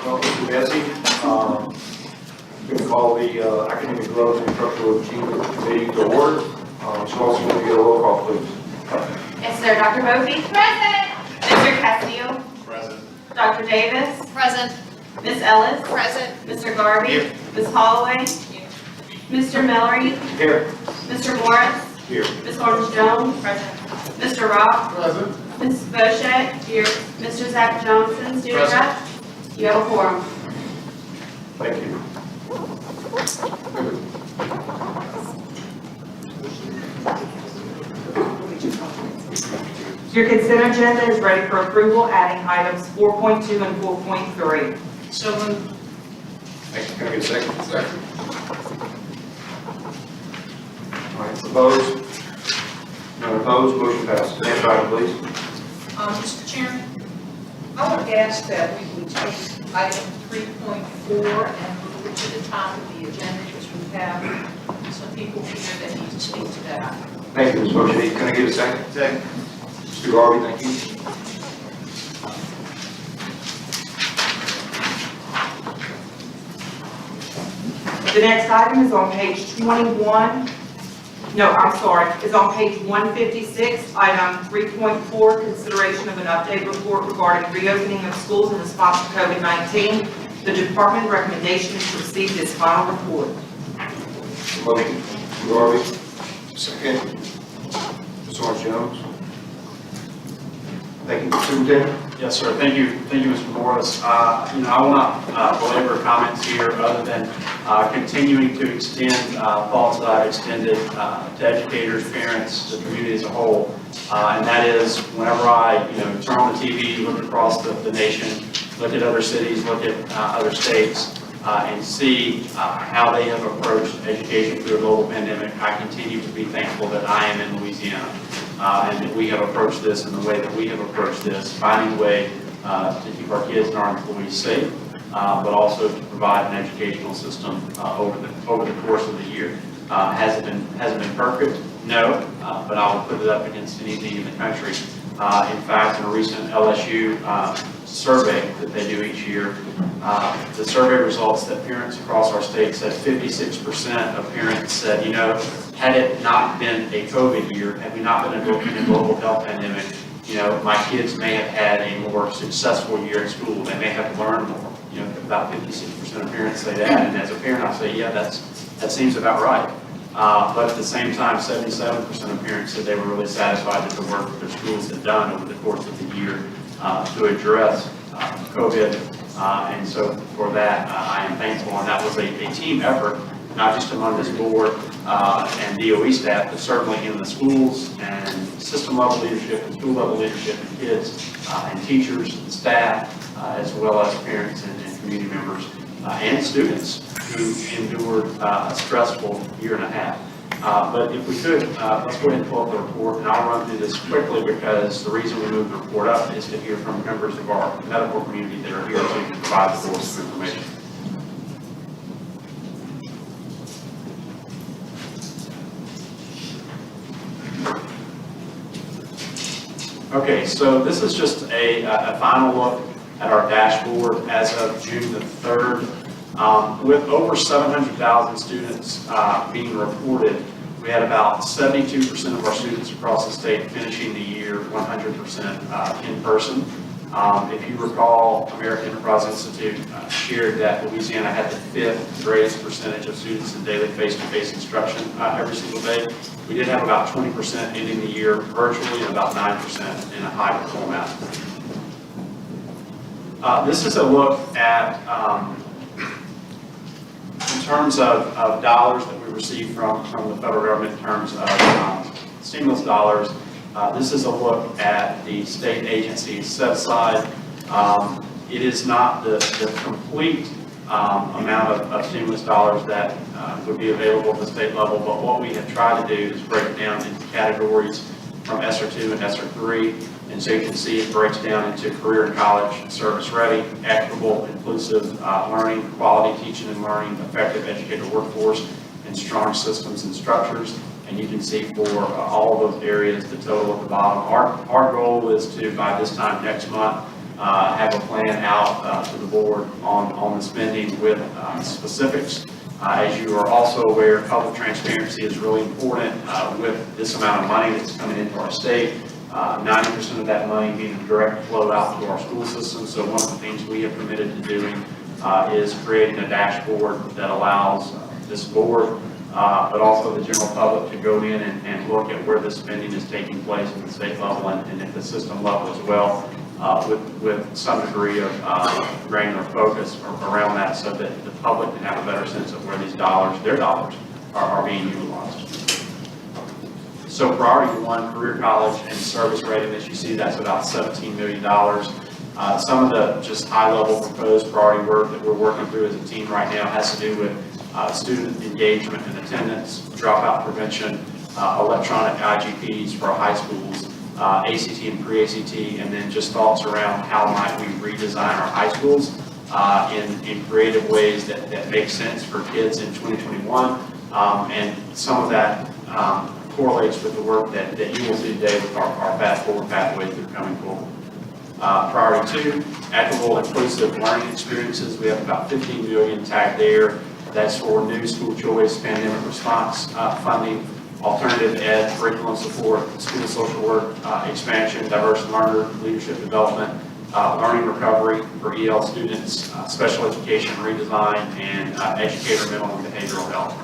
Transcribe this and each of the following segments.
Well, Mr. Bessie, going to call the Academic Growth and Instructional Achievement Committee to order. So also going to get a roll call, please. Yes, sir. Dr. Mosby? Present. Mr. Castillo? Present. Dr. Davis? Present. Ms. Ellis? Present. Mr. Garvey? Here. Ms. Holloway? Mr. Mallory? Here. Mr. Morris? Here. Ms. Orange-Jones? Present. Mr. Rock? Present. Ms. Bochet? Here. Mr. Zach Johnson, student rep? You have a quorum. Thank you. Your consent agenda is ready for approval, adding items 4.2 and 4.3. So moved. Thank you. Can I get a second? Second. All right, opposed? None opposed, motion passes. Next item, please. Mr. Chairman, I would ask that we would take item 3.4 and move it to the top of the agenda because we have some people here that need to speak to that. Thank you, Ms. Bochet. Can I get a second? Second. Mr. Garvey, thank you. The next item is on page 21. No, I'm sorry, is on page 156, item 3.4, consideration of an update report regarding reopening of schools in response to COVID-19. The department recommendation is to receive this final report. Motion. Mr. Garvey. Second. Ms. Orange-Jones. Thank you, Superintendent. Yes, sir. Thank you, Mr. Morris. I will not belabor comments here other than continuing to extend thoughts that I've extended to educators, parents, the community as a whole. And that is whenever I turn on the TV, look across the nation, look at other cities, look at other states, and see how they have approached education through a global pandemic, I continue to be thankful that I am in Louisiana. And that we have approached this in the way that we have approached this, finding a way to keep our kids and our employees safe, but also to provide an educational system over the course of the year. Has it been perfect? No, but I will put it up against anything in the country. In fact, in a recent LSU survey that they do each year, the survey results that parents across our state said 56% of parents said, had it not been a COVID year, had we not been in a global health pandemic, my kids may have had a more successful year at school. They may have learned more. About 56% of parents say that, and as a parent, I say, yeah, that seems about right. But at the same time, 77% of parents said they were really satisfied with the work their schools had done over the course of the year to address COVID. And so for that, I am thankful. And that was a team effort, not just among this board and DOE staff, but certainly in the schools and system level leadership and school level leadership and kids and teachers and staff, as well as parents and community members and students who endured a stressful year and a half. But if we could, let's go ahead and pull up the report, and I'll run through this quickly because the reason we moved the report up is to hear from members of our medical community that are here to provide the source of information. Okay, so this is just a final look at our dashboard as of June the 3rd. With over 700,000 students being reported, we had about 72% of our students across the state finishing the year 100% in person. If you recall, American Enterprise Institute shared that Louisiana had the 5th greatest percentage of students in daily face-to-face instruction every single day. We did have about 20% ending the year virtually and about 9% in a hybrid format. This is a look at, in terms of dollars that we received from the federal government in terms of stimulus dollars. This is a look at the state agencies set aside. It is not the complete amount of stimulus dollars that would be available at the state level, but what we have tried to do is break it down into categories from ESSER 2 and ESSER 3. And so you can see it breaks down into career and college, service ready, equitable, inclusive learning, quality teaching and learning, effective educator workforce, and strong systems and structures. And you can see for all of those areas, the total at the bottom. Our goal is to, by this time next month, have a plan out to the board on the spending with specifics. As you are also aware, public transparency is really important with this amount of money that's coming into our state. 90% of that money being a direct flow out to our school system. So one of the things we have committed to doing is creating a dashboard that allows this board, but also the general public to go in and look at where the spending is taking place at the state level and at the system level as well, with some degree of granular focus around that so that the public can have a better sense of where these dollars, their dollars, are being utilized. So priority one, career college and service readiness, you see that's about $17 million. Some of the just high-level proposed priority work that we're working through as a team right now has to do with student engagement and attendance, dropout prevention, electronic IGPs for high schools, ACT and pre-ACT, and then just thoughts around how might we redesign our high schools in creative ways that make sense for kids in 2021. And some of that correlates with the work that you will see today with our Path Forward pathways that are coming forward. Priority two, equitable inclusive learning experiences. We have about 15 million tagged there. That's for new school choice, pandemic response funding, alternative ed, curriculum support, school social work expansion, diverse learner leadership development, learning recovery for EL students, special education redesign, and educator mental and behavioral health.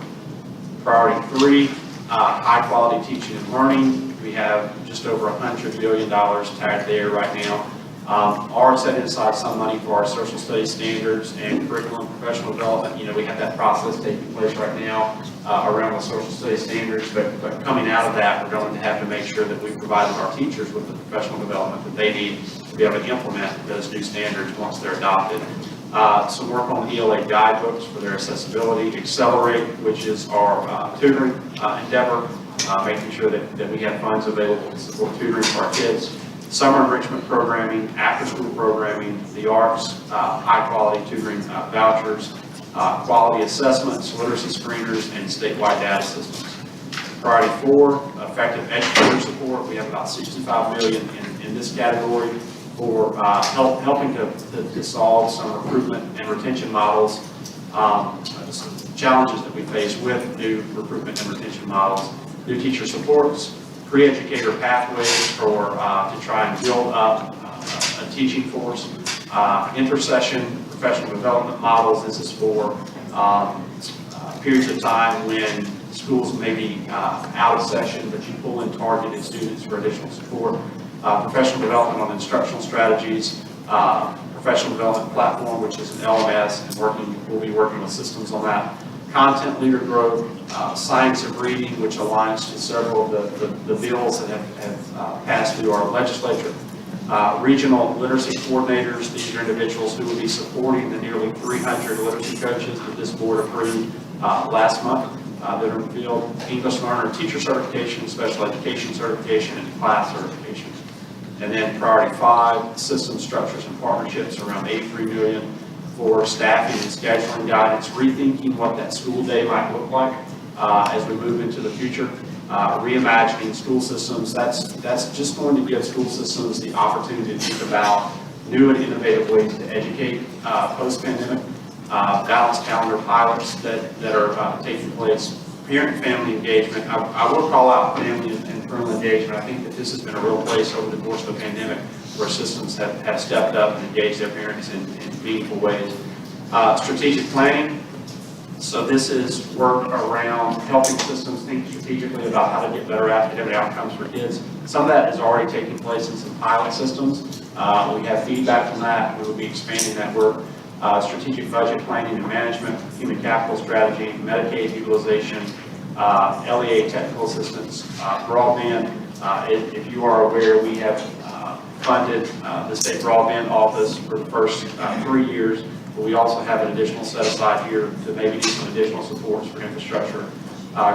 Priority three, high quality teaching and learning. We have just over $100 billion tagged there right now. Are setting aside some money for our social studies standards and curriculum professional development. You know, we have that process taking place right now around the social studies standards, but coming out of that, we're going to have to make sure that we provided our teachers with the professional development that they need to be able to implement those new standards once they're adopted. Some work on the ELA guidebooks for their accessibility. Accelerate, which is our tutoring endeavor, making sure that we have funds available to support tutoring for our kids. Summer enrichment programming, after-school programming, the arts, high-quality tutoring vouchers, quality assessments, literacy screeners, and statewide data systems. Priority four, effective educator support. We have about $65 million in this category for helping to solve some recruitment and retention models, some challenges that we face with new recruitment and retention models, new teacher supports, pre-educator pathways for to try and build up a teaching force, intercession, professional development models. This is for periods of time when schools may be out of session, but you pull in targeted students for additional support. Professional development on instructional strategies, professional development platform, which is an LMS, and we'll be working with systems on that. Content leader growth, science of reading, which aligns to several of the bills that have passed through our legislature. Regional literacy coordinators, these are individuals who will be supporting the nearly 300 literacy coaches that this board approved last month that are in the field. English learner teacher certification, special education certification, and class certification. And then priority five, system structures and partnerships, around $83 million. For staffing and scheduling guidance, rethinking what that school day might look like as we move into the future, reimagining school systems. That's just going to give school systems the opportunity to think about new and innovative ways to educate post-pandemic, balanced calendar pilots that are taking place, parent-family engagement. I will call out family and parental engagement. I think that this has been a real place over the course of the pandemic where systems have stepped up and engaged their parents in meaningful ways. Strategic planning. So this is work around helping systems think strategically about how to get better academic outcomes for kids. Some of that is already taking place in some pilot systems. We have feedback from that. We will be expanding that work. Strategic budget planning and management, human capital strategy, Medicaid utilization, LEA technical assistance, broadband. If you are aware, we have funded the state broadband office for the first 3 years, but we also have an additional set aside here to maybe do some additional supports for infrastructure,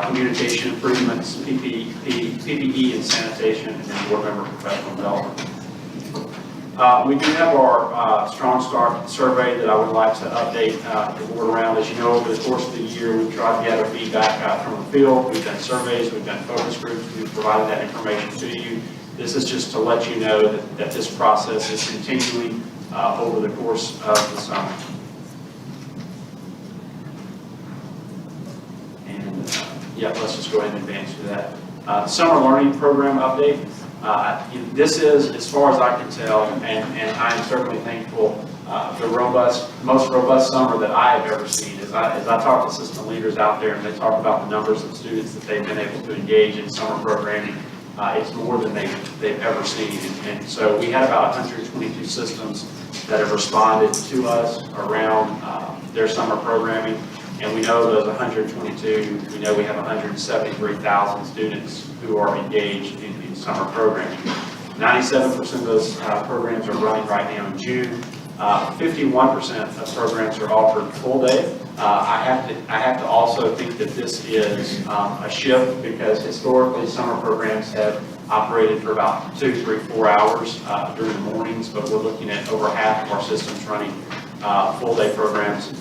communication improvements, PPE and sanitation, and then board member professional development. We do have our Strong Start survey that I would like to update the board around. As you know, over the course of the year, we've tried to gather feedback from the field. We've done surveys, we've done focus groups, we've provided that information to you. this is just to let you know that this process is continuing over the course of the summer. And yeah, let's just go ahead and advance to that. Summer Learning Program update. This is, as far as I can tell, and I am certainly thankful, the most robust summer that I have ever seen. As I talk to system leaders out there and they talk about the numbers of students that they've been able to engage in summer programming, it's more than they've ever seen. And so we had about 122 systems that have responded to us around their summer programming. And we know those 122, we know we have 173,000 students who are engaged in summer programming. 97% of those programs are running right now in June. 51% of programs are offered full day. I have to also think that this is a shift, because historically summer programs have operated for about 2, 3, 4 hours during the mornings, but we're looking at over half of our systems running full day programs.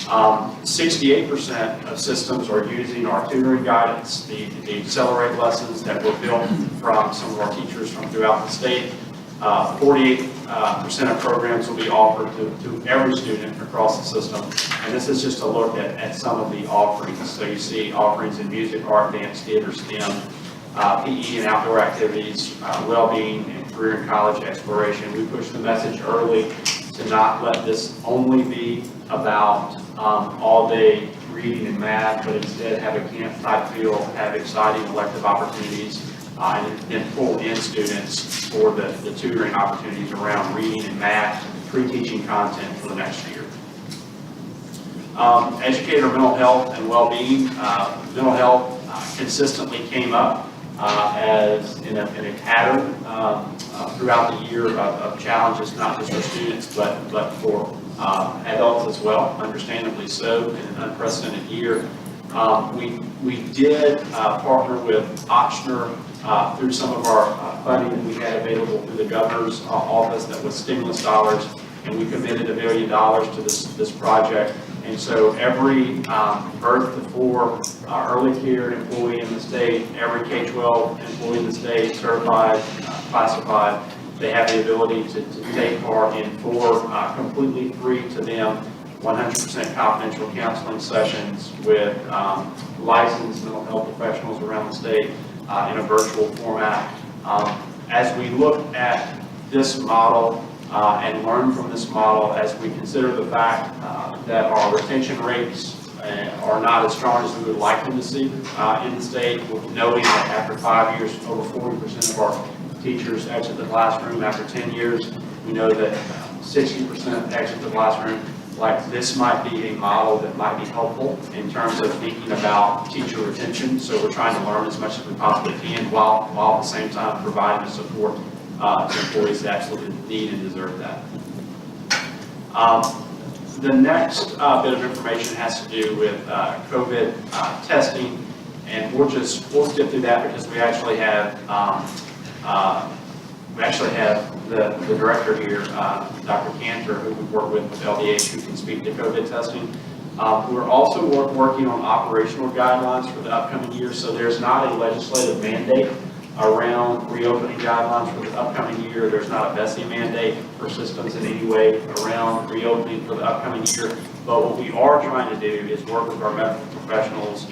68% of systems are using our tutoring guidance, the Accelerate lessons that were built from some of our teachers from throughout the state. 48% of programs will be offered to every student across the system. And this is just a look at some of the offerings. So you see offerings in music, art, dance, theater, STEM, PE and outdoor activities, well-being, and career and college exploration. We push the message early to not let this only be about all-day reading and math, but instead have a camp-type feel, have exciting elective opportunities, and then pull in students for the tutoring opportunities around reading and math, pre-teaching content for the next year. Educator mental health and well-being. Mental health consistently came up as in a pattern throughout the year of challenges, not just for students, but for adults as well, understandably so, in an unprecedented year. We did partner with Ochsner through some of our funding that we had available through the governor's office that was stimulus dollars, and we committed $1 million to this project. And so every birth to 4 early care employee in the state, every K-12 employee in the state, certified, classified, they have the ability to take part in 4 completely free to them 100% confidential counseling sessions with licensed mental health professionals around the state in a virtual format. As we look at this model and learn from this model, as we consider the fact that our retention rates are not as strong as we would like them to see in the state, knowing that after 5 years, over 40% of our teachers exit the classroom after 10 years. We know that 60% exit the classroom. Like, this might be a model that might be helpful in terms of thinking about teacher retention. So we're trying to learn as much as we possibly can while at the same time providing the support to employees that absolutely need and deserve that. The next bit of information has to do with COVID testing, and we'll skip through that because we actually have the director here, Dr. Cantor, who we work with LDH, who can speak to COVID testing. We're also working on operational guidelines for the upcoming year, so there's not a legislative mandate around reopening guidelines for the upcoming year. There's not a BESI mandate for systems in any way around reopening for the upcoming year. But what we are trying to do is work with our medical professionals,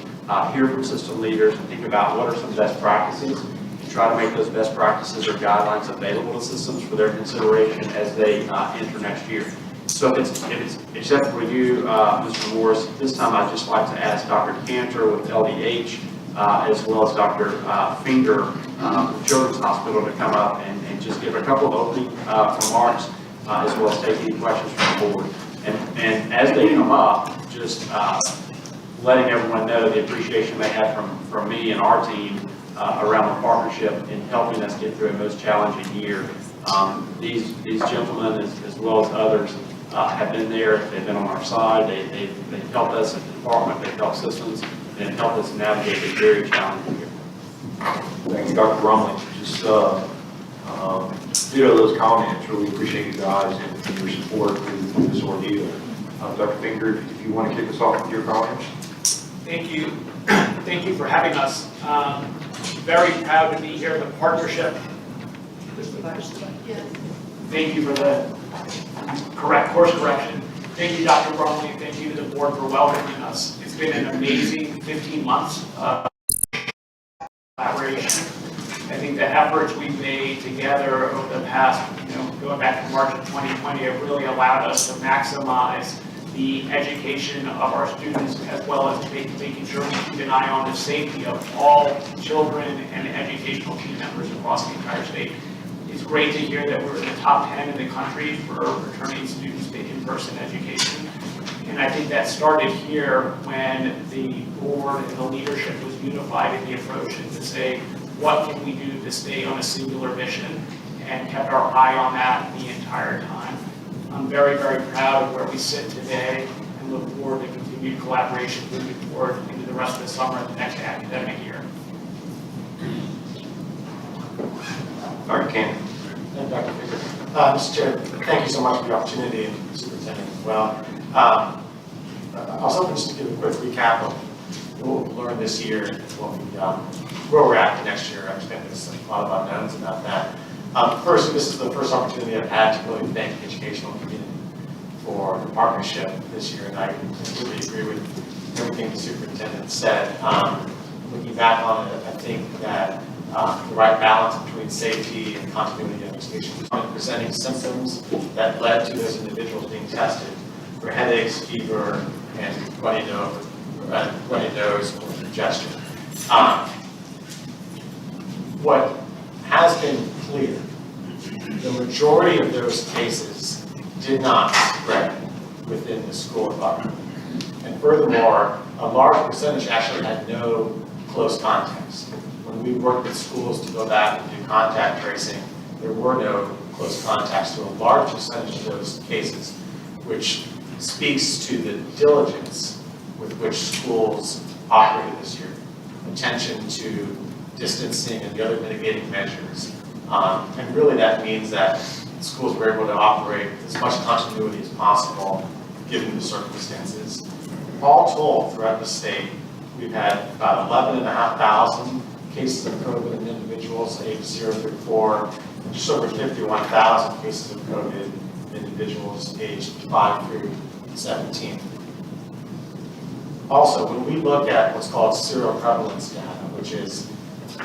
hear from system leaders, and think about what are some best practices, and try to make those best practices or guidelines available to systems for their consideration as they enter next year. So if it's acceptable with you, Mr. Morris, this time I'd just like to ask Dr. Cantor with LDH, as well as Dr. Finger from Children's Hospital to come up and just give a couple of opening remarks, as well as take any questions from the board. And as they come up, just letting everyone know the appreciation they have from me and our team around the partnership in helping us get through a most challenging year. These gentlemen, as well as others, have been there. They've been on our side. They've helped us at the department. They've helped systems and helped us navigate a very challenging year. Thank you, Dr. Bromley. Just those comments, really appreciate you guys and your support through this ordeal. Dr. Finger, if you want to kick us off with your comments. Thank you. Thank you for having us. Very proud to be here. The partnership Yes. Thank you for the correct course correction. Thank you, Dr. Brumley. Thank you to the board for welcoming us. It's been an amazing 15 months of collaboration. I think the efforts we've made together over the past, going back to March of 2020, have really allowed us to maximize the education of our students, as well as making sure we keep an eye on the safety of all children and educational team members across the entire state. It's great to hear that we're in the top 10 in the country for returning students to in-person education. And I think that started here when the board and the leadership was unified in the approach and to say, what can we do to stay on a singular mission, and kept our eye on that the entire time. I'm very, very proud of where we sit today and look forward to continued collaboration moving forward into the rest of the summer and the next academic year. Dr. King. Thank you, Dr. Fisher. Mr. Chair, thank you so much for the opportunity, and Superintendent as well. I was hoping just to give a quick recap of what we've learned this year and what where we're at next year. I understand there's a lot of unknowns about that. First, this is the first opportunity I've had to really thank the educational community for the partnership this year, and I completely agree with everything the superintendent said. Looking back on it, I think that the right balance between safety and continuity of education was presenting symptoms that led to those individuals being tested for headaches, fever, and runny nose or congestion. What has been clear, the majority of those cases did not spread within the school environment. And furthermore, a large percentage actually had no close contacts. When we worked with schools to go back and do contact tracing, there were no close contacts to a large percentage of those cases, which speaks to the diligence with which schools operated this year. Attention to distancing and the other mitigating measures. And really that means that schools were able to operate as much continuity as possible given the circumstances. All told, throughout the state, we've had about 11,500 cases of COVID in individuals aged 0 through 4, and just over 51,000 cases of COVID in individuals aged 5 through 17. Also, when we look at what's called seroprevalence data, which is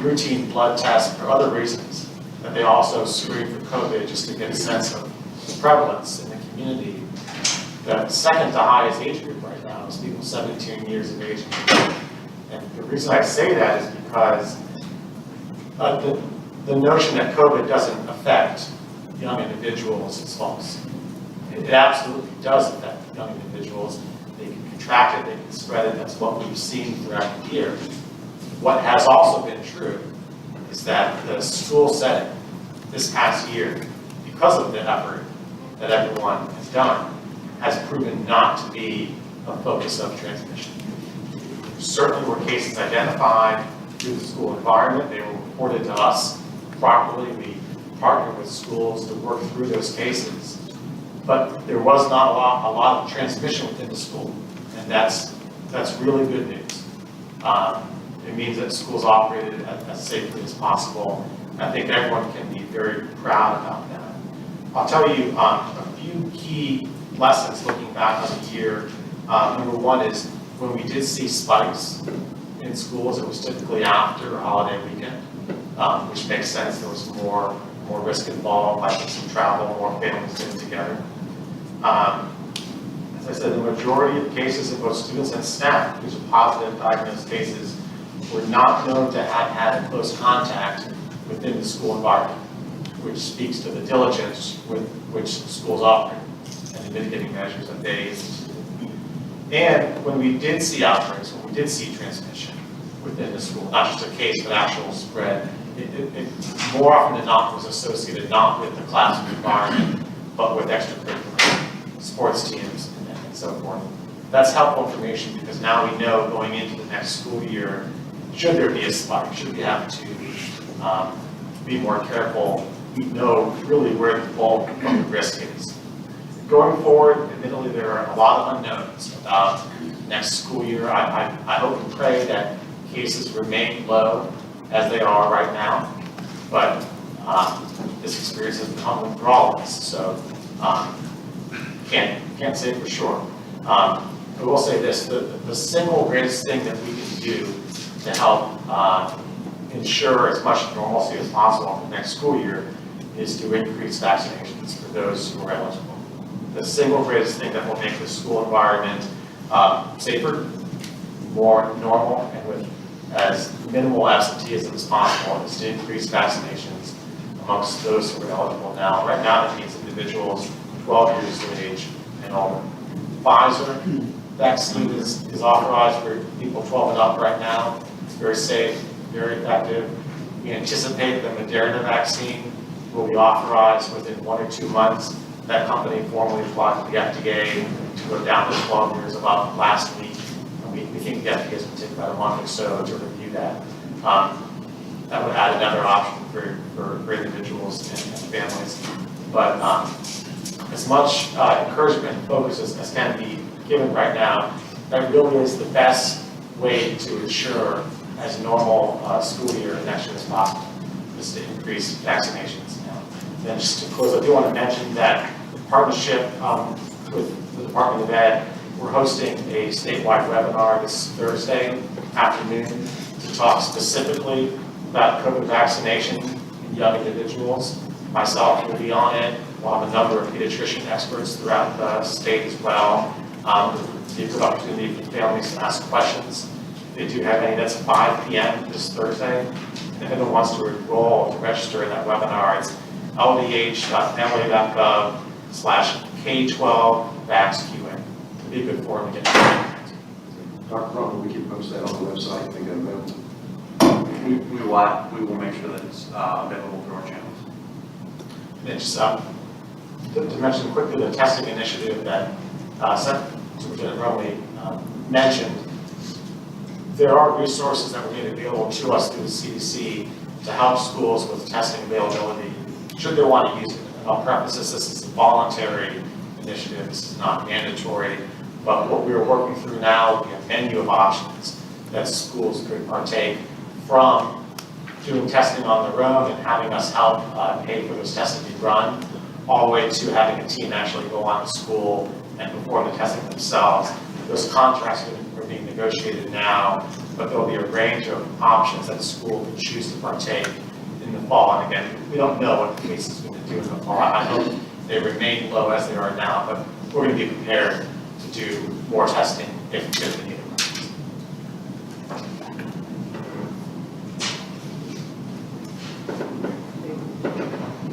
routine blood tests for other reasons, that they also screen for COVID just to get a sense of prevalence in the community, the second to highest age group right now is people 17 years of age. And the reason I say that is because the notion that COVID doesn't affect young individuals is false. It absolutely does affect young individuals. They can contract it, they can spread it. That's what we've seen throughout the year. What has also been true is that the school setting this past year, because of the effort that everyone has done, has proven not to be a focus of transmission. There certainly were cases identified through the school environment. They were reported to us properly. We partnered with schools to work through those cases. But there was not a lot of transmission within the school, and that's really good news. It means that schools operated as safely as possible. I think everyone can be very proud about that. I'll tell you a few key lessons looking back on the year. Number one is when we did see spikes in schools, it was typically after a holiday weekend, which makes sense. There was more risk involved, like some travel, more families getting together. As I said, the majority of cases of both students and staff, these are positive diagnosed cases, were not known to have had a close contact within the school environment, which speaks to the diligence with which schools operate and the mitigating measures that they instituted. And when we did see outbreaks, when we did see transmission within the school, not just a case, but actual spread, it more often than not was associated not with the classroom environment, but with extracurricular sports teams and so forth. That's helpful information because now we know going into the next school year, should there be a spike, should we have to be more careful, we know really where the bulk of the risk is. Going forward, admittedly, there are a lot of unknowns about next school year. I hope and pray that cases remain low as they are right now, but this experience has become for all of us. So can't say for sure. I will say this, the single greatest thing that we can do to help ensure as much normalcy as possible in the next school year is to increase vaccinations for those who are eligible. The single greatest thing that will make the school environment safer, more normal, and with as minimal absenteeism as possible is to increase vaccinations amongst those who are eligible now. Right now, that means individuals 12 years of age and older. Pfizer vaccine is authorized for people 12 and up right now. It's very safe, very effective. We anticipate the Moderna vaccine will be authorized within 1 or 2 months. That company formally applied to the FDA to go down to 12 years about last week. And we think the FDA is going to take about a month or so to review that. That would add another option for individuals and families. But as much encouragement and focus as can be given right now, that really is the best way to ensure as normal school year next year as possible, is to increase vaccinations. And then just to close, I do want to mention that in partnership with the Department of Ed, we're hosting a statewide webinar this Thursday afternoon to talk specifically about COVID vaccination in young individuals. Myself will be on it. We'll have a number of pediatrician experts throughout the state as well. It'll be a good opportunity for families to ask questions. If they do have any, that's 5 p.m. this Thursday. And if anyone wants to enroll to register in that webinar, it's ldh.family.gov/K12VaxQA. It'll be a good forum to get started. Dr. Crum, we can post that on the website, make that available. We will make sure that it's available through our channels. And then just to mention quickly the testing initiative that Superintendent Romley mentioned, there are resources that were made available to us through the CDC to help schools with testing availability, should they want to use it. And I'll preface this is a voluntary initiative, this is not mandatory, but what we are working through now, we have a menu of options that schools could partake from doing testing on their own and having us help pay for those tests to be run, all the way to having a team actually go on to school and perform the testing themselves. Those contracts are being negotiated now, but there'll be a range of options that the school can choose to partake in the fall. And again, we don't know what the case is going to do in the fall. I hope they remain low as they are now, but we're going to be prepared to do more testing if needed.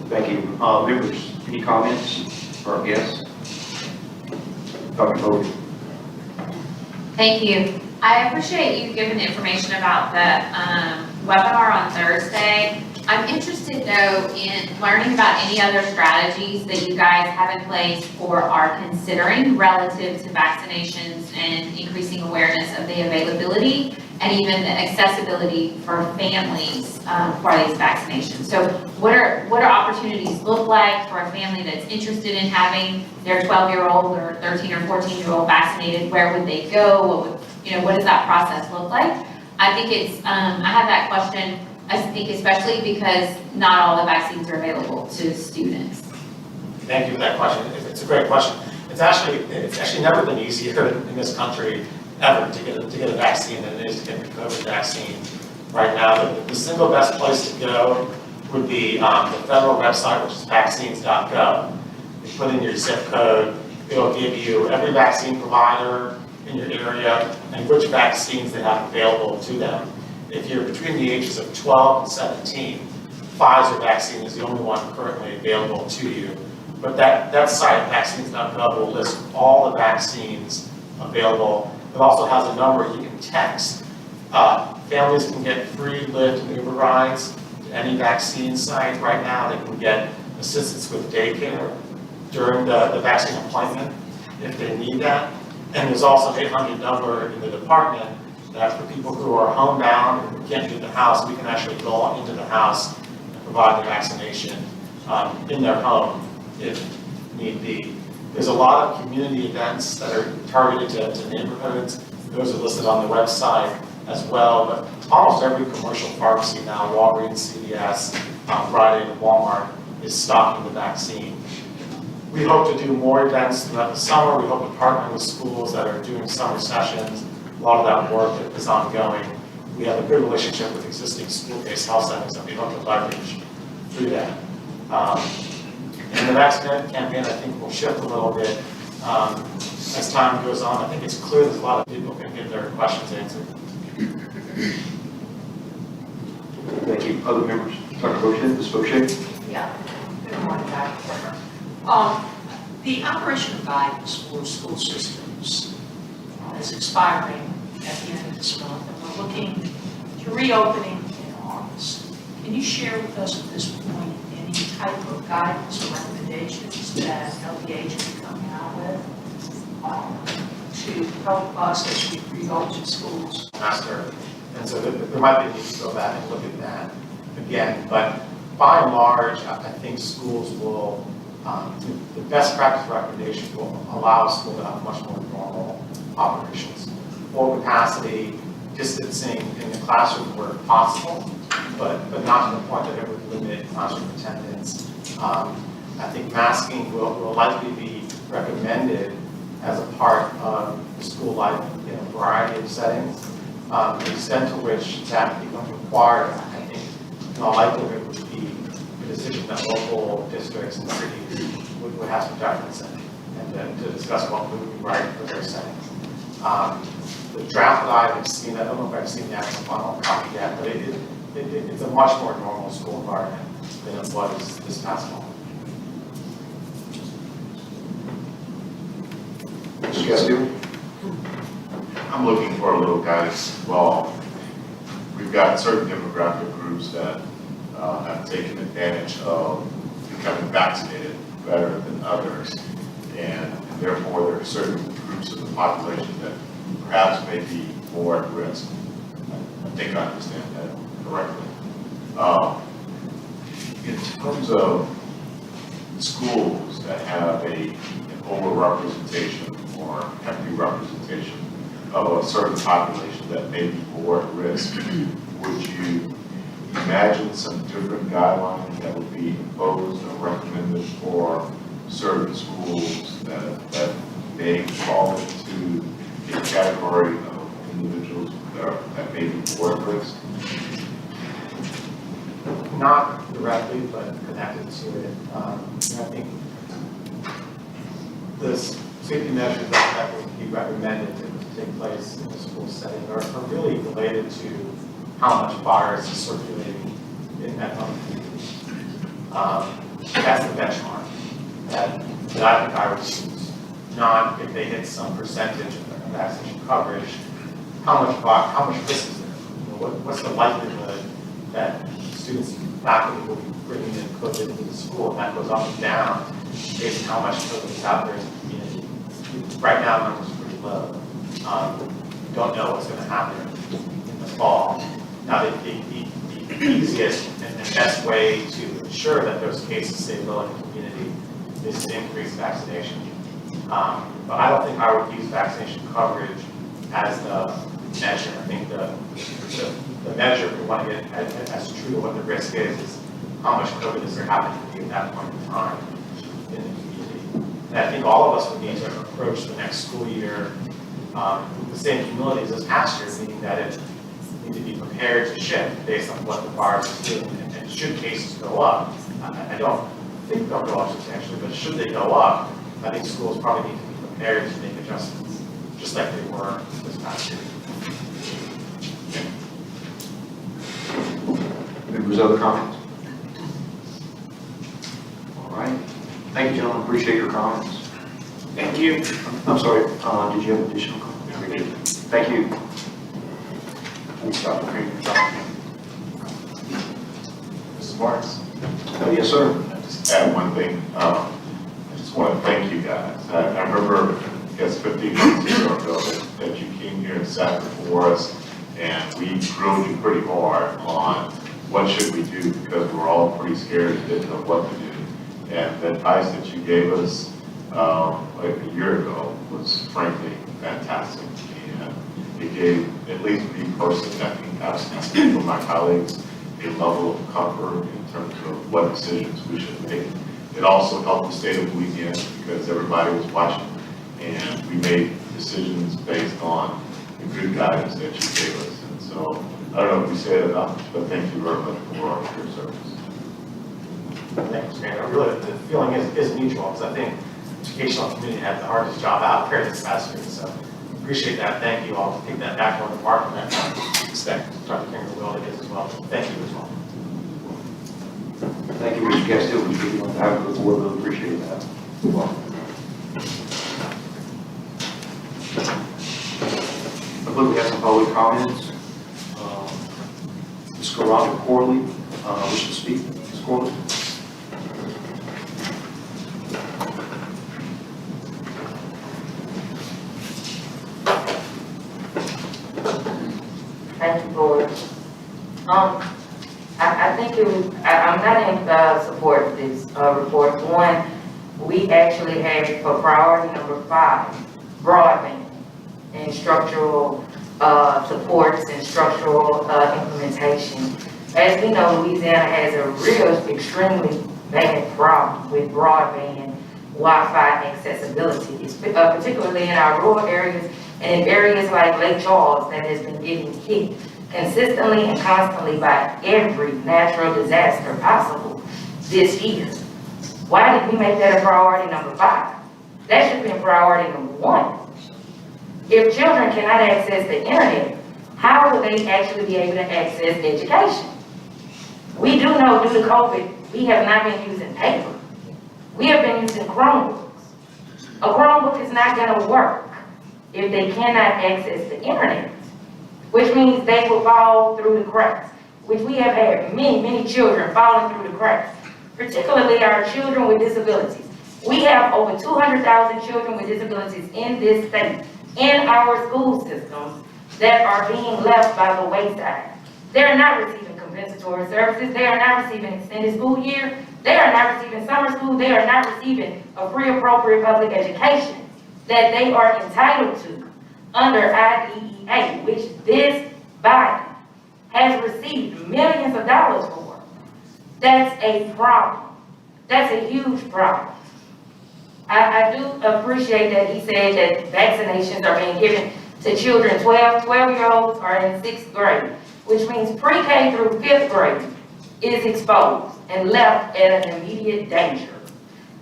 Thank you. Members, any comments or guests? Dr. Bowden. Thank you. I appreciate you giving the information about the webinar on Thursday. I'm interested though in learning about any other strategies that you guys have in place or are considering relative to vaccinations and increasing awareness of the availability and even the accessibility for families for these vaccinations. So what are opportunities look like for a family that's interested in having their 12-year-old or 13 or 14-year-old vaccinated? Where would they go? What does that process look like? I think it's, I have that question, I think especially because not all the vaccines are available to students. Thank you for that question. It's a great question. It's actually never been easier in this country ever to get a vaccine than it is to get the COVID vaccine right now. The single best place to go would be the federal website, which is vaccines.gov. You put in your zip code, it'll give you every vaccine provider in your area and which vaccines they have available to them. If you're between the ages of 12 and 17, Pfizer vaccine is the only one currently available to you. But that site, vaccines.gov, will list all the vaccines available. It also has a number you can text. Families can get free Lyft and Uber rides to any vaccine site right now. They can get assistance with daycare during the vaccine appointment if they need that. And there's also an 800 number in the department that for people who are homebound and who can't leave the house, we can actually go into the house and provide the vaccination in their home if need be. There's a lot of community events that are targeted to neighborhoods. Those are listed on the website as well, but almost every commercial pharmacy now, Walgreens, CVS, Rite Aid, and Walmart, is stocking the vaccine. We hope to do more events throughout the summer. We hope to partner with schools that are doing summer sessions. A lot of that work is ongoing. We have a good relationship with existing school-based health centers that we hope to leverage through that. And the vaccine campaign, I think, will shift a little bit as time goes on. I think it's clear there's a lot of people can get their questions answered. Thank you. Other members? Dr. Boucher, Ms. Boucher? Yeah, good morning, Dr. Porter. The operation of guidance for school systems is expiring at the end of this month, and we're looking to reopening in August. Can you share with us at this point any type of guidance or recommendations that LEH can come out with to help us as we reopen schools? Master. And so there might be a need to go back and look at that again. But by and large, I think schools will, the best practice recommendations will allow schools to have much more normal operations. Full capacity, distancing in the classroom where possible, but not to the point that it would limit classroom attendance. I think masking will likely be recommended as a part of school life in a variety of settings. The extent to which that becomes required, I think, in all likelihood would be a decision that local districts and cities would have some deference in, and to discuss what would be right for their settings. The draft that I've seen, I don't know if I've seen the actual final copy yet, but it's a much more normal school environment than it was this past fall. Mr. Castillo? I'm looking for a little guidance as well. We've got certain demographic groups that have taken advantage of becoming vaccinated better than others, and therefore there are certain groups of the population that perhaps may be more at risk. I think I understand that correctly. In terms of schools that have an overrepresentation or heavy representation of a certain population that may be more at risk, would you imagine some different guidelines that would be imposed or recommended for certain schools that may fall into a category of individuals that may be more at risk? Not directly, but connected to it. I think the safety measures that would be recommended to take place in the school setting are really related to how much virus is circulating in that community. That's the benchmark that I think I would use. Not if they hit some percentage of vaccination coverage, how much risk is there? What's the likelihood that students and faculty will be bringing in COVID into the school, and that goes up and down based on how much COVID is out there in the community. Right now, the numbers are pretty low. Don't know what's going to happen in the fall. Now, the easiest and best way to ensure that those cases stay low in the community is to increase vaccination. But I don't think I would use vaccination coverage as the measure. I think the measure, if we want to get as true to what the risk is how much COVID is there happening to be at that point in time in the community. And I think all of us would need to approach the next school year with the same humility as this past year, meaning that it need to be prepared to shift based on what the virus is doing. And should cases go up, I don't think they'll go up substantially, but should they go up, I think schools probably need to be prepared to make adjustments, just like they were this past year. Members, other comments? All right. Thank you, gentlemen. Appreciate your comments. Thank you. I'm sorry, did you have additional comments? Thank you. Let me stop the screen. Mrs. Marks? Oh, yes, sir. I'll just add one thing. I just want to thank you guys. I remember, I guess 15 months ago that you came here and sat before us, and we grilled you pretty hard on what should we do, because we're all pretty scared and didn't know what to do. And the advice that you gave us like a year ago was frankly fantastic. And it gave, at least me personally, I think I've seen from my colleagues, a level of comfort in terms of what decisions we should make. It also helped the state of Louisiana because everybody was watching, and we made decisions based on the good guidance that you gave us. And so, I don't know if we said enough, but thank you very much for your service. Thanks, Mayor. Really, the feeling is mutual, because I think the educational community had the hardest job out there this past week, so appreciate that. Thank you all. Take that back on the park, and that expect Dr. Finger will it is as well. Thank you as well. Thank you, Mr. Castillo, for speaking on behalf of the board. Really appreciate that. You're welcome. I believe we have some public comments. Ms. Carrasco Corley, wish to speak. Ms. Corley? Thank you, Board. I think it was, I'm not in support of this report. One, we actually had for priority number 5, broadband and structural supports and structural implementation. As we know, Louisiana has a real, extremely bad problem with broadband, Wi-Fi accessibility, particularly in our rural areas and in areas like Lake Charles that has been getting hit consistently and constantly by every natural disaster possible this year. Why did we make that a priority number 5? That should have been priority number 1. If children cannot access the internet, how will they actually be able to access education? We do know due to COVID, we have not been using paper. We have been using Chromebooks. A Chromebook is not going to work if they cannot access the internet, which means they will fall through the cracks, which we have had many children falling through the cracks, particularly our children with disabilities. We have over 200,000 children with disabilities in this state, in our school systems, that are being left by the wayside. They are not receiving compensatory services. They are not receiving extended school year. They are not receiving summer school. They are not receiving a free appropriate public education that they are entitled to under IDEA, which this body has received millions of dollars for. That's a problem. That's a huge problem. I do appreciate that he said that vaccinations are being given to children 12-year-olds are in 6th grade, which means pre-K through 5th grade is exposed and left at an immediate danger.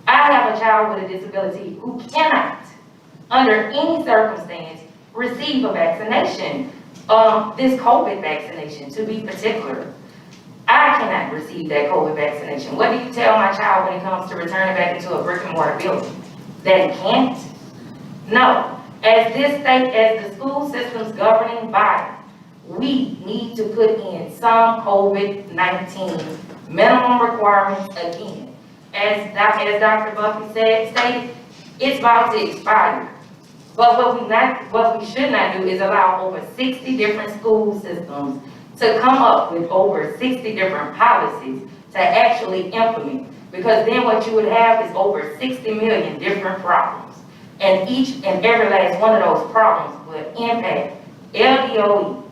I have a child with a disability who cannot, under any circumstance, receive a vaccination, this COVID vaccination to be particular. I cannot receive that COVID vaccination. What do you tell my child when it comes to returning back into a brick and mortar building? That he can't? No. As this state, as the school system's governing body, we need to put in some COVID-19 minimum requirements again. As Dr. Buffy stated, it's about to expire. But what we should not do is allow over 60 different school systems to come up with over 60 different policies to actually implement. Because then what you would have is over 60 million different problems. And each and every last one of those problems will impact LDOE.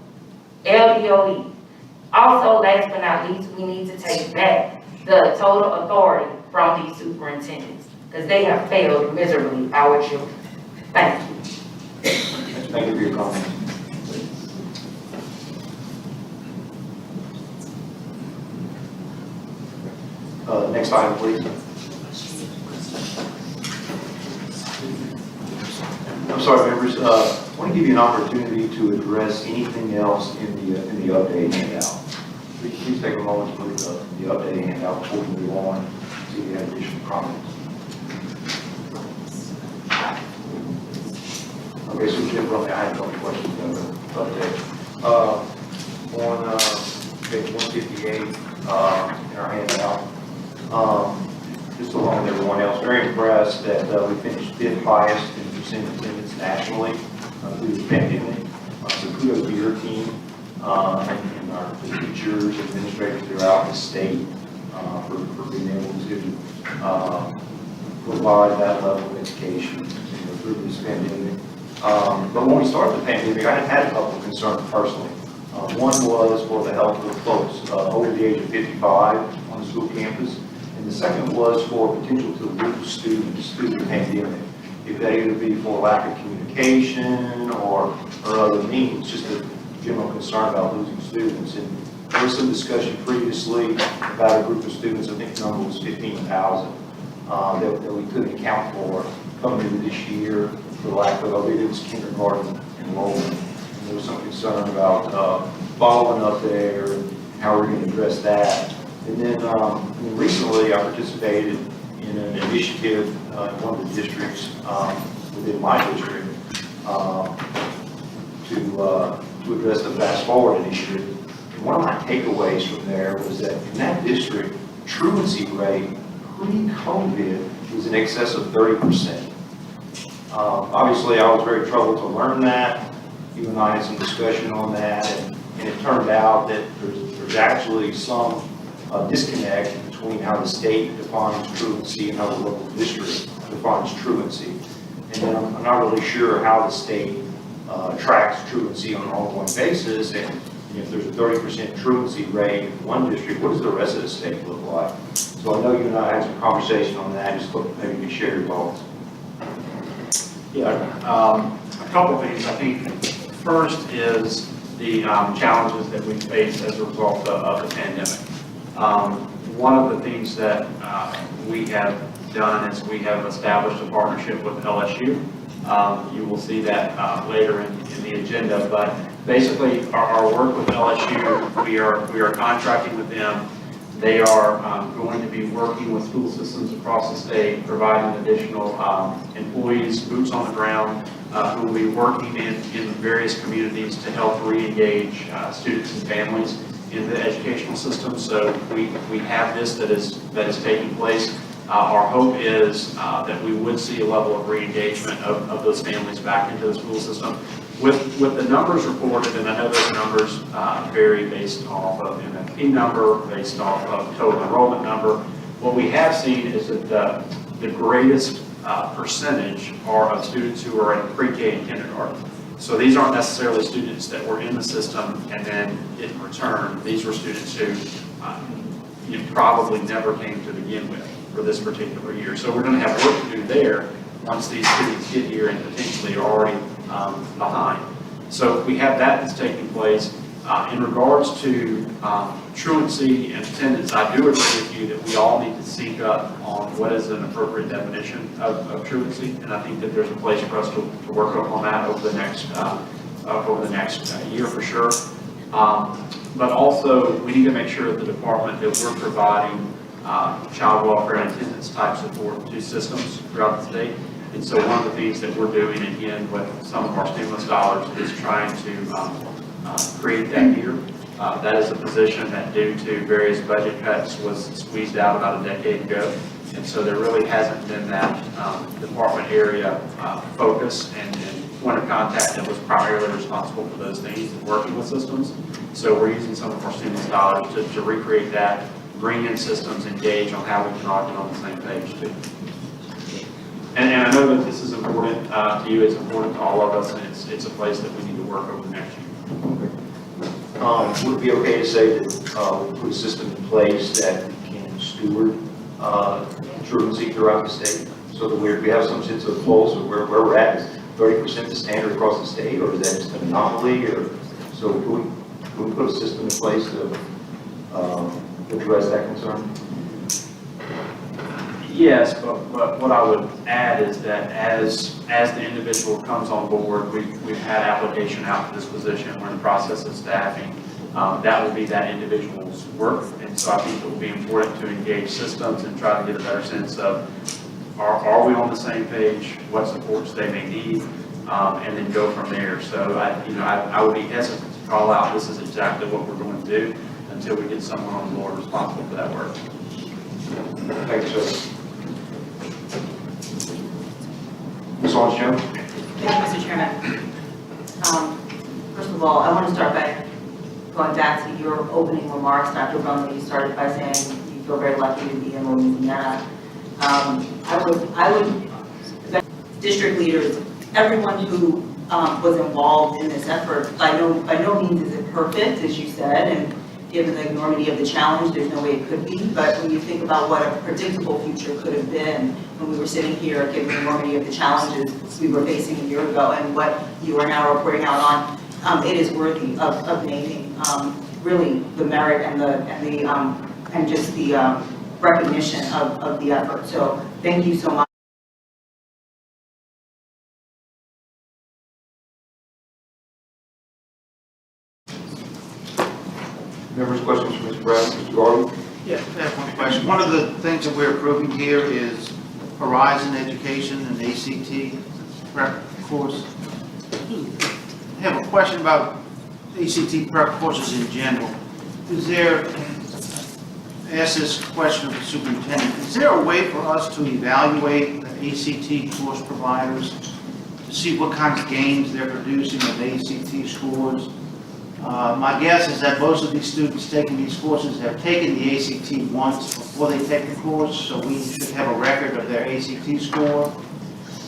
Also, last but not least, we need to take back the total authority from these superintendents, because they have failed miserably our children. Thank you. Thank you for your comments. Next item, please. I'm sorry, members. I want to give you an opportunity to address anything else in the update handout. Please take a moment to look at the update handout before we move on to the additional comments. Okay, so Jim, I have no questions on the update. On page 158 in our handout, just along with everyone else, very impressed that we finished 5th highest in percent attendance nationally through the pandemic. So kudos to your team and our teachers, administrators throughout the state for being able to provide that level of education through this pandemic. But when we started the pandemic, I had a couple of concerns personally. One was for the health of the folks over the age of 55 on the school campus. And the second was for potential to lose students through the pandemic. If that either be for lack of communication or other means, just a general concern about losing students. And there was some discussion previously about a group of students, I think the number was 15,000, that we couldn't account for coming into this year for lack of, it was kindergarten enrollment. And there was some concern about following up there and how we're going to address that. And then recently I participated in an initiative in one of the districts within my district to address the Fast Forward initiative. And one of my takeaways from there was that in that district, truancy rate pre-COVID was in excess of 30%. Obviously, I was very troubled to learn that. You and I had some discussion on that, and it turned out that there's actually some disconnect between how the state defines truancy and how the local district defines truancy. And I'm not really sure how the state tracks truancy on an ongoing basis, and if there's a 30% truancy rate in one district, what does the rest of the state look like? So I know you and I had some conversation on that, just maybe you could share your thoughts. Yeah, a couple of things. I think first is the challenges that we face as a result of the pandemic. One of the things that we have done is we have established a partnership with LSU. You will see that later in the agenda, but basically our work with LSU, we are contracting with them. They are going to be working with school systems across the state, providing additional employees, boots on the ground, who will be working in various communities to help re-engage students and families in the educational system. So we have this that is taking place. Our hope is that we would see a level of re-engagement of those families back into the school system. With the numbers reported, and I know those numbers vary based off of MFP number, based off of total enrollment number, what we have seen is that the greatest percentage are of students who are in pre-K and kindergarten. So these aren't necessarily students that were in the system and then didn't return. These were students who probably never came to begin with for this particular year. So we're going to have work to do there once these students get here and potentially are already behind. So we have that that's taking place. In regards to truancy and attendance, I do agree with you that we all need to sync up on what is an appropriate definition of truancy, and I think that there's a place for us to work on that over the next year for sure. But also, we need to make sure at the department that we're providing child welfare and attendance type support to systems throughout the state. And so one of the things that we're doing, again, with some of our stimulus dollars is trying to create that here. That is a position that, due to various budget cuts, was squeezed out about a decade ago. And so there really hasn't been that department area focus and point of contact that was primarily responsible for those things and working with systems. So we're using some of our stimulus dollars to recreate that, bring in systems, engage on how we can all get on the same page too. And I know that this is important to you, it's important to all of us, and it's a place that we need to work over the next year. Would it be okay to say that we put a system in place that can steward truancy throughout the state, so that we have some sense of pulse of where we're at? Is 30% the standard across the state, or is that just an anomaly? Or so can we put a system in place to address that concern? Yes, but what I would add is that as the individual comes on board, we've had application out for this position. We're in the process of staffing. That will be that individual's work, and so I think it will be important to engage systems and try to get a better sense of are we on the same page, what supports they may need, and then go from there. So I would be hesitant to call out this is exactly what we're going to do until we get someone on board responsible for that work. Thanks, sir. Ms. Jones? Thank you, Mr. Chairman. First of all, I want to start by going back to your opening remarks, Dr. Brumley. You started by saying you feel very lucky to be in Louisiana. I would, district leaders, everyone who was involved in this effort, by no means is it perfect, as you said, given the enormity of the challenge, there's no way it could be. But when you think about what a predictable future could have been when we were sitting here, given the enormity of the challenges we were facing a year ago and what you are now reporting out on, it is worthy of naming really the merit and just the recognition of the effort. So thank you so much. Members, questions for Mr. Brown, Mr. Garland? Yeah, I have one question. One of the things that we're approving here is Horizon Education and ACT prep course. I have a question about ACT prep courses in general. Is there, I ask this question of the superintendent, is there a way for us to evaluate the ACT course providers to see what kinds of gains they're producing with ACT scores? My guess is that most of these students taking these courses have taken the ACT once before they take the course, so we should have a record of their ACT score.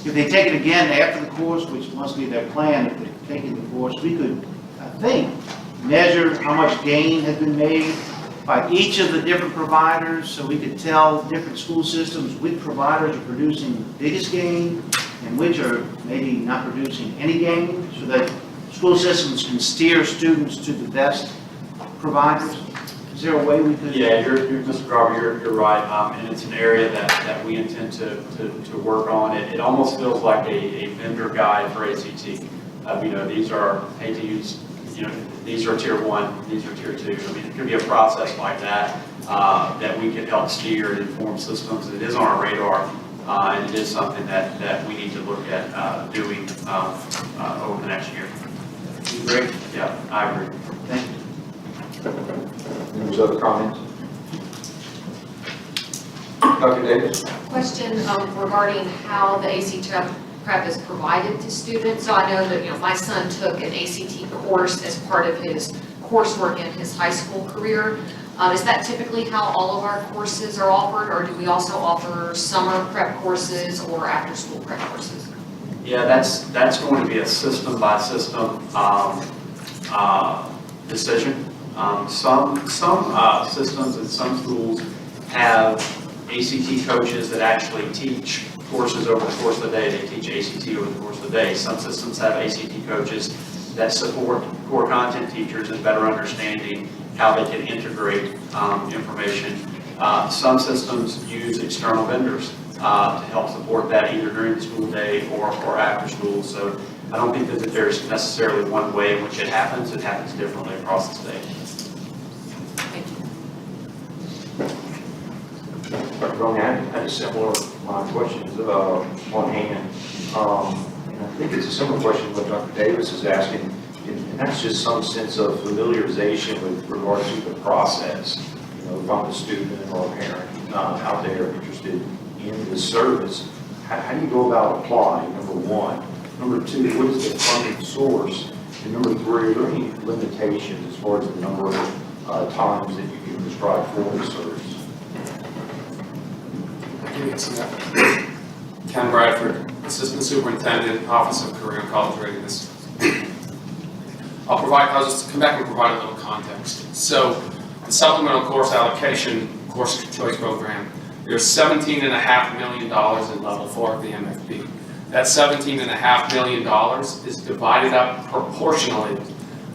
If they take it again after the course, which must be their plan if they've taken the course, we could, I think, measure how much gain has been made by each of the different providers, so we could tell different school systems which providers are producing the biggest gain and which are maybe not producing any gain, so that school systems can steer students to the best providers. Is there a way we could? Yeah, Mr. Garber, you're right, and it's an area that we intend to work on. It almost feels like a vendor guide for ACT. These are, hate to use, these are tier 1, these are tier 2. I mean, it could be a process like that that we can help steer and inform systems. It is on our radar, and it is something that we need to look at doing over the next year. You agree? Yeah, I agree. Thank you. Members, other comments? Dr. Davis? Question regarding how the ACT prep is provided to students. So I know that, my son took an ACT course as part of his coursework in his high school career. Is that typically how all of our courses are offered, or do we also offer summer prep courses or after-school prep courses? Yeah, that's going to be a system by system decision. Some systems and some schools have ACT coaches that actually teach courses over the course of the day. They teach ACT over the course of the day. Some systems have ACT coaches that support core content teachers in better understanding how they can integrate information. Some systems use external vendors to help support that either during the school day or after school. So I don't think that there's necessarily one way in which it happens. It happens differently across the state. Thank you. Dr. Brown, I had a similar line of questions on hand. And I think it's a similar question to what Dr. Davis is asking. And that's just some sense of familiarization with regard to the process. If I'm a student or a parent out there interested in this service, how do you go about applying, number one? Number two, what is the funding source? And number three, are there any limitations as far as the number of times that you can prescribe for the service? Ken Bradford, Assistant Superintendent, Office of Career and College Readiness. I'll just come back and provide a little context. So the supplemental course allocation course choice program, there's $17.5 million in level 4 of the MFP. That $17.5 million is divided up proportionally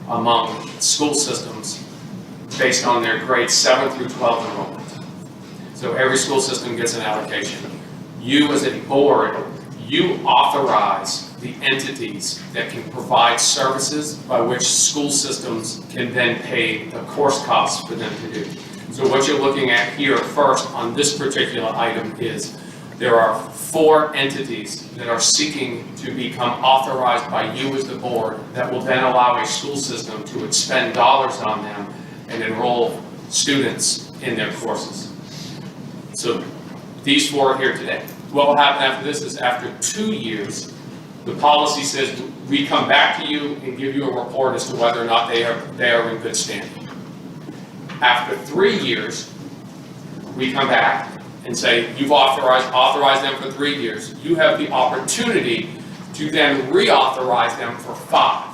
among school systems based on their grades 7 through 12 enrollment. So every school system gets an allocation. You as a board, you authorize the entities that can provide services by which school systems can then pay the course costs for them to do. So what you're looking at here first on this particular item is there are 4 entities that are seeking to become authorized by you as the board that will then allow a school system to expend dollars on them and enroll students in their courses. So these 4 are here today. What will happen after this is after 2 years, the policy says we come back to you and give you a report as to whether or not they are in good standing. After 3 years, we come back and say you've authorized them for 3 years. You have the opportunity to then reauthorize them for 5.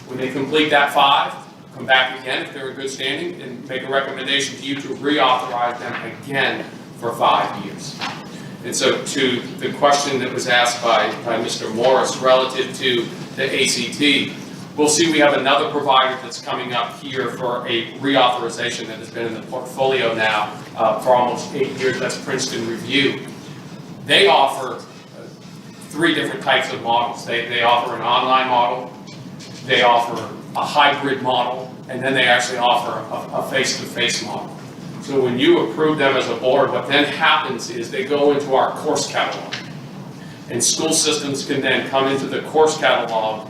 When they complete that 5, come back again if they're in good standing, and make a recommendation to you to reauthorize them again for 5 years. And so to the question that was asked by Mr. Morris relative to the ACT, we'll see we have another provider that's coming up here for a reauthorization that has been in the portfolio now for almost 8 years. That's Princeton Review. They offer 3 different types of models. They offer an online model, they offer a hybrid model, and then they actually offer a face-to-face model. So when you approve them as a board, what then happens is they go into our course catalog. And school systems can then come into the course catalog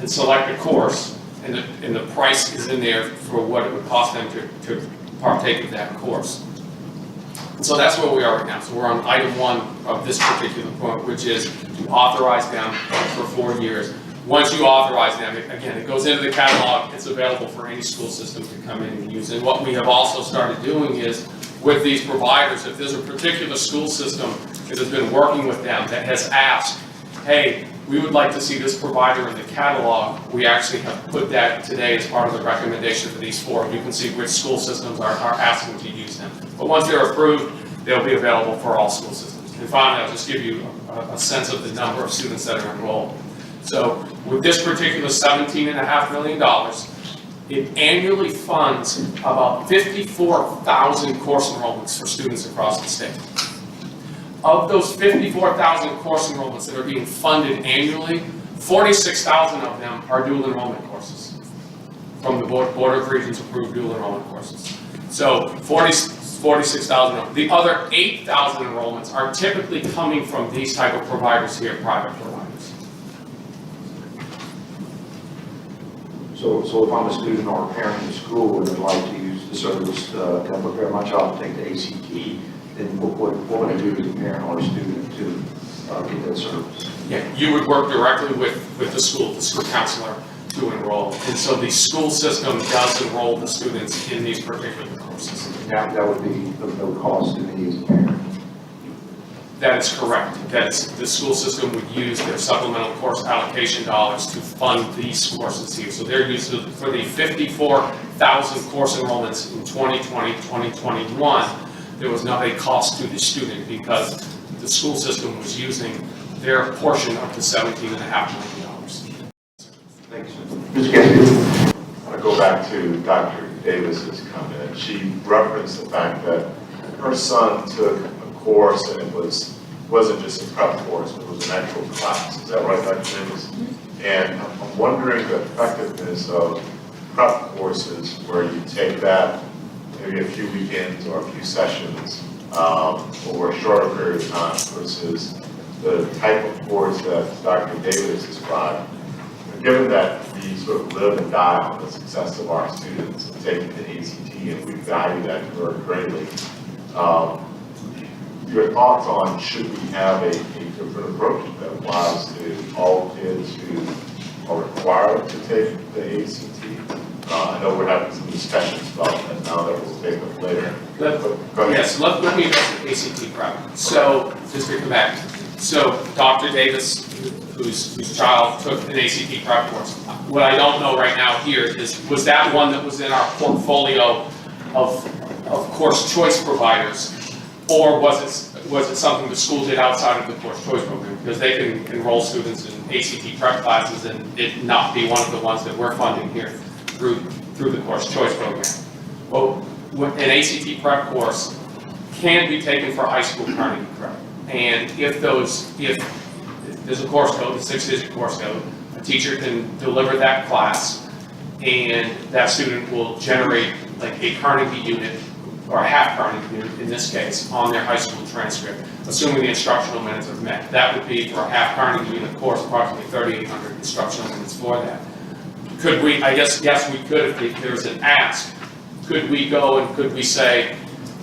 and select a course, and the price is in there for what it would cost them to partake of that course. And so that's where we are right now. So we're on item 1 of this particular point, which is to authorize them for 4 years. Once you authorize them, again, it goes into the catalog, it's available for any school system to come in and use. And what we have also started doing is, with these providers, if there's a particular school system that has been working with them that has asked, hey, we would like to see this provider in the catalog, we actually have put that today as part of the recommendation for these 4. You can see which school systems are asking to use them. But once they're approved, they'll be available for all school systems. And finally, I'll just give you a sense of the number of students that are enrolled. So with this particular $17.5 million, it annually funds about 54,000 course enrollments for students across the state. Of those 54,000 course enrollments that are being funded annually, 46,000 of them are dual enrollment courses from the Board of Regents approved dual enrollment courses. So 46,000. The other 8,000 enrollments are typically coming from these type of providers here, private providers. So if I'm a student or a parent in the school and would like to use the service to prepare my child to take the ACT, then what would I do as a parent or a student to get that service? Yeah, you would work directly with the school counselor to enroll. And so the school system does enroll the students in these particular courses. That would be no cost to me as a parent. That is correct. The school system would use their supplemental course allocation dollars to fund these courses here. So they're used for the 54,000 course enrollments in 2020, 2021. There was not a cost to the student because the school system was using their portion of the $17.5 million. Thanks, Ms. Gaskell. I want to go back to Dr. Davis's comment. She referenced the fact that her son took a course and it wasn't just a prep course, but it was an actual class. Is that right, Dr. Davis? And I'm wondering the effectiveness of prep courses where you take that maybe a few weekends or a few sessions over a shorter period of time versus the type of course that Dr. Davis described. Given that we sort of live and die on the success of our students and taking the ACT, and we value that very greatly, your thoughts on should we have a different approach that applies to all kids who are required to take the ACT? I know we're having some discussions about that now that we'll take up later. Yes, let me address the ACT prep. So, just to come back. So, Dr. Davis, whose child took an ACT prep course. What I don't know right now here is, was that one that was in our portfolio of course choice providers, or was it something the school did outside of the course choice program? Because they can enroll students in ACT prep classes and it not be one of the ones that we're funding here through the course choice program. Well, an ACT prep course can be taken for high school Carnegie credit. And if there's a course code, a 6-digit course code, a teacher can deliver that class and that student will generate like a Carnegie unit or a half Carnegie unit in this case on their high school transcript, assuming the instructional minutes are met. That would be for a half Carnegie unit course, approximately 3,800 instructional minutes for that. Could we, I guess, yes, we could if there's an ask. Could we go and could we say,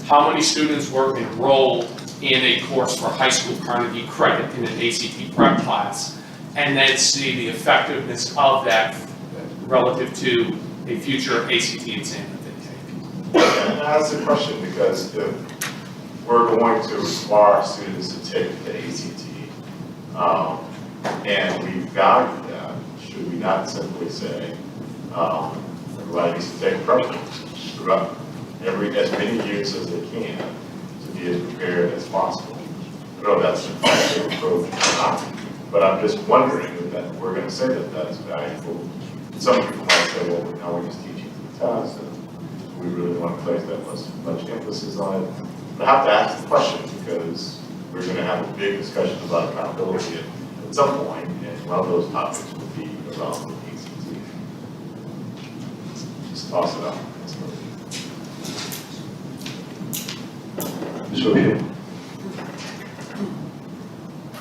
how many students were enrolled in a course for high school Carnegie credit in an ACT prep class, and then see the effectiveness of that relative to a future ACT exam that they take? And I ask the question because if we're going to require students to take the ACT, and we value that, should we not simply say, provide ACT preparation throughout as many years as they can to be as prepared as possible. I don't know if that's an effective approach or not, but I'm just wondering that we're going to say that that's valuable. Some people might say, well, now we're just teaching to the test, and we really want to place that much emphasis on it. But I have to ask the question because we're going to have a big discussion about accountability at some point, and one of those topics will be around the ACT. Just toss it out. Ms. O'Shea?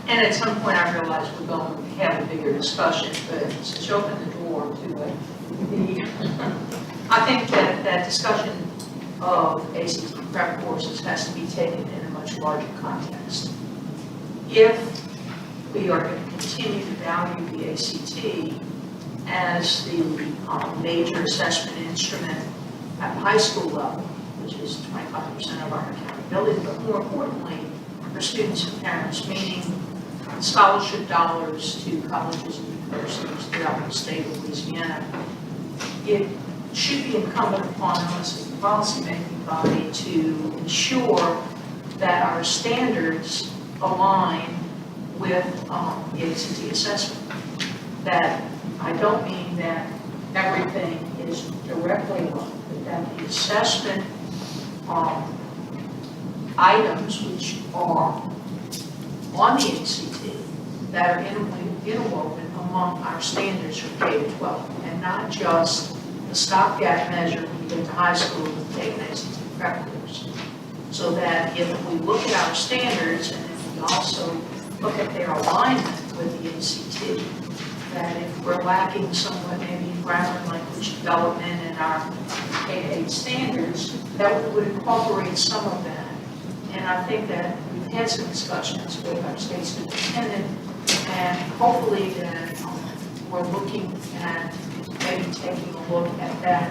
And at some point, I realized we're going to have a bigger discussion, but since you opened the door to it, I think that discussion of ACT prep courses has to be taken in a much larger context. If we are going to continue to value the ACT as the major assessment instrument at the high school level, which is 25% of our accountability, but more importantly, for students and parents, meaning scholarship dollars to colleges and universities throughout the state of Louisiana, it should be incumbent upon us as a policymaking body to ensure that our standards align with the ACT assessment. That I don't mean that everything is directly aligned, but that the assessment items which are on the ACT that are interwoven among our standards from K-12, and not just the stopgap measure when you get to high school and take an ACT prep course. So that if we look at our standards and if we also look at their alignment with the ACT, that if we're lacking somewhat maybe in grammar and language development in our K-8 standards, that we would incorporate some of that. And I think that we've had some discussions with our state superintendent, and hopefully that we're looking at maybe taking a look at that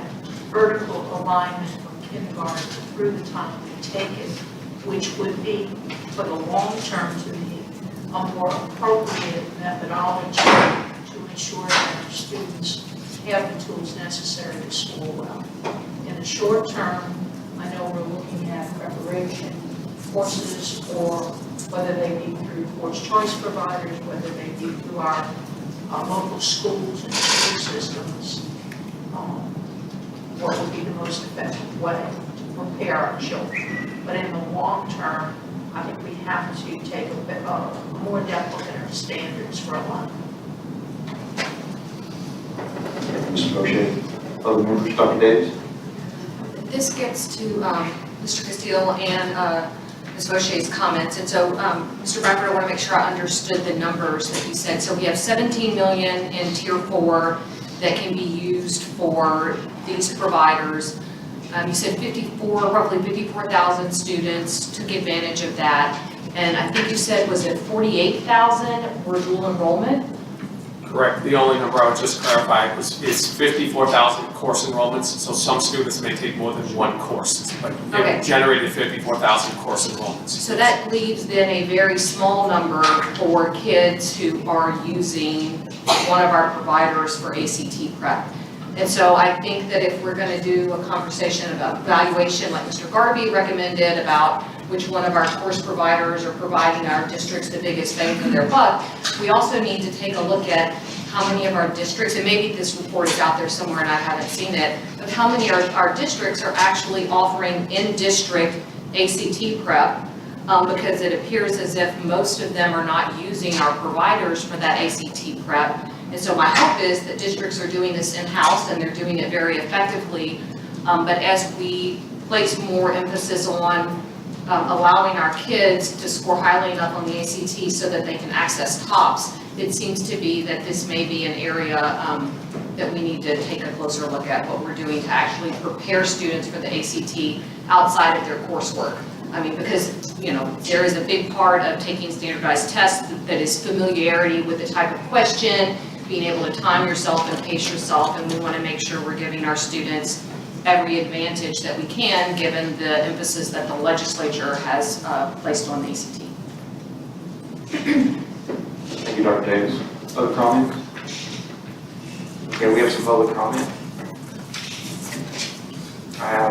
vertical alignment from kindergarten through the time we take it, which would be, for the long term to me, a more appropriate methodology to ensure that our students have the tools necessary to score well. In the short term, I know we're looking at preparation courses, or whether they be through course choice providers, whether they be through our local schools and school systems, what would be the most effective way to prepare our children. But in the long term, I think we have to take a more depth look at our standards for alignment. Mr. O'Shea? Other members, Dr. Davis? This gets to Mr. Castillo and Ms. O'Shea's comments. And so, Mr. Bradford, I want to make sure I understood the numbers that you said. So we have 17 million in Tier 4 that can be used for these providers. You said roughly 54,000 students took advantage of that. And I think you said, was it 48,000 were dual enrollment? Correct. The only number I would just clarify is 54,000 course enrollments. So some students may take more than one course, but it generated 54,000 course enrollments. So that leaves then a very small number for kids who are using one of our providers for ACT prep. And so I think that if we're going to do a conversation about evaluation, like Mr. Garvey recommended, about which one of our course providers are providing our districts the biggest bang for their buck, we also need to take a look at how many of our districts, and maybe this report is out there somewhere and I haven't seen it, but how many of our districts are actually offering in-district ACT prep, because it appears as if most of them are not using our providers for that ACT prep. And so my hope is that districts are doing this in-house and they're doing it very effectively, but as we place more emphasis on allowing our kids to score highly enough on the ACT so that they can access TOPS, it seems to be that this may be an area that we need to take a closer look at what we're doing to actually prepare students for the ACT outside of their coursework. I mean, because, you know, there is a big part of taking standardized tests that is familiarity with the type of question, being able to time yourself and pace yourself, and we want to make sure we're giving our students every advantage that we can, given the emphasis that the legislature has placed on the ACT. Thank you, Dr. Davis. Other comments? Okay, we have some public comment.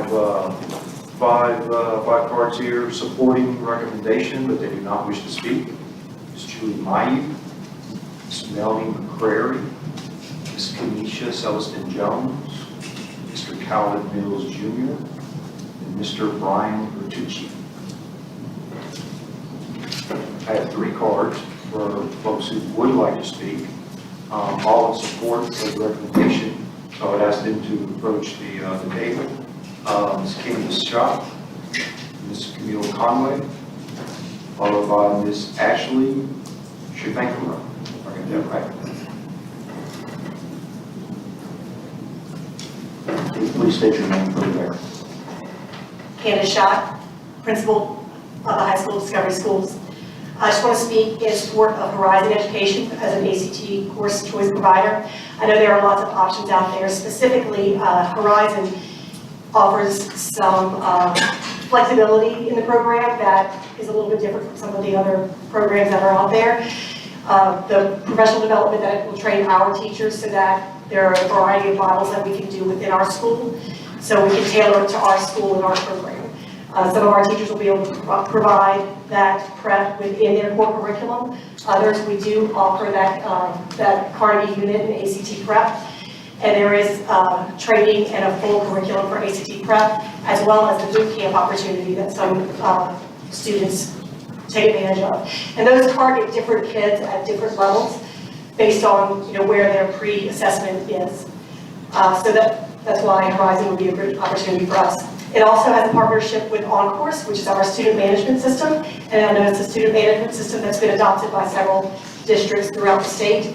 five cards here supporting recommendation, but they do not wish to speak. Ms. Julie Mayu, Ms. Melanie McCrary, Ms. Kenesha Celestin Jones, Mr. Calvin Mills Jr., and Mr. Brian Bertucci. I have 3 cards for folks who would like to speak, all in support of the recommendation. So I would ask them to approach the table. Ms. Candace Schott, Ms. Camille Conway, followed by Ms. Ashley Shabankara. If I got that right. Please state your name for the record. Candace Schott, principal of the high school Discovery Schools. I just want to speak in support of Horizon Education as an ACT course choice provider. I know there are lots of options out there. Specifically, Horizon offers some flexibility in the program that is a little bit different from some of the other programs that are out there. The professional development that it will train our teachers so that there are a variety of models that we can do within our school, so we can tailor it to our school and our program. Some of our teachers will be able to provide that prep within their core curriculum. Others, we do offer that Carnegie unit in ACT prep. And there is training and a full curriculum for ACT prep, as well as the boot camp opportunity that some students take advantage of. And those target different kids at different levels based on where their pre-assessment is. So that's why Horizon would be a great opportunity for us. It also has a partnership with OnCourse, which is our student management system. And I know it's a student management system that's been adopted by several districts throughout the state,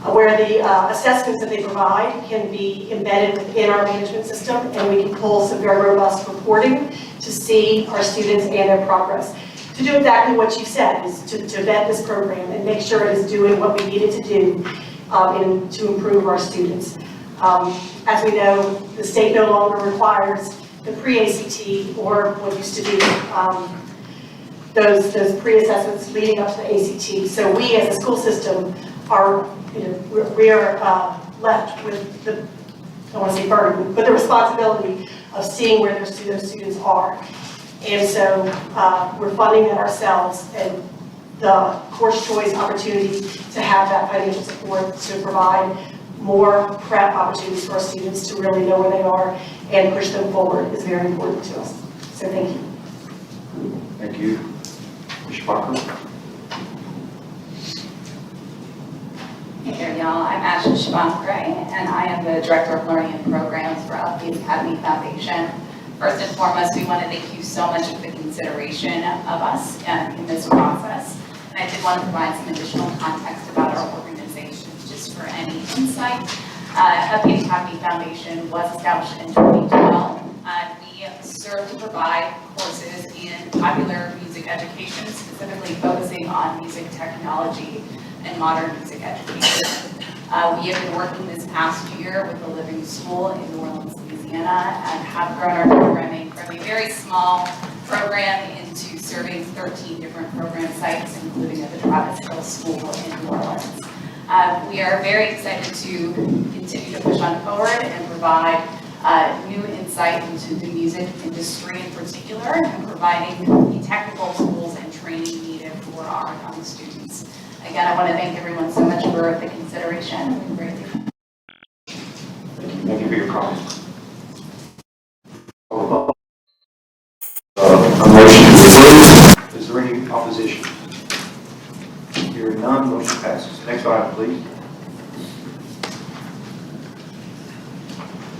where the assessments that they provide can be embedded within our management system, and we can pull some very robust reporting to see our students and their progress. To do exactly what you said, is to vet this program and make sure it is doing what we need it to do to improve our students. As we know, the state no longer requires the pre-ACT or what used to be those pre-assessments leading up to the ACT. So we as a school system are, we are left with the, I don't want to say burden, but the responsibility of seeing where those students are. And so we're funding that ourselves, and the course choice opportunity to have that financial support to provide more prep opportunities for our students to really know where they are and push them forward is very important to us. So thank you. Thank you. Ms. Parker. Hey there, y'all. I'm Ashley Shabankara, and I am the Director of Learning and Programs for Upbeat Academy Foundation. First and foremost, we want to thank you so much for the consideration of us in this process. And I did want to provide some additional context about our organization, just for any insight. Upbeat Academy Foundation was established in 2012. We serve to provide courses in popular music education, specifically focusing on music technology and modern music education. We have been working this past year with the Living School in New Orleans, Louisiana, and have grown our programming from a very small program into serving 13 different program sites, including at the Travis Hill School in New Orleans. We are very excited to continue to push on forward and provide new insight into the music industry in particular, and providing the technical tools and training needed for our young students. Again, I want to thank everyone so much for the consideration. We greatly Thank you for your comments. A motion to approve. Is there any opposition? Hearing none, motion passes. Next item, please.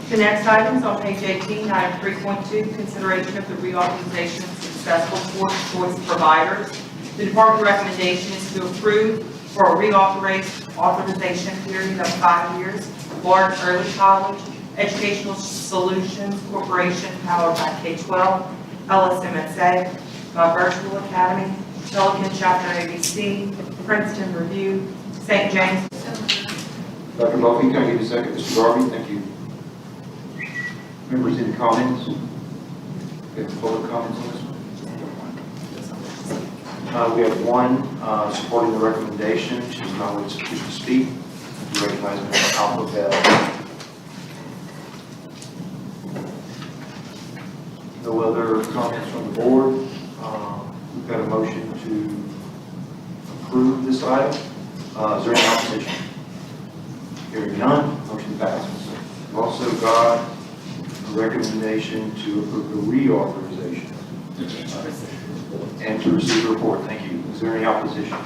The next item is on page 18, item 3.2, consideration of the reauthorization of successful course choice providers. The department recommendation is to approve for a reauthorization period of 5 years, Large Early College, Educational Solutions Corporation, powered by K-12, LSMSA, My Virtual Academy, Pelican Chapter ABC, Princeton Review, St. James. Dr. Buffy, can I give you a second? Mr. Garvey, thank you. Members, any comments? We have public comments on this one? We have one supporting the recommendation. She does not wish to speak. We recognize Ms. Alpha Bell. No other comments from the board. We've got a motion to approve this item. Is there any opposition? Hearing none, motion passes. We've also got a recommendation to approve the reauthorization and to receive a report. Thank you. Is there any opposition?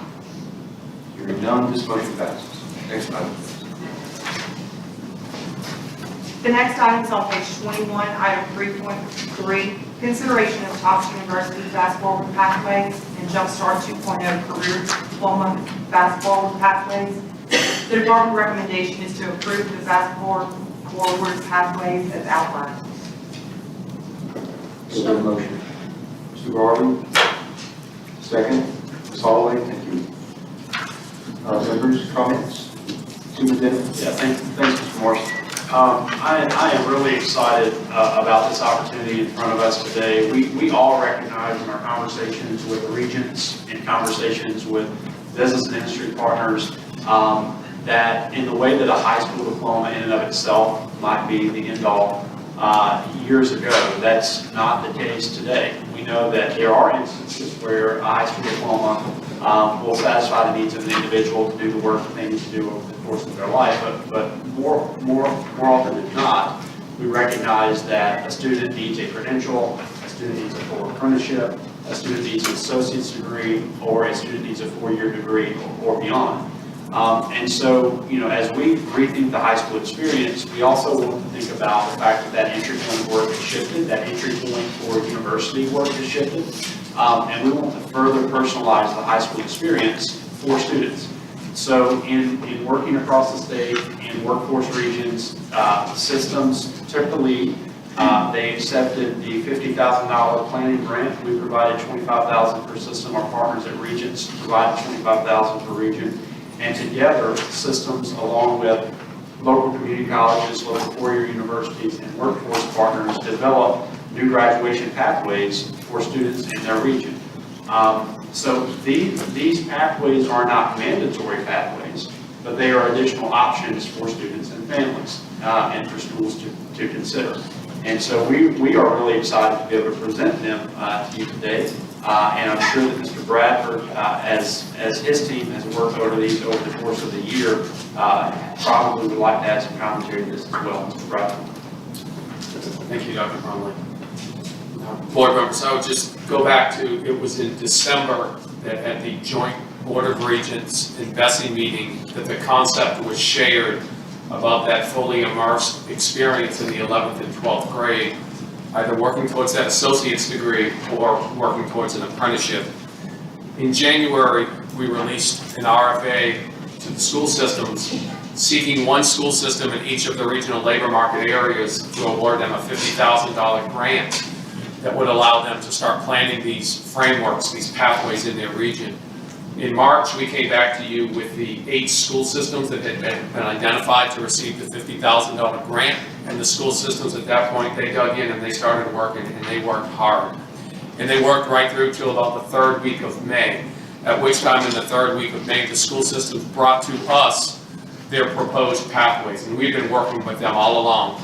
Hearing none, this motion passes. Next item. The next item is on page 21, item 3.3, consideration of Tufts University basketball pathways and Jumpstart 2.0 career diploma basketball pathways. The department recommendation is to approve the basketball forward pathways as outlined. Is there a motion? Mr. Garvey? Second. Ms. Holloway, thank you. Members, comments? Superintendent? Yeah, thanks, Mr. Morris. I am really excited about this opportunity in front of us today. We all recognize in our conversations with regents and conversations with business and industry partners that in the way that a high school diploma in and of itself might be the end all, years ago, that's not the case today. We know that there are instances where a high school diploma will satisfy the needs of an individual to do the work that they need to do over the course of their life, but more often than not, we recognize that a student needs a credential, a student needs a full apprenticeship, a student needs an associate's degree, or a student needs a 4-year degree or beyond. And so, as we rethink the high school experience, we also want to think about the fact that that entry point work has shifted, that entry point for university work has shifted, and we want to further personalize the high school experience for students. So in working across the state, in workforce regions, systems took the lead. They accepted the $50,000 planning grant. We provided $25,000 per system. Our partners at Regents provided $25,000 per region. And together, systems along with local community colleges, local 4-year universities, and workforce partners develop new graduation pathways for students in their region. So these pathways are not mandatory pathways, but they are additional options for students and families and for schools to consider. And so we are really excited to be able to present them to you today. And I'm sure that Mr. Bradford, as his team has worked over these over the course of the year, probably would like to add some commentary to this as well. Mr. Bradford. Thank you, Dr. Brumley. Board members, I would just go back to, it was in December that at the joint Board of Regents and Bessie meeting that the concept was shared about that fully immersed experience in the 11th and 12th grade, either working towards that associate's degree or working towards an apprenticeship. In January, we released an RFA to the school systems, seeking one school system in each of the regional labor market areas to award them a $50,000 grant that would allow them to start planning these frameworks, these pathways in their region. In March, we came back to you with the 8 school systems that had been identified to receive the $50,000 grant, and the school systems at that point, they dug in and they started working, and they worked hard. And they worked right through till about the 3rd week of May, at which time in the 3rd week of May, the school systems brought to us their proposed pathways, and we've been working with them all along.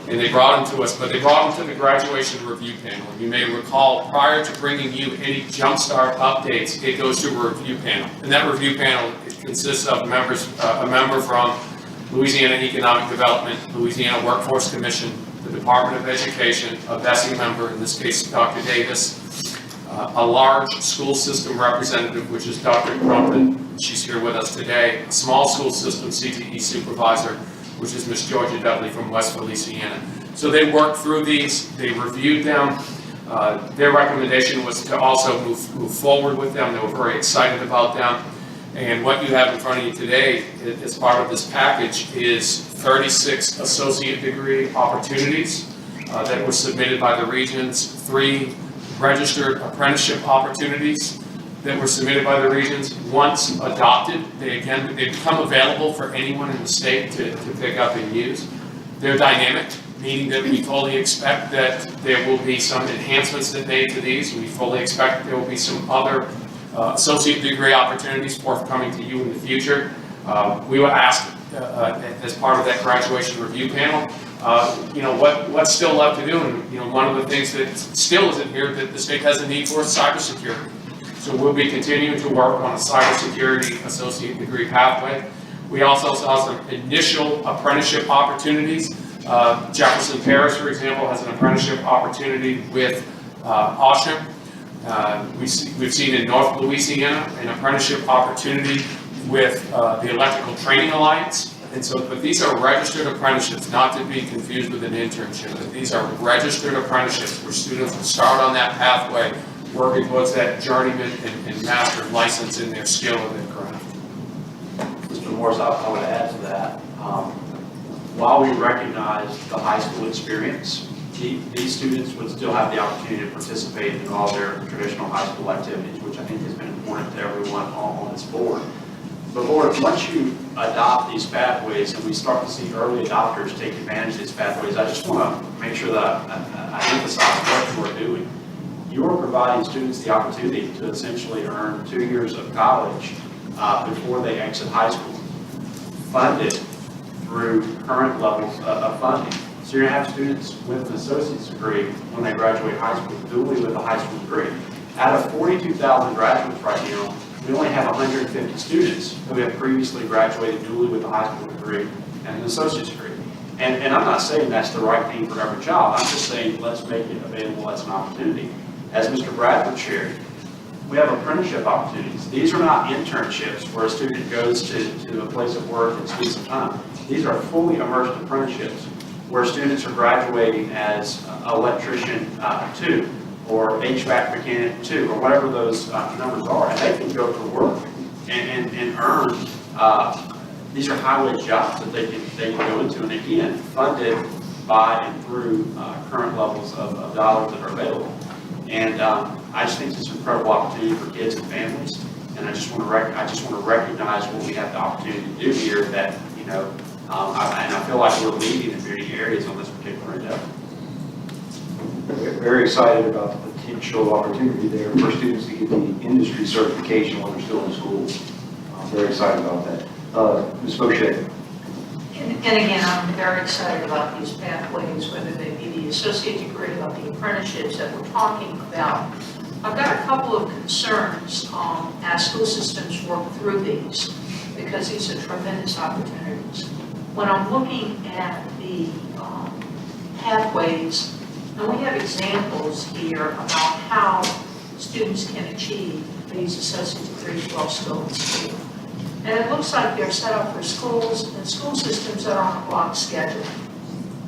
And they brought them to us, but they brought them to the graduation review panel. You may recall, prior to bringing you any Jumpstart updates, it goes to a review panel. And that review panel consists of members, a member from Louisiana Economic Development, Louisiana Workforce Commission, the Department of Education, a Bessie member, in this case Dr. Davis, a large school system representative, which is Dr. Crumpton, she's here with us today, a small school system CTE supervisor, which is Ms. Georgia Dudley from West Louisiana. So they worked through these, they reviewed them. Their recommendation was to also move forward with them. They were very excited about them. And what you have in front of you today, as part of this package, is 36 associate degree opportunities that were submitted by the regions, 3 registered apprenticeship opportunities that were submitted by the regions. Once adopted, they become available for anyone in the state to pick up and use. They're dynamic, meaning that we fully expect that there will be some enhancements that made to these. We fully expect that there will be some other associate degree opportunities forthcoming to you in the future. We were asked as part of that graduation review panel what's still left to do, and one of the things that still isn't here, that the state has a need for is cybersecurity. So we'll be continuing to work on a cybersecurity associate degree pathway. We also saw some initial apprenticeship opportunities. Jefferson Parish, for example, has an apprenticeship opportunity with Osham. We've seen in North Louisiana an apprenticeship opportunity with the Electrical Training Alliance. And so, but these are registered apprenticeships, not to be confused with an internship. These are registered apprenticeships where students will start on that pathway, working towards that journeyman and master license in their skill or their craft. Mr. Morris, I would add to that. While we recognize the high school experience, these students would still have the opportunity to participate in all their traditional high school activities, which I think has been important to everyone on this board. But Lord, once you adopt these pathways and we start to see early adopters take advantage of these pathways, I just want to make sure that I emphasize what you are doing. You are providing students the opportunity to essentially earn 2 years of college before they exit high school, funded through current levels of funding. So you're going to have students with an associate's degree when they graduate high school, dually with a high school degree. Out of 42,000 graduates right now, we only have 150 students who have previously graduated dually with a high school degree and an associate's degree. And I'm not saying that's the right thing for every child. I'm just saying let's make it available as an opportunity. As Mr. Bradford shared, we have apprenticeship opportunities. These are not internships where a student goes to a place of work and spends some time. These are fully immersed apprenticeships where students are graduating as electrician 2 or HVAC mechanic 2 or whatever those numbers are, and they can go to work and earn. These are high-wage jobs that they can go into, and again, funded by and through current levels of dollars that are available. And I just think it's an incredible opportunity for kids and families, and I just want to recognize what we have the opportunity to do here. That and I feel like we're leading in many areas on this particular endeavor. Very excited about the potential opportunity there for students to get the industry certification while they're still in school. I'm very excited about that. Ms. Boucher. And again, I'm very excited about these pathways, whether they be the associate degree or the apprenticeships that we're talking about. I've got a couple of concerns as school systems work through these, because these are tremendous opportunities. When I'm looking at the pathways, and we have examples here about how students can achieve these associate degrees while still in school. And it looks like they're set up for schools and school systems that are on a block schedule,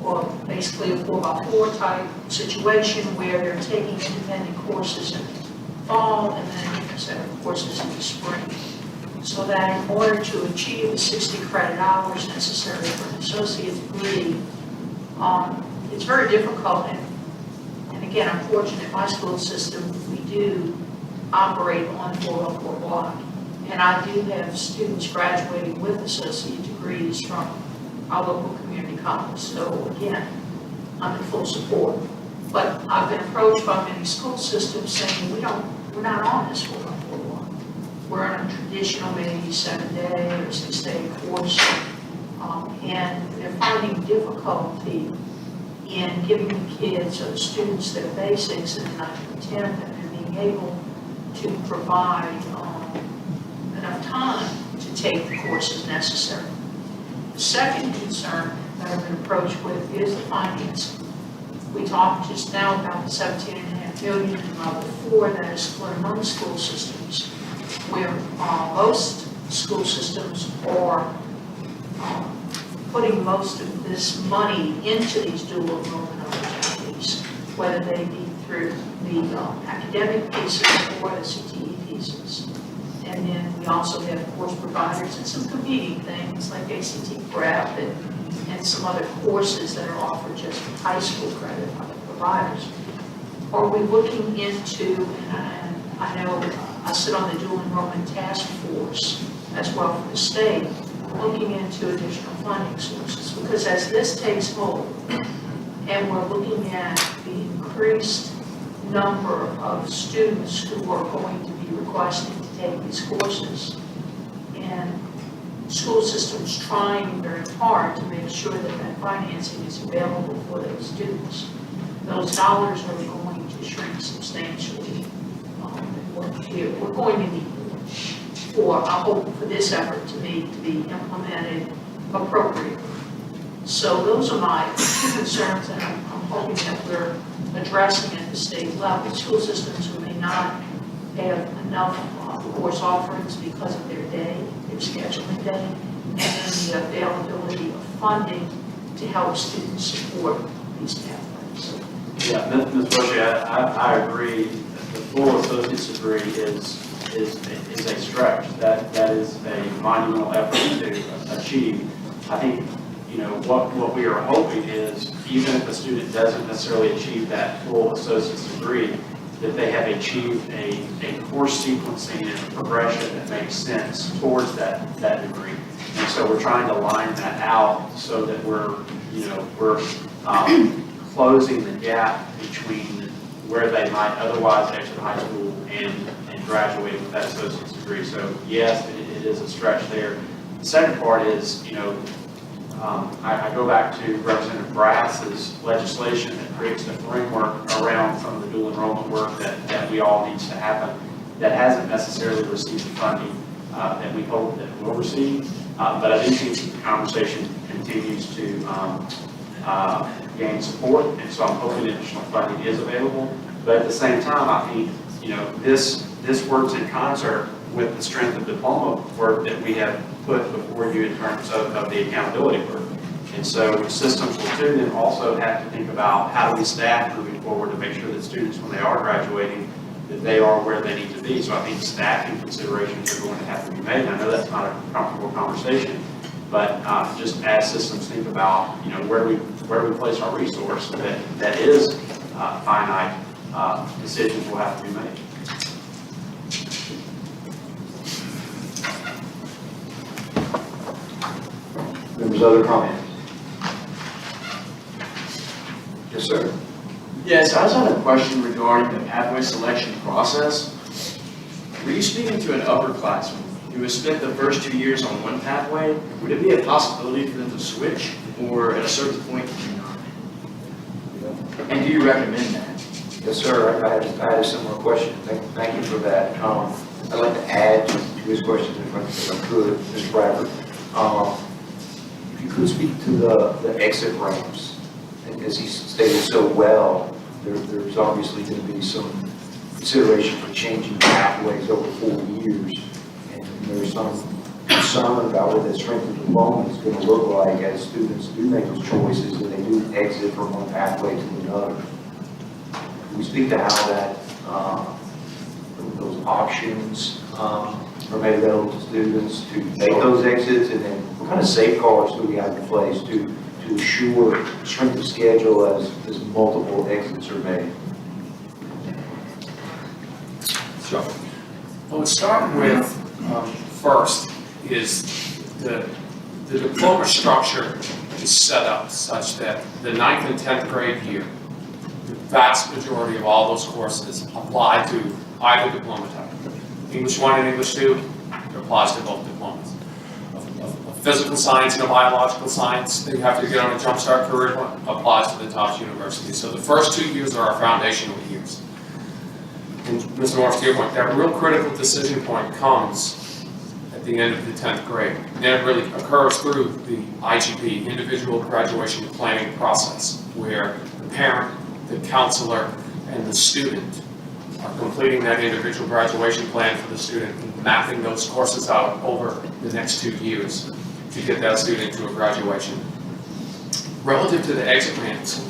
or basically a 4x4 type situation where they're taking independent courses in fall and then a different set of courses in the spring. So that in order to achieve the 60 credit hours necessary for an associate degree, it's very difficult. And again, I'm fortunate in my school system, we do operate on 4x4 block. And I do have students graduating with associate degrees from our local community college. So again, I'm in full support. But I've been approached by many school systems saying, we're not on this 4x4 block. We're on a traditional maybe 7-day or 6-day course. And they're finding difficulty in giving the kids or the students their basics in the 9th and 10th, and being able to provide enough time to take the courses necessary. The second concern that I've been approached with is the financing. We talked just now about the $17.5 billion in level 4 that is split among school systems, where most school systems are putting most of this money into these dual enrollment opportunities, whether they be through the academic pieces or the CTE pieces. And then we also have course providers and some competing things like ACT Prep and some other courses that are offered just for high school credit by the providers. Are we looking into, and I know I sit on the dual enrollment task force as well for the state, looking into additional funding sources, because as this takes hold and we're looking at the increased number of students who are going to be requesting to take these courses, and school system's trying very hard to make sure that that financing is available for those students. Those dollars are going to shrink substantially. We're going to need more I hope for this effort to be implemented appropriately. So those are my concerns, and I'm hoping that we're addressing at the state level. School systems who may not have enough course offerings because of their day, their scheduling day, and then the availability of funding to help students support these pathways. Yeah, Ms. Bushy, I agree. The full associate's degree is a stretch. That is a monumental effort to achieve. I think, you know, what we are hoping is, even if a student doesn't necessarily achieve that full associate's degree, that they have achieved a course sequencing and a progression that makes sense towards that degree. And so we're trying to line that out so that we're closing the gap between where they might otherwise exit high school and graduate with that associate's degree. So yes, it is a stretch there. The second part is, you know, I go back to Representative Brass's legislation that creates the framework around some of the dual enrollment work that we all needs to happen, that hasn't necessarily received the funding that we hope that it will receive. But I do think the conversation continues to gain support, and so I'm hoping additional funding is available. But at the same time, I think, you know, this works in concert with the strength of diploma work that we have put before you in terms of the accountability work. And so systems will too then also have to think about how do we staff moving forward to make sure that students, when they are graduating, that they are where they need to be. So I think staffing considerations are going to have to be made. And I know that's not a comfortable conversation, but just as systems think about, you know, where we place our resource that is finite, decisions will have to be made. Members, other comments? Yes, sir. Yes, I just had a question regarding the pathway selection process. Were you speaking to an upperclassman who has spent the first 2 years on one pathway? Would it be a possibility for them to switch, or at a certain point, not? And do you recommend that? Yes, sir. I had a similar question. Thank you for that. I'd like to add to his question if I could, Mr. Bradford. If you could speak to the exit ramps, and as he stated so well, there's obviously going to be some consideration for changing pathways over 4 years, and there's some concern about what that strength of diploma is going to look like as students do make those choices and they do exit from one pathway to another. Can we speak to how that those options are made available to students to make those exits, and then what kind of safeguards do we have in place to ensure strength of schedule as multiple exits are made? So, what we'll start with first is the diploma structure is set up such that the 9th and 10th grade year, the vast majority of all those courses apply to either diploma type. English 1 and English 2, it applies to both diplomas. A physical science and a biological science that you have to get on a Jumpstart curriculum applies to the top universities. So the first 2 years are our foundational years. And Mr. Morris, to your point, that real critical decision point comes at the end of the 10th grade. And then it really occurs through the IGP, individual graduation planning process, where the parent, the counselor, and the student are completing that individual graduation plan for the student and mapping those courses out over the next 2 years to get that student to a graduation. Relative to the exit ramps,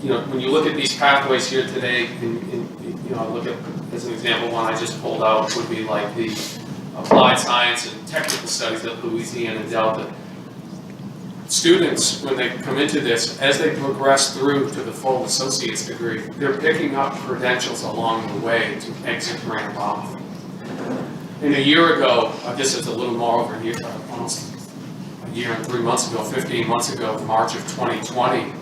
you know, when you look at these pathways here today, you know, look at, as an example, one I just pulled out would be like the applied science and technical studies at Louisiana and Delta. Students, when they come into this, as they progress through to the full associate's degree, they're picking up credentials along the way to exit ramp off. And a year ago, I guess it's a little more over a year, almost a year and 3 months ago, 15 months ago, March of 2020,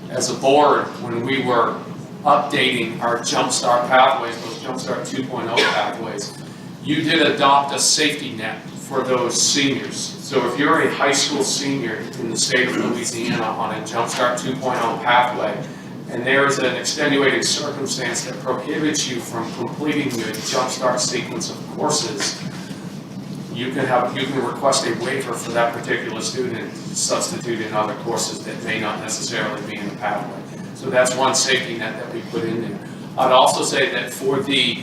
as a board, when we were updating our Jumpstart pathways, those Jumpstart 2.0 pathways, you did adopt a safety net for those seniors. So if you're a high school senior in the state of Louisiana on a Jumpstart 2.0 pathway, and there is an extenuating circumstance that prohibits you from completing your Jumpstart sequence of courses, you can request a waiver for that particular student to substitute in other courses that may not necessarily be in the pathway. So that's one safety net that we put in there. I'd also say that for the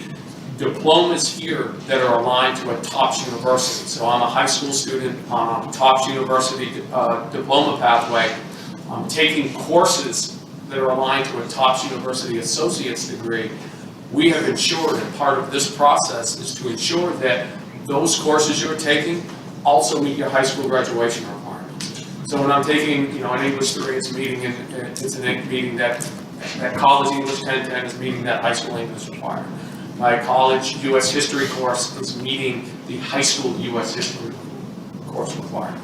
diplomas here that are aligned to a TOPS university, so I'm a high school student on a TOPS university diploma pathway, I'm taking courses that are aligned to a TOPS university associate's degree. We have ensured, and part of this process is to ensure that those courses you're taking also meet your high school graduation requirements. So when I'm taking, an English 3, it's meeting that college English 1010 is meeting that high school English requirement. My college U.S. history course is meeting the high school U.S. history course requirement.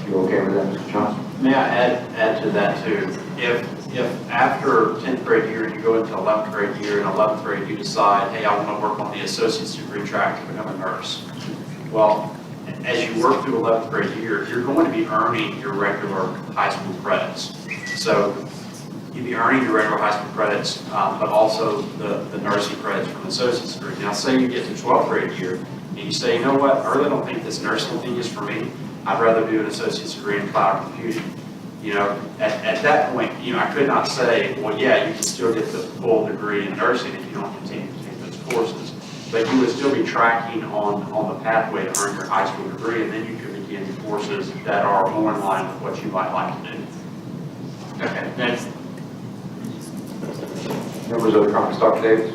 You okay with that, Mr. Johnson? May I add to that too? If after 10th grade year, you go into 11th grade year, and 11th grade you decide, hey, I want to work on the associate's degree track to become a nurse. Well, as you work through 11th grade year, you're going to be earning your regular high school credits. So you'd be earning your regular high school credits, but also the nursing credits from the associate's degree. Now, say you get to 12th grade year, and you say, you know what, I really don't think this nursing thing is for me. I'd rather do an associate's degree in cloud computing. At that point, I could not say, well, yeah, you can still get the full degree in nursing if you don't continue to take those courses. But you would still be tracking on the pathway to earn your high school degree, and then you could begin courses that are more in line with what you might like to do. Okay, next. Members of the comments, Dr. Davis?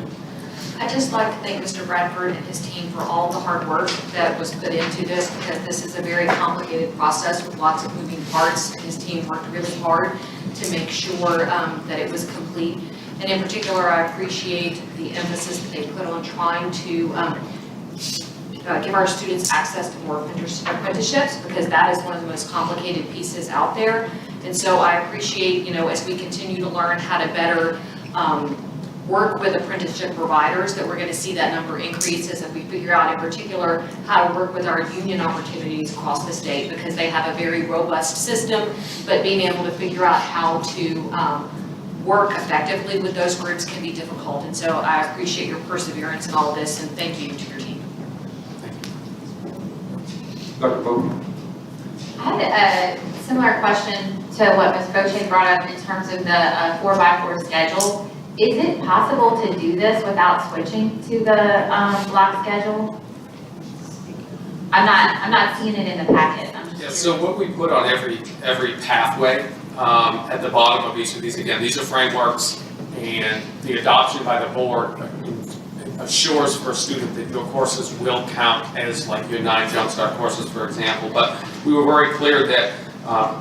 I'd just like to thank Mr. Bradford and his team for all the hard work that was put into this, because this is a very complicated process with lots of moving parts. His team worked really hard to make sure that it was complete. And in particular, I appreciate the emphasis that they put on trying to give our students access to more apprenticeships, because that is one of the most complicated pieces out there. And so I appreciate, as we continue to learn how to better work with apprenticeship providers, that we're going to see that number increase as we figure out in particular how to work with our union opportunities across the state, because they have a very robust system, but being able to figure out how to work effectively with those groups can be difficult. And so I appreciate your perseverance in all of this, and thank you to your team. Dr. Bowman? I had a similar question to what Ms. Boche brought up in terms of the 4x4 schedule. Is it possible to do this without switching to the block schedule? I'm not seeing it in the packet. Yeah, so what we put on every pathway at the bottom of each of these, again, these are frameworks, and the adoption by the board assures for a student that your courses will count as like your 9 Jumpstart courses, for example. But we were very clear that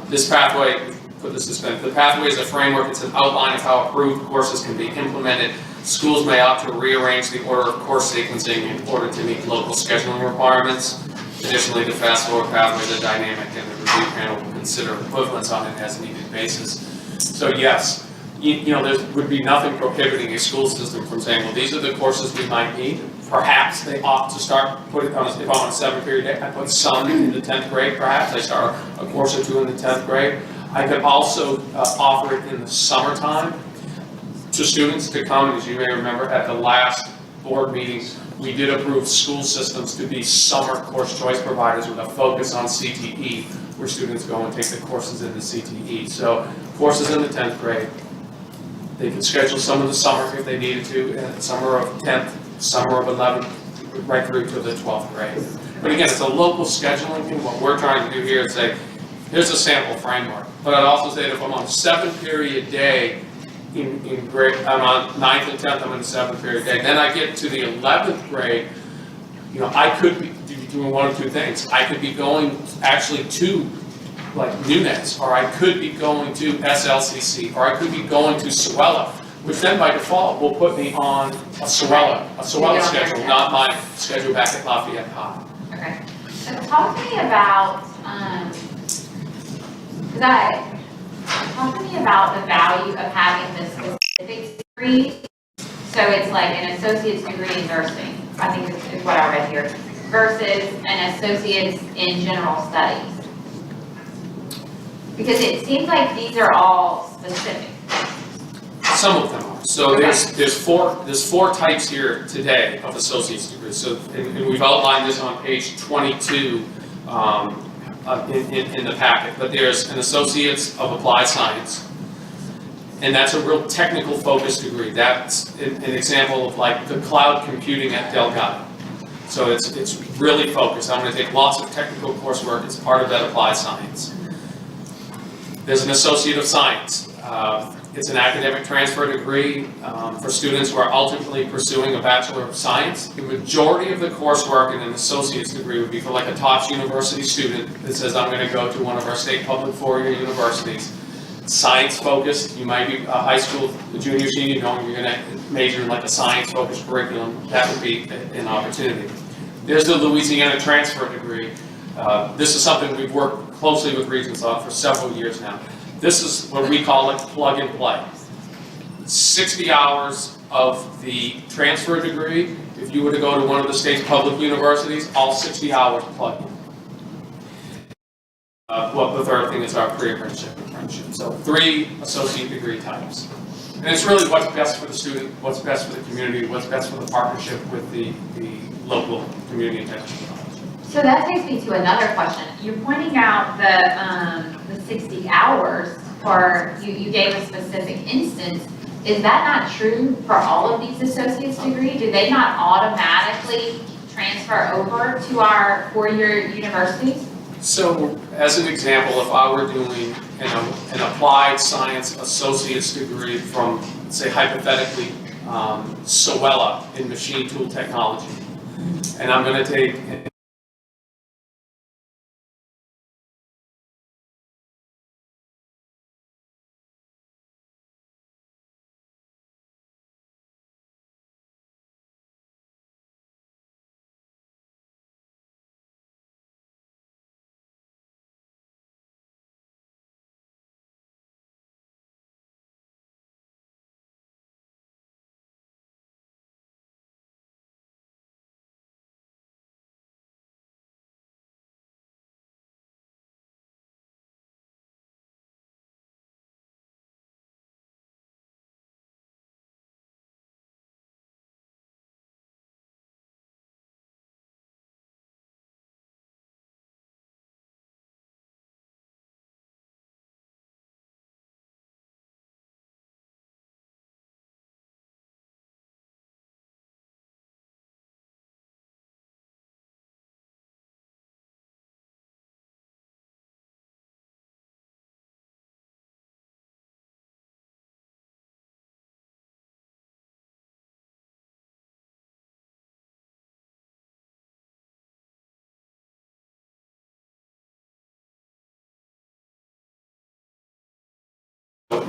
this pathway, the pathway is a framework. It's an outline of how approved courses can be implemented. Schools may opt to rearrange the order of course sequencing in order to meet local scheduling requirements. Additionally, the fast forward pathway is dynamic, and the review panel will consider equivalence on an as needed basis. So yes, there would be nothing prohibiting a school system from saying, well, these are the courses we might need. Perhaps they opt to start putting on, if I'm on a 7-period day, I put some in the 10th grade, perhaps I start a course or 2 in the 10th grade. I could also offer it in the summertime to students to come. As you may remember, at the last board meetings, we did approve school systems to be summer course choice providers with a focus on CTE, where students go and take the courses in the CTE. So courses in the 10th grade, they could schedule some of the summer if they needed to, summer of 10th, summer of 11th, right through to the 12th grade. But again, it's a local scheduling thing. What we're trying to do here is say, here's a sample framework. But I'd also say that if I'm on a 7-period day in grade, I'm on 9th and 10th, I'm in a 7-period day. Then I get to the 11th grade, I could be doing one of 2 things. I could be going actually to like Nunez, or I could be going to SLCC, or I could be going to Suella, which then by default will put me on a Suella schedule, not my schedule back at Lafayette High. Okay. So talk to me about, talk to me about the value of having this specific degree. So it's like an associate's degree in nursing. I think is what I read here, versus an associate's in general studies? Because it seems like these are all specific. Some of them are. So there's four types here today of associate's degrees. So and we've outlined this on page 22 in the packet. But there's an associate's of applied science, and that's a real technical focused degree. That's an example of like the cloud computing at Delgado. So it's really focused. I'm going to take lots of technical coursework. It's part of that applied science. There's an Associate of Science. It's an academic transfer degree for students who are ultimately pursuing a Bachelor of Science. The majority of the coursework in an associate's degree would be for like a Tufts University student that says, I'm going to go to one of our state public four-year universities. Science focused, you might be a high school, junior, senior, you're going to major in like a science focused curriculum. That would be an opportunity. There's the Louisiana transfer degree. This is something we've worked closely with Regents on for several years now. This is what we call like plug and play. 60 hours of the transfer degree. If you were to go to one of the state's public universities, all 60 hours plug in. Well, the third thing is our pre-apprenticeship. So 3 associate degree types. And it's really what's best for the student, what's best for the community, what's best for the partnership with the local community and technical college. So that takes me to another question. You're pointing out the 60 hours for, you gave a specific instance. Is that not true for all of these associate's degrees? Do they not automatically transfer over to our four-year universities? So, as an example, if I were doing an applied science associate's degree from, say, hypothetically, Sowella in machine tool technology, and I'm going to take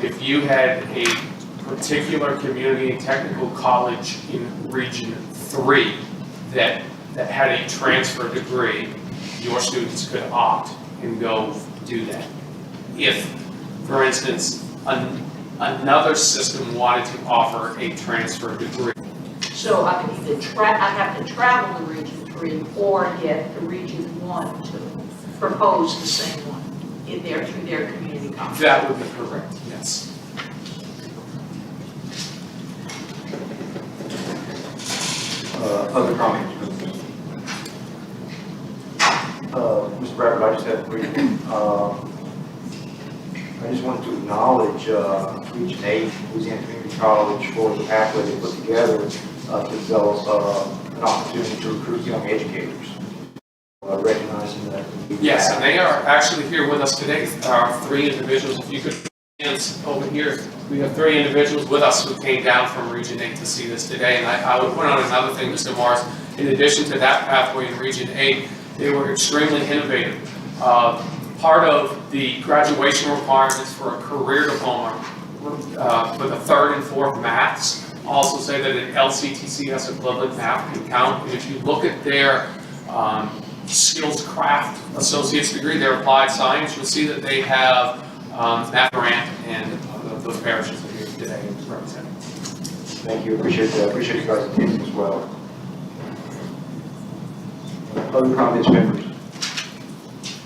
if you had a particular community and technical college in Region 3 that had a transfer degree, your students could opt and go do that. If, for instance, another system wanted to offer a transfer degree. So I could either I have to travel to Region 3 or get the Region 1 to propose the same one through their community college. That would be correct, yes. Other comments? Mr. Bradford, I just had a quick I just wanted to acknowledge Region 8, Louisiana Community College, for the pathway they put together to develop an opportunity to recruit young educators. Recognizing that. Yes, and they are actually here with us today. 3 individuals, if you could hands over here, we have 3 individuals with us who came down from Region 8 to see this today. And I would point out another thing, Mr. Morris, in addition to that pathway in Region 8, they were extremely innovative. Part of the graduation requirements for a career diploma for the 3rd and 4th maths also say that an LCTCS equivalent math can count. And if you look at their skills craft associate's degree, their applied science, you'll see that they have math grant and those parishes that are here today represented. Thank you, appreciate that. Appreciate you guys' attendance as well. Other comments, members?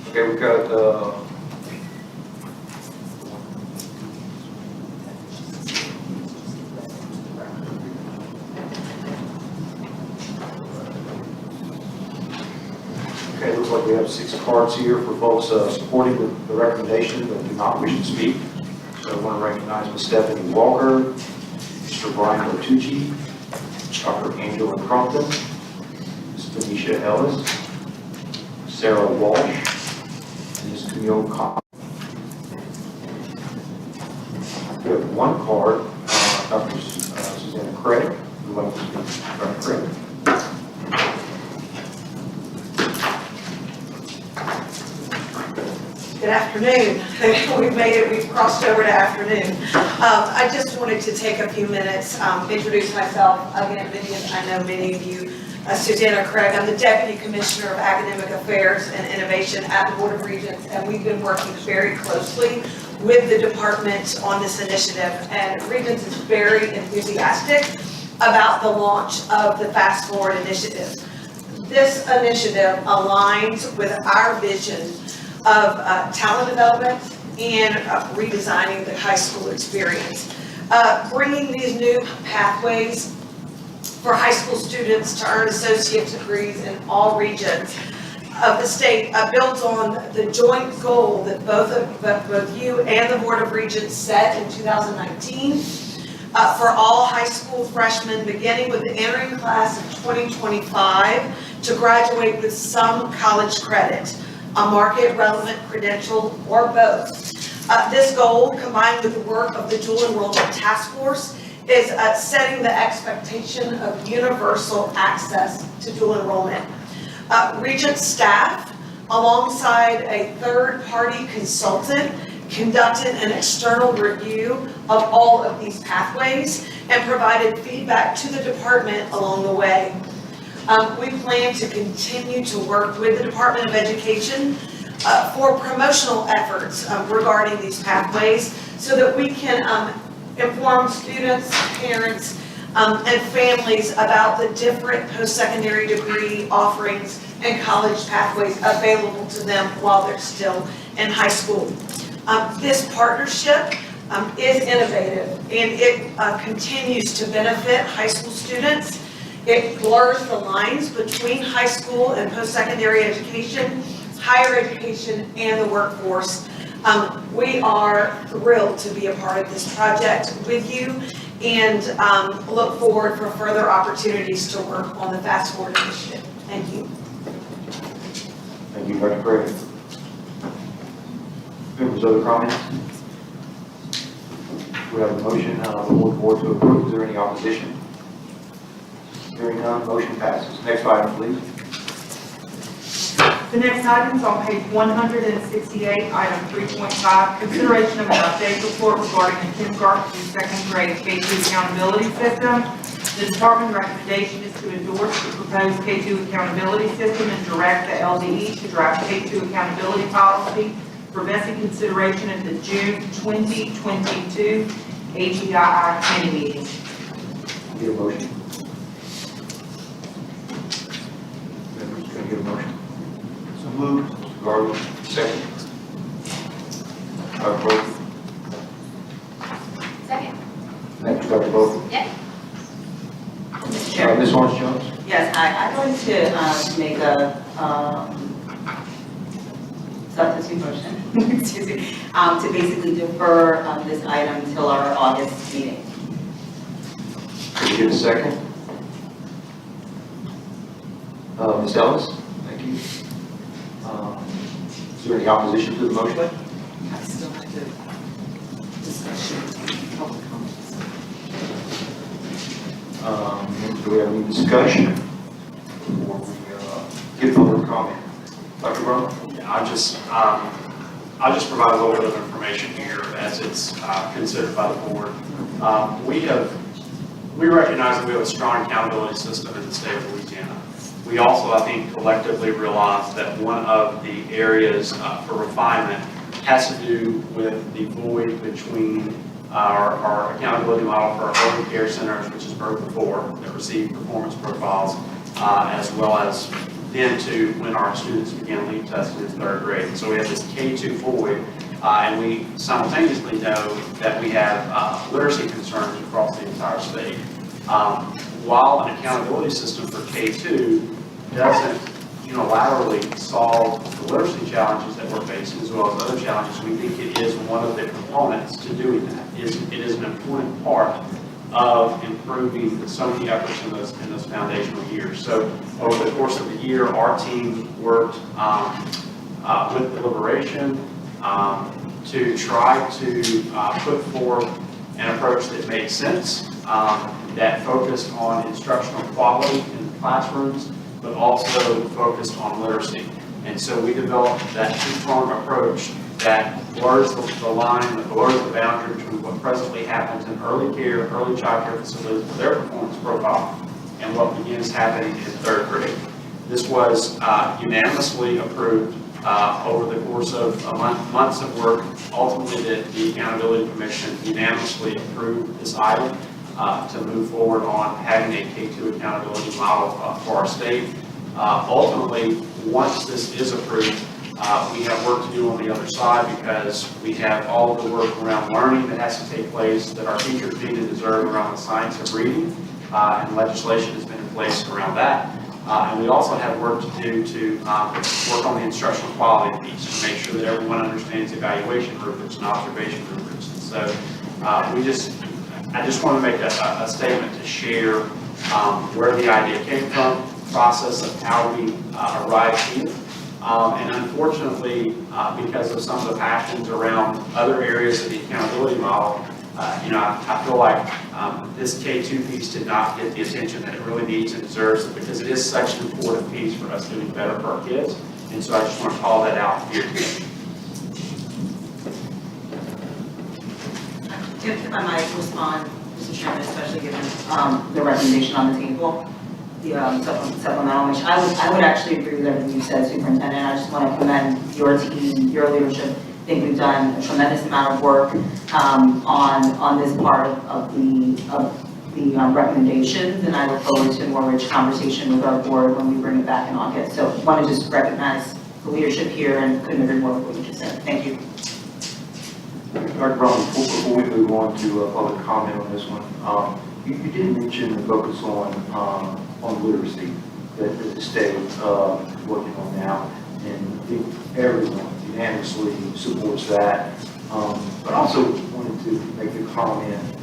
Okay, we've got, okay, looks like we have 6 cards here for folks supporting the recommendation but do not wish to speak. So I want to recognize Ms. Stephanie Walker, Mr. Brian Bertucci, Dr. Angela Crumpton, Ms. Tanisha Ellis, Sarah Walsh, and Ms. Camille Cox. We have 1 card, Dr. Susanna Craig, who would like to speak. Dr. Craig. Good afternoon. We've made it, we've crossed over to afternoon. I just wanted to take a few minutes, introduce myself. Again, I know many of you. Susanna Craig, I'm the Deputy Commissioner of Academic Affairs and Innovation at the Board of Regents, and we've been working very closely with the department on this initiative. And Regents is very enthusiastic about the launch of the Fast Forward initiative. This initiative aligns with our vision of talent development and redesigning the high school experience. Bringing these new pathways for high school students to earn associate degrees in all regions of the state built on the joint goal that both you and the Board of Regents set in 2019 for all high school freshmen, beginning with the entering class of 2025, to graduate with some college credit, a market-relevant credential, or both. This goal, combined with the work of the Dual Enrollment Task Force, is setting the expectation of universal access to dual enrollment. Regent staff, alongside a third-party consultant, conducted an external review of all of these pathways and provided feedback to the department along the way. We plan to continue to work with the Department of Education for promotional efforts regarding these pathways so that we can inform students, parents, and families about the different post-secondary degree offerings and college pathways available to them while they're still in high school. This partnership is innovative, and it continues to benefit high school students. It blurs the lines between high school and post-secondary education, higher education, and the workforce. We are thrilled to be a part of this project with you and look forward for further opportunities to work on the Fast Forward initiative. Thank you. Thank you, Dr. Craig. Members, other comments? We have a motion before the board to approve. Is there any opposition? Hearing none, motion passes. Next item, please. The next item is on page 168, item 3.5, consideration of an update report regarding the kindergarten through second grade K-2 accountability system. The department recommendation is to endorse the proposed K-2 accountability system and direct the LDE to draft K-2 accountability policy for basic consideration at the June 2022 AGII committee meeting. Get a motion. Members, can I get a motion? So moved. Mr. Garland, second. Dr. Bowles. Second. Thank you, Dr. Bowles. Yep. Mr. Chairman. Ms. Orange Jones. Yes, I'd like to make a substitute motion, excuse me, to basically defer this item until our August meeting. Can you get a second? Ms. Ellis, thank you. Is there any opposition to the motion? I still have to discuss public comments. Do we have any discussion before we get public comment? Dr. Brown? Yeah, I'll just provide a little bit of information here as it's considered by the board. We recognize that we have a strong accountability system in the state of Louisiana. We also, I think, collectively realize that one of the areas for refinement has to do with the void between our accountability model for our early care centers, which is birth to 4, that receive performance profiles, as well as then to when our students began LEAP testing in 3rd grade. So we have this K-2 void, and we simultaneously know that we have literacy concerns across the entire state. While an accountability system for K-2 doesn't unilaterally solve the literacy challenges that we're facing as well as other challenges, we think it is one of the components to doing that. It is an important part of improving so many efforts in those foundational years. So over the course of the year, our team worked with deliberation to try to put forth an approach that made sense, that focused on instructional quality in the classrooms, but also focused on literacy. And so we developed that two-pronged approach that blurs the line, that blurs the boundary between what presently happens in early care, early child care facilities with their performance profile, and what begins happening in 3rd grade. This was unanimously approved over the course of months of work. Ultimately, the Accountability Commission unanimously approved this item to move forward on having a K-2 accountability model for our state. Ultimately, once this is approved, we have work to do on the other side because we have all of the work around learning that has to take place that our teachers need and deserve around the science of reading, and legislation has been in place around that. And we also have work to do to work on the instructional quality piece to make sure that everyone understands evaluation rubrics and observation rubrics. And so I just want to make a statement to share where the idea came from, process of how we arrived here. And unfortunately, because of some of the passions around other areas of the accountability model, I feel like this K-2 piece did not get the attention that it really needs and deserves, because it is such an important piece for us doing better for our kids. And so I just want to call that out here today. If I might respond, Mr. Chairman, especially given the recommendation on the table, the supplemental, which I would actually agree with everything you said, Superintendent. I just want to commend your team, your leadership. I think we've done a tremendous amount of work on this part of the recommendations, and I look forward to a more rich conversation with our board when we bring it back in August. So I want to just recognize the leadership here and couldn't agree more with what you just said. Thank you. Dr. Brown, before we move on to public comment on this one, you did mention the focus on literacy that the state is working on now, and I think everyone unanimously supports that. But I also wanted to make a comment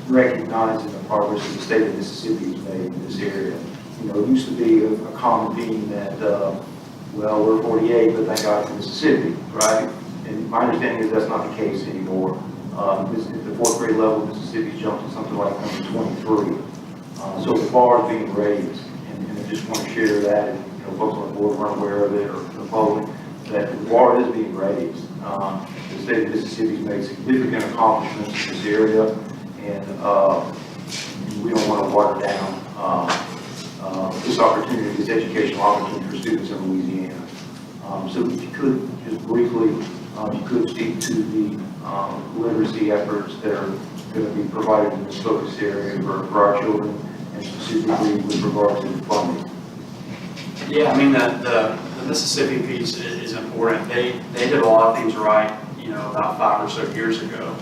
recognizing the progress that the state of Mississippi has made in this area. It used to be a common theme that, well, we're 48, but thank God for Mississippi, right? And my understanding is that's not the case anymore. At the 4th grade level, Mississippi's jumped to something like number 23. So the bar is being raised, and I just want to share that, and folks on the board aren't aware of it, or the public, that the bar is being raised. The state of Mississippi has made significant accomplishments in this area, and we don't want to water down this opportunity, this educational opportunity for students in Louisiana. So if you could just briefly, you could speak to the literacy efforts that are going to be provided in this focus area for our children, and specifically with regard to the funding. Yeah, I mean, the Mississippi piece is important. They did a lot of things right, about 5 or so years ago.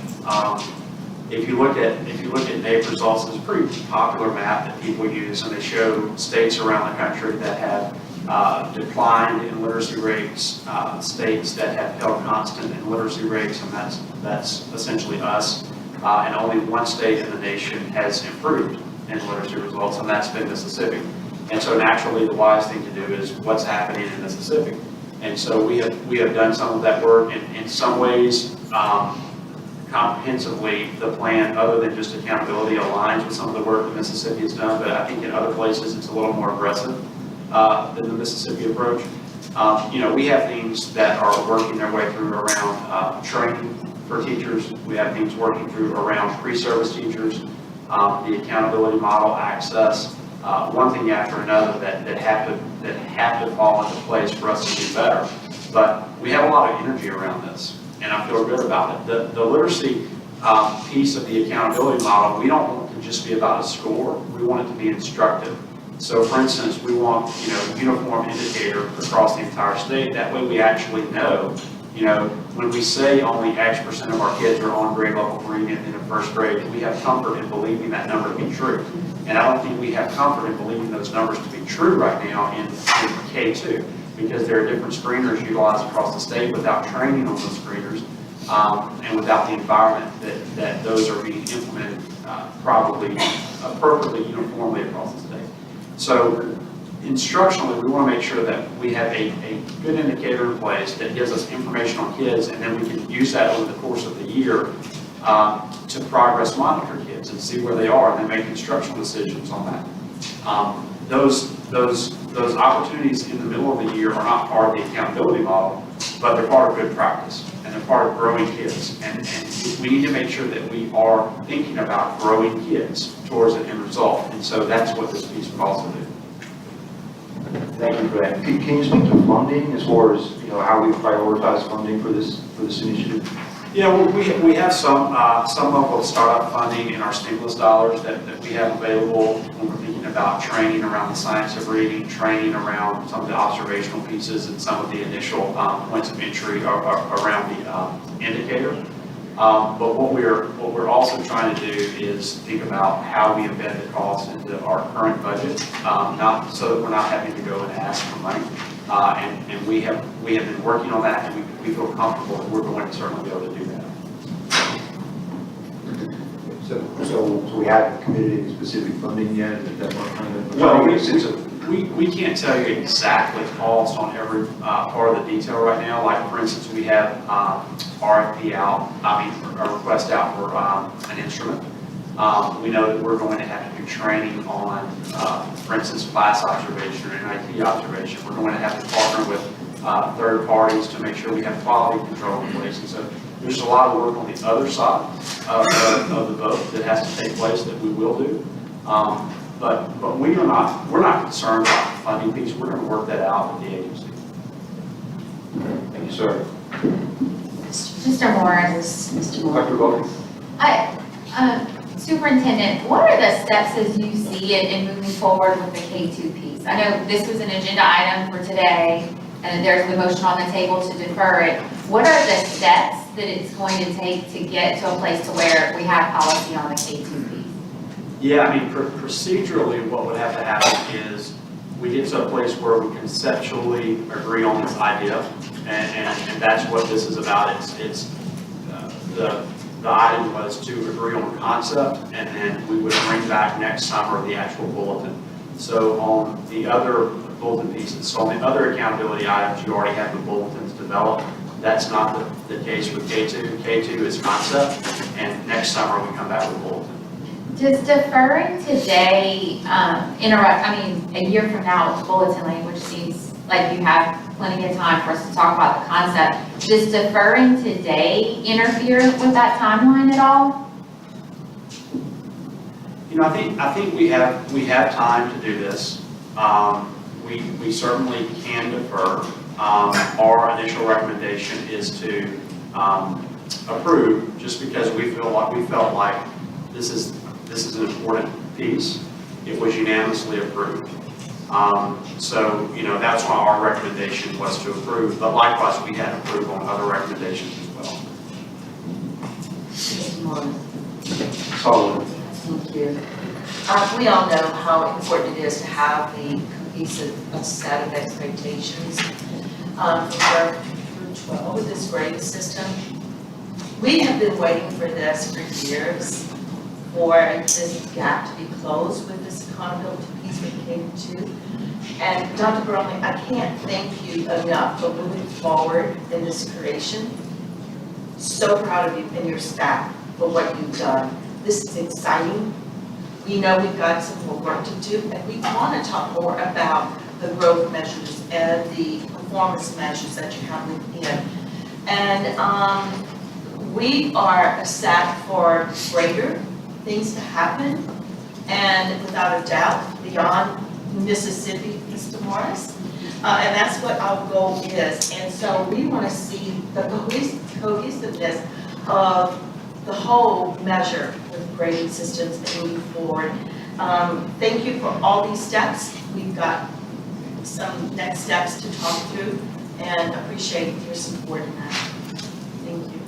If you look at NAEP results, it's a pretty popular map that people use, and they show states around the country that have declined in literacy rates, states that have held constant in literacy rates, and that's essentially us. And only one state in the nation has improved in literacy results, and that's been Mississippi. And so naturally, the wise thing to do is what's happening in Mississippi. And so we have done some of that work. In some ways, comprehensively, the plan, other than just accountability, aligns with some of the work that Mississippi has done. But I think in other places, it's a little more aggressive than the Mississippi approach. We have things that are working their way through around training for teachers. We have things working through around pre-service teachers, the accountability model, access, one thing after another that have to fall into place for us to do better. But we have a lot of energy around this, and I feel good about it. The literacy piece of the accountability model, we don't want it to just be about a score. We want it to be instructive. So for instance, we want, uniform indicator across the entire state. That way we actually know, when we say only X% of our kids are on grade level 3 in the first grade, we have comfort in believing that number to be true. And I don't think we have comfort in believing those numbers to be true right now in K2, because there are different screeners utilized across the state without training on those screeners, and without the environment that those are being implemented probably appropriately uniformly across the state. So instructionally, we want to make sure that we have a good indicator in place that gives us information on kids, and then we can use that over the course of the year to progress monitor kids and see where they are, and then make instructional decisions on that. Those opportunities in the middle of the year are not part of the accountability model, but they're part of good practice, and they're part of growing kids. And we need to make sure that we are thinking about growing kids towards an end result. And so that's what this piece would also do. Thank you for that. Can you speak to funding as far as, how we prioritize funding for this initiative? Yeah, we have some level of startup funding in our stimulus dollars that we have available when we're thinking about training around the science of reading, training around some of the observational pieces, and some of the initial points of entry around the indicator. But what we're also trying to do is think about how we embed the costs into our current budget, not so that we're not having to go and ask for money. And we have been working on that, and we feel comfortable that we're going to certainly be able to do that. So we haven't committed any specific funding yet? Is that what kind of? Well, we can't tell you exactly cost on every part of the detail right now. Like, for instance, we have RFP out, a request out for an instrument. We know that we're going to have to do training on, for instance, class observation or NIT observation. We're going to have to partner with third parties to make sure we have quality control in place. And so there's a lot of work on the other side of the boat that has to take place that we will do. But we're not concerned about the funding piece. We're going to work that out with the agency. Thank you, sir. Mr. Morris. Dr. Bowman. Superintendent, what are the steps as you see it in moving forward with the K2 piece? I know this was an agenda item for today, and there's the motion on the table to defer it. What are the steps that it's going to take to get to a place to where we have policy on the K2 piece? Yeah, procedurally, what would have to happen is we get to a place where we conceptually agree on this idea, and that's what this is about. It's the item was to agree on the concept, and then we would bring back next summer the actual bulletin. So on the other bulletin pieces, so on the other accountability items, you already have the bulletins developed. That's not the case with K2. K2 is concept, and next summer we come back with bulletin. Does deferring today a year from now with bulletin language seems like you have plenty of time for us to talk about the concept. Does deferring today interfere with that timeline at all? I think we have time to do this. We certainly can defer. Our initial recommendation is to approve, just because we felt like this is an important piece. It was unanimously approved. So that's why our recommendation was to approve, but likewise we had approval on other recommendations as well. Solid. Thank you. We all know how important it is to have the cohesive set of expectations from birth through 12 with this grading system. We have been waiting for this for years, for this gap to be closed with this accountability piece with K2. And Dr. Bromley, I can't thank you enough for moving forward in this creation. So proud of you and your staff for what you've done. This is exciting. We know we've got some more work to do, and we want to talk more about the growth measures and the performance measures that you have within. And we are set for greater things to happen, and without a doubt, beyond Mississippi, Mr. Morris. And that's what our goal is. And so we want to see the cohesiveness of the whole measure with grading systems and moving forward. Thank you for all these steps. We've got some next steps to talk through and appreciate your support in that. Thank you.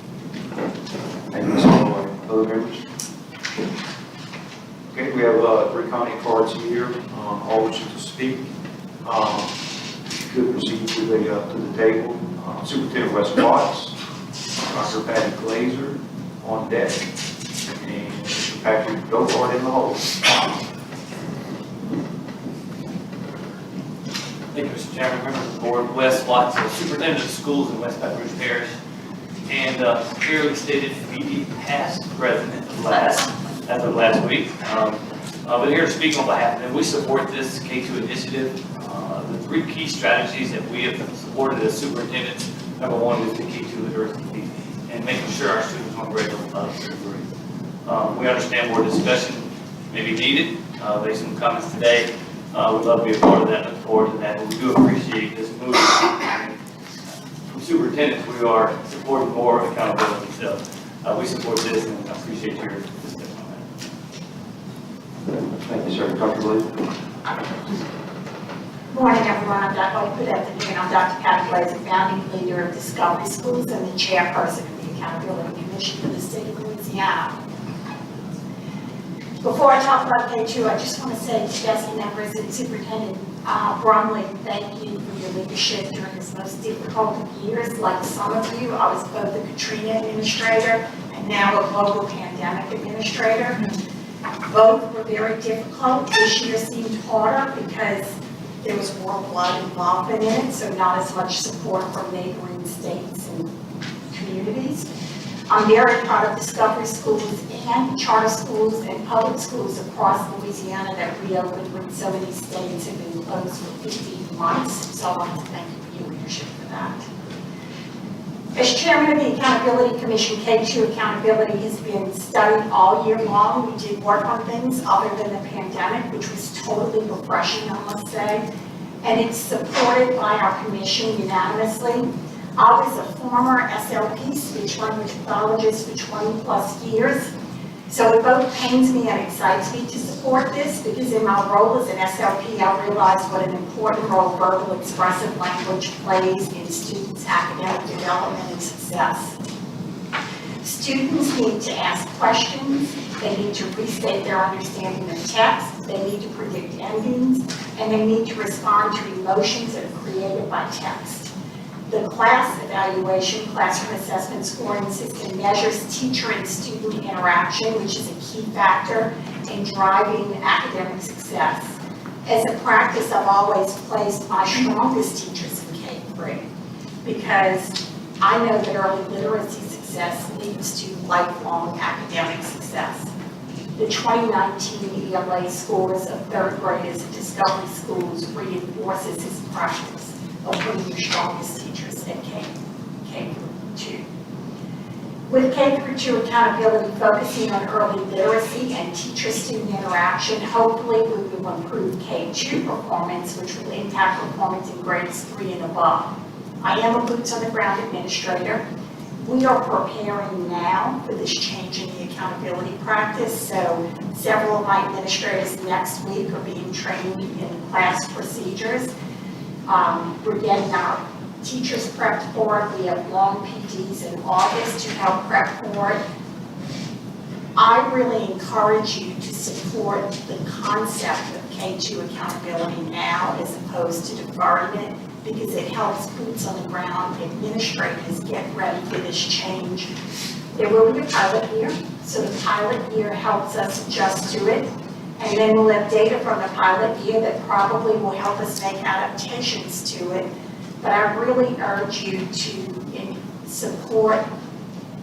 Thank you, Ms. Holloway. Other members? Okay, we have 3 comment cards here, all wishing to speak. If you could proceed to the table. Superintendent Wes Watts, Dr. Patty Glazer on deck, and Mr. Patrick Dopart in the hole. Thank you, Mr. Chairman, members of the board. Wes Watts, Superintendent of Schools in West Baton Rouge Parish. And clearly stated to be the past president as of last week. But here to speak on behalf of them, we support this K-2 initiative. The 3 key strategies that we have supported as superintendents, number 1 is the K-2 literacy and making sure our students on grade level 3. We understand more discussion may be needed based on the comments today. We'd love to be a part of that, look forward to that, and we do appreciate this move. From superintendents, we are supporting more accountability, so we support this and appreciate your assistance on that. Thank you, sir. Dr. Glazer. Good morning, everyone. Good afternoon. I'm Dr. Patty Glazer, founding leader of Discovery Schools and the chairperson of the Accountability Commission for the state of Louisiana. Before I talk about K2, I just want to say to DESI members and Superintendent Brumley, thank you for your leadership during this most difficult of years. Like some of you, I was both a Katrina administrator and now a global pandemic administrator. Both were very difficult. This year seemed harder because there was more blood involvement in it, so not as much support from neighboring states and communities. I'm very proud of Discovery Schools and charter schools and public schools across Louisiana that reopened when so many states have been closed for 15 months. So I want to thank you for your leadership for that. As chairman of the Accountability Commission, K2 accountability has been studied all year long. We did work on things other than the pandemic, which was totally refreshing, I must say. And it's supported by our commission unanimously. I was a former SLP, speech language pathologist, for 20+ years. So it both pains me and excites me to support this because in my role as an SLP, I realized what an important role verbal expressive language plays in students' academic development and success. Students need to ask questions, they need to restate their understanding of text, they need to predict endings, and they need to respond to emotions that are created by text. The class evaluation, classroom assessment scoring system measures teacher and student interaction, which is a key factor in driving academic success. As a practice, I've always placed my strongest teachers in K-3 because I know that early literacy success leads to lifelong academic success. The 2019 ELA scores of 3rd graders at Discovery Schools reinforces this practice of putting your strongest teachers at K-2. With K-2 accountability focusing on early literacy and teacher-student interaction, hopefully we will improve K-2 performance, which will impact performance in grades 3 and above. I am a boots-on-the-ground administrator. We are preparing now for this change in the accountability practice, so several of my administrators next week are being trained in class procedures. We're getting our teachers prepped for it. We have long PDs in August to help prep for it. I really encourage you to support the concept of K-2 accountability now as opposed to deferring it because it helps boots on the ground administrators get ready for this change. There will be a pilot year, so the pilot year helps us adjust to it. And then we'll have data from the pilot year that probably will help us make adaptations to it. But I really urge you to support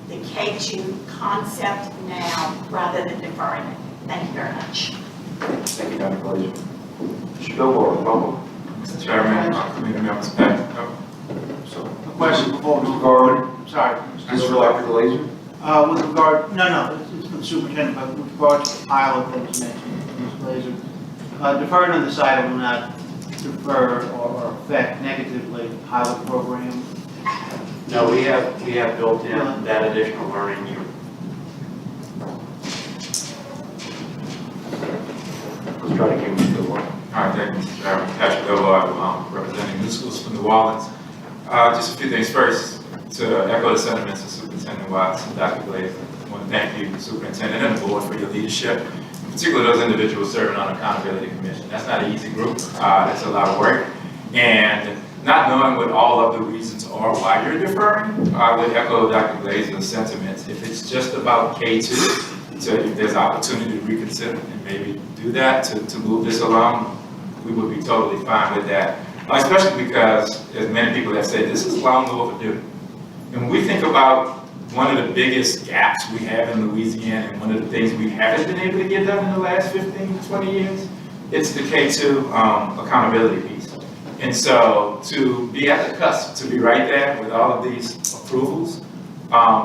the K-2 concept now rather than deferring it. Thank you very much. Thank you, Dr. Glazer. Mr. Billboard, welcome. Mr. Chairman, committee members, So, A question before with we regard, sorry. this is for Dr. Glazer? With regard, no, it's from the superintendent, but with regard to the pilot that was mentioned, Ms. Glazer, deferred on this item will not defer or affect negatively the pilot program. No, we have built in that additional learning. try to keep it to one. All right, thank you, Mr. Chairman. Patrick Elroy, I'm representing New Schools from New Orleans. Just a few things. First, to echo the sentiments of Superintendent Watts and Dr. Glaze, I want to thank you, Superintendent, and the board for your leadership, in particular those individuals serving on the Accountability Commission. That's not an easy group. That's a lot of work. And not knowing what all of the reasons are why you're deferring, I would echo Dr. Glaze's sentiments. If it's just about K2, so if there's opportunity to reconsider and maybe do that to move this along, we would be totally fine with that. Especially because, as many people have said, this is long overdue. And when we think about one of the biggest gaps we have in Louisiana and one of the things we haven't been able to get done in the last 15, 20 years, it's the K2 accountability piece. And so to be at the cusp, to be right there with all of these approvals,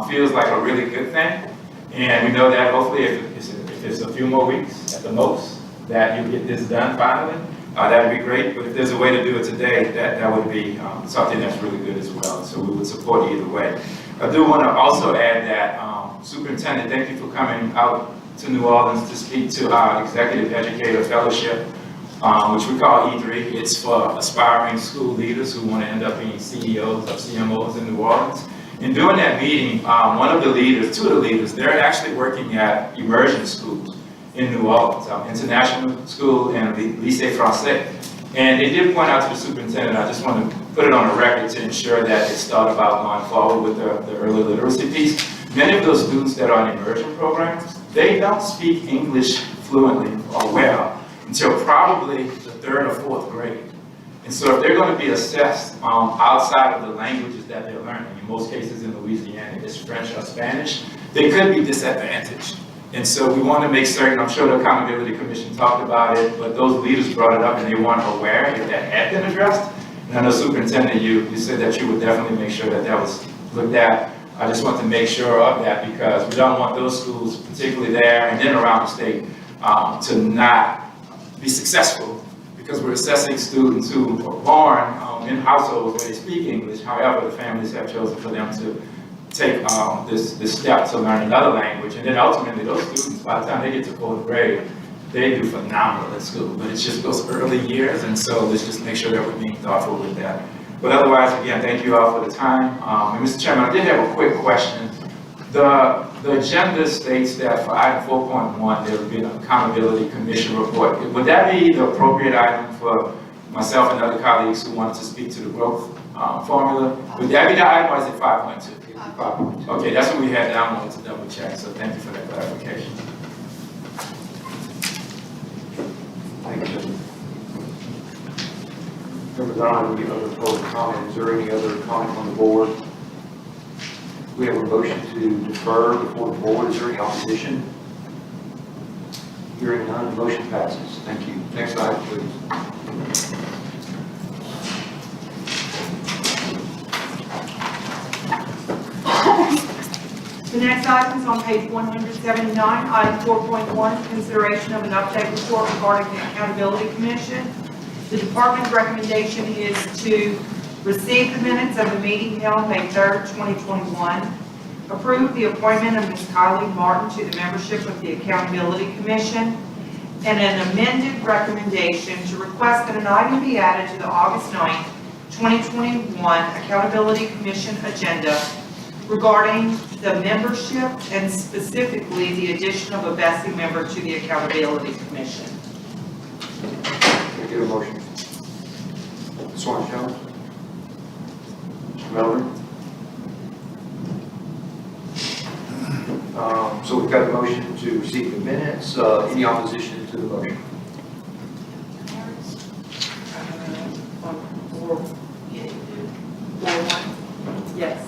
feels like a really good thing. And we know that hopefully if it's a few more weeks at the most, that you get this done finally, that would be great. But if there's a way to do it today, that would be something that's really good as well. So we would support either way. I do want to also add that, Superintendent, thank you for coming out to New Orleans to speak to our Executive Educator Fellowship, which we call E3. It's for aspiring school leaders who want to end up being CEOs or CMOs in New Orleans. And during that meeting, one of the leaders, two of the leaders, they're actually working at immersion schools in New Orleans, International School and Lycée Français. And they did point out to the superintendent, I just want to put it on a record to ensure that it's thought about going forward with the early literacy piece. Many of those students that are in immersion programs, they don't speak English fluently or well until probably the 3rd or 4th grade. And so if they're going to be assessed outside of the languages that they're learning, in most cases in Louisiana, it's French or Spanish, they could be disadvantaged. And so we want to make certain, I'm sure the Accountability Commission talked about it, but those leaders brought it up and they weren't aware if that had been addressed. And I know, Superintendent, you said that you would definitely make sure that that was looked at. I just want to make sure of that because we don't want those schools, particularly there and then around the state, to not be successful because we're assessing students who are born in households where they speak English. However, the families have chosen for them to take this step to learn another language. And then ultimately, those students, by the time they get to 4th grade, they do phenomenal at school. But it's just those early years, and so let's just make sure that we're being thoughtful with that. But otherwise, again, thank you all for the time. And Mr. Chairman, I did have a quick question. The agenda states that for item 4.1, there would be an Accountability Commission report. Would that be the appropriate item for myself and other colleagues who want to speak to the growth formula? Would that be the item, or is it 5.2? 5.2. Okay, that's what we had down. I wanted to double check, so thank you for that clarification. Thank you. Members, I don't have any other public comment. Is there any other comment on the board? We have a motion to defer before the board. Is there any opposition? Hearing none, the motion passes. Thank you. Next item, please. The next item is on page 179, item 4.1, consideration of an update report regarding the Accountability Commission. The department's recommendation is to receive the minutes of the meeting held May 3rd, 2021, approve the appointment of Ms. Kylie Martin to the membership of the Accountability Commission, and an amended recommendation to request that an item be added to the August 9th, 2021 Accountability Commission agenda regarding the membership and specifically the addition of a Bessie member to the Accountability Commission. Can I get a motion? Ms. Jones? Mr. Melvin? So we've got a motion to receive the minutes. Any opposition to the motion? Yes.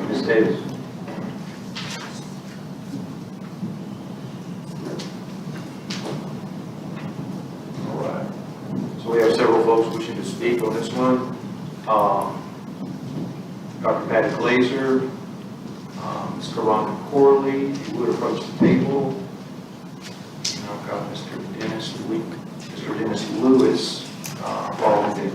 Ms. Davis? All right. So we have several folks wishing to speak on this one. Dr. Patty Glazer, Ms. Karonda Corley, if you would approach the table. And I've got Mr. Dennis Lewis following it.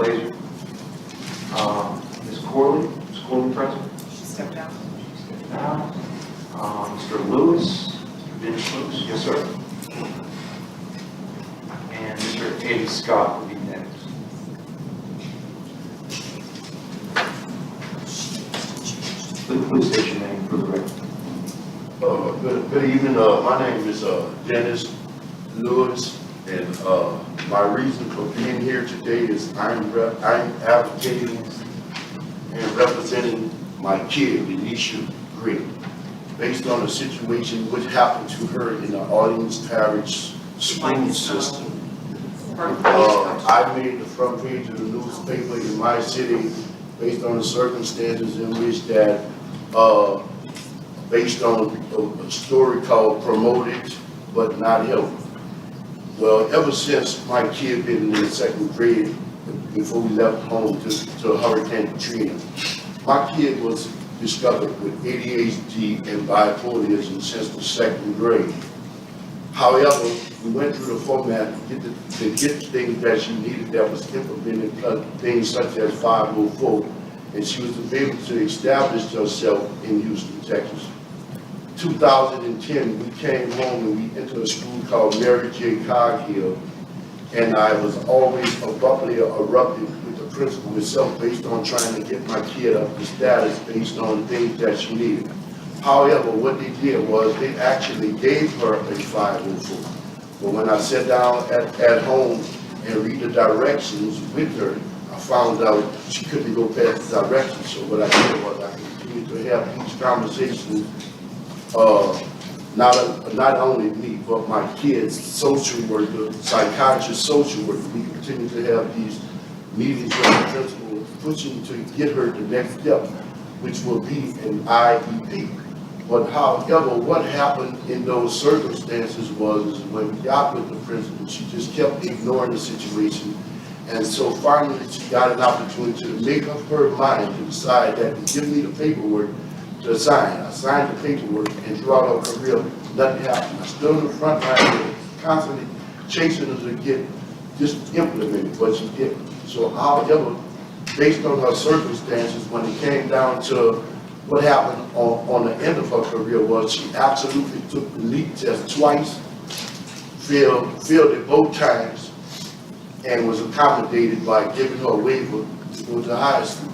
Glazer. Ms. Corley present? She stepped down. Now, Mr. Lewis, Mr. Dennis Lewis, yes, sir. And Mr. Eddie Scott will be next. Please state your name for the record. Good evening. My name is Dennis Lewis, and my reason for being here today is I'm advocating and representing my kid, Denisha Gray, based on a situation which happened to her in the Orleans Parish school system. I made the front page of the newspaper in my city based on the circumstances in which that, based on a story called Promoted But Not Helped. Well, ever since my kid been in the second grade, before we left home to Hurricane Katrina, my kid was discovered with ADHD and bipolarism since the second grade. However, we went through the format to get things that she needed that was implemented, things such as 504, and she was able to establish herself in Houston, Texas. 2010, we came home and we entered a school called Mary J. Coghill, and I was always abruptly erupted with the principal itself based on trying to get my kid up to status based on things that she needed. However, what they did was they actually gave her a 504. But when I sat down at home and read the directions with her, I found out she couldn't go past the directions. So what I did was I continued to have each conversation, not only me, but my kids, social worker, psychiatrist, social worker. We continue to have these meetings with the principal, pushing to get her the next step, which will be an IEP. But however, what happened in those circumstances was when we got with the principal, she just kept ignoring the situation. And so finally, she got an opportunity to make up her mind to decide that to give me the paperwork to sign. I signed the paperwork, and throughout her career, nothing happened. I stood on the front line, constantly chasing her to get this implemented, but she didn't. So however, based on her circumstances, when it came down to what happened on the end of her career was she absolutely took the LEAP test twice, failed it both times, and was accommodated by giving her a waiver to go to high school.